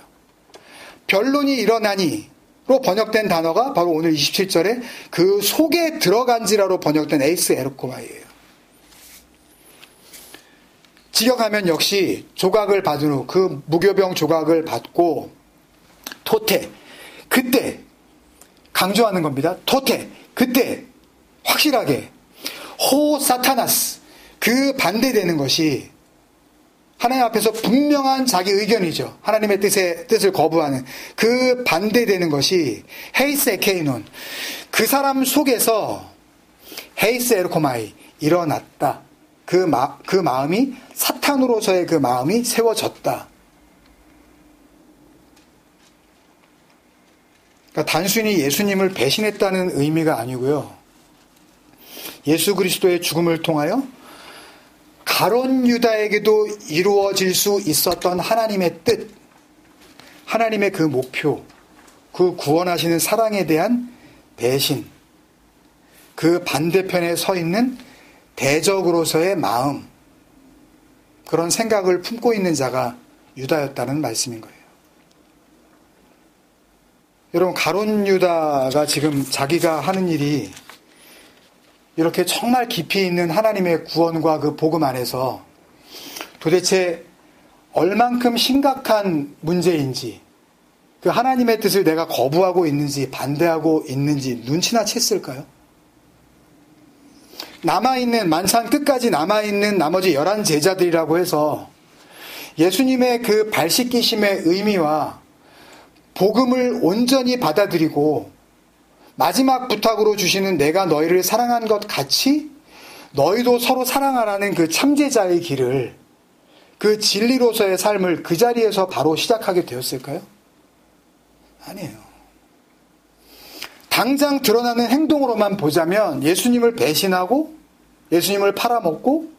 변론이 일어나니 로 번역된 단어가 바로 오늘 27절에 그 속에 들어간지라로 번역된 에이스 에르코마이예요. 직역하면 역시 조각을 받은 후, 그 무교병 조각을 받고 토테, 그때 강조하는 겁니다. 토테, 그때 확실하게 호 사타나스, 그 반대되는 것이 하나님 앞에서 분명한 자기 의견이죠. 하나님의 뜻을 거부하는 그 반대되는 것이 헤이스 에케이논, 그 사람 속에서 헤이스 에르코마이 일어났다. 그 마음이, 사탄으로서의 그 마음이 세워졌다. 그러니까 단순히 예수님을 배신했다는 의미가 아니고요, 예수 그리스도의 죽음을 통하여 가론 유다에게도 이루어질 수 있었던 하나님의 뜻, 하나님의 그 목표, 그 구원하시는 사랑에 대한 배신, 그 반대편에 서 있는 대적으로서의 마음, 그런 생각을 품고 있는 자가 유다였다는 말씀인 거예요. 여러분, 가론 유다가 지금 자기가 하는 일이 이렇게 정말 깊이 있는 하나님의 구원과 그 복음 안에서 도대체 얼만큼 심각한 문제인지, 그 하나님의 뜻을 내가 거부하고 있는지 반대하고 있는지 눈치나 챘을까요? 남아있는, 만찬 끝까지 남아있는 나머지 11 제자들이라고 해서 예수님의 그 발 씻기심의 의미와 복음을 온전히 받아들이고 마지막 부탁으로 주시는 내가 너희를 사랑한 것 같이 너희도 서로 사랑하라는 그 참제자의 길을, 그 진리로서의 삶을 그 자리에서 바로 시작하게 되었을까요? 아니에요. 당장 드러나는 행동으로만 보자면 예수님을 배신하고 예수님을 팔아먹고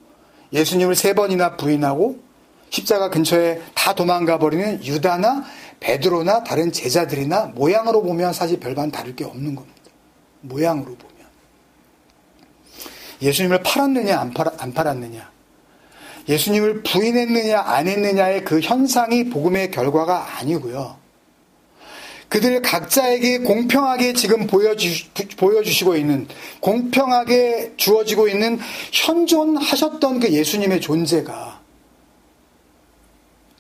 예수님을 3번이나 부인하고 십자가 근처에 다 도망가 버리는 유다나 베드로나 다른 제자들이나 모양으로 보면 사실 별반 다를 게 없는 겁니다. 모양으로 보면. 예수님을 팔았느냐 안 팔았느냐, 예수님을 부인했느냐 안 했느냐의 그 현상이 복음의 결과가 아니고요. 그들 각자에게 공평하게 지금 보여주시고 있는, 공평하게 주어지고 있는 현존하셨던 그 예수님의 존재가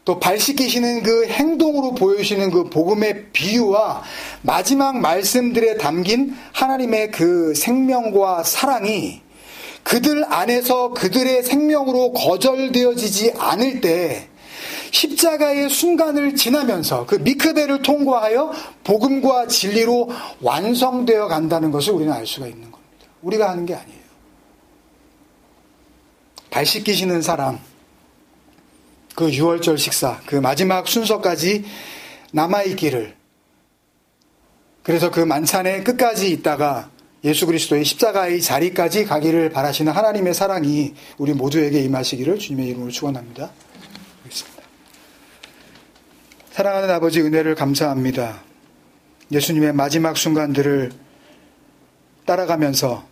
또 발 씻기시는 그 행동으로 보여주시는 그 복음의 비유와 마지막 말씀들에 담긴 하나님의 그 생명과 사랑이 그들 안에서 그들의 생명으로 거절되어지지 않을 때 십자가의 순간을 지나면서 그 미크베를 통과하여 복음과 진리로 완성되어 간다는 것을 우리는 알 수가 있는 겁니다. 우리가 하는 게 아니에요. 발 씻기시는 사랑, 그 6월절 식사, 그 마지막 순서까지 남아있기를, 그래서 그 만찬의 끝까지 있다가 예수 그리스도의 십자가의 자리까지 가기를 바라시는 하나님의 사랑이 우리 모두에게 임하시기를 주님의 이름으로 축원합니다. 사랑하는 아버지, 은혜를 감사합니다. 예수님의 마지막 순간들을 따라가면서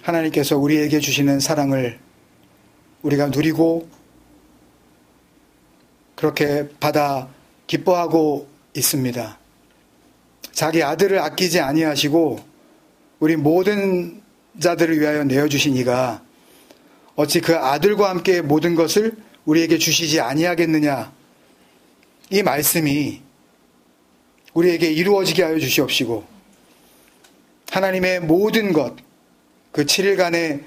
하나님께서 우리에게 주시는 사랑을 우리가 누리고 그렇게 받아 기뻐하고 있습니다. 자기 아들을 아끼지 아니하시고 우리 모든 자들을 위하여 내어주신 이가 어찌 그 아들과 함께 모든 것을 우리에게 주시지 아니하겠느냐, 이 말씀이 우리에게 이루어지게 하여 주시옵시고 하나님의 모든 것, 그 7일간의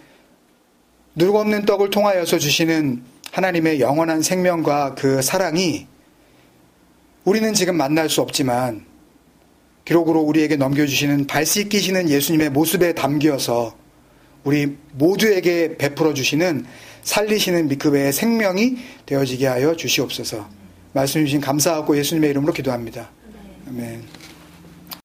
누룩 없는 떡을 통하여서 주시는 하나님의 영원한 생명과 그 사랑이 우리는 지금 만날 수 없지만 기록으로 우리에게 넘겨주시는 발 씻기시는 예수님의 모습에 담겨서 우리 모두에게 베풀어 주시는 살리시는 미크베의 생명이 되어지게 하여 주시옵소서. 말씀 주신 감사하고 예수님의 이름으로 기도합니다. 아멘.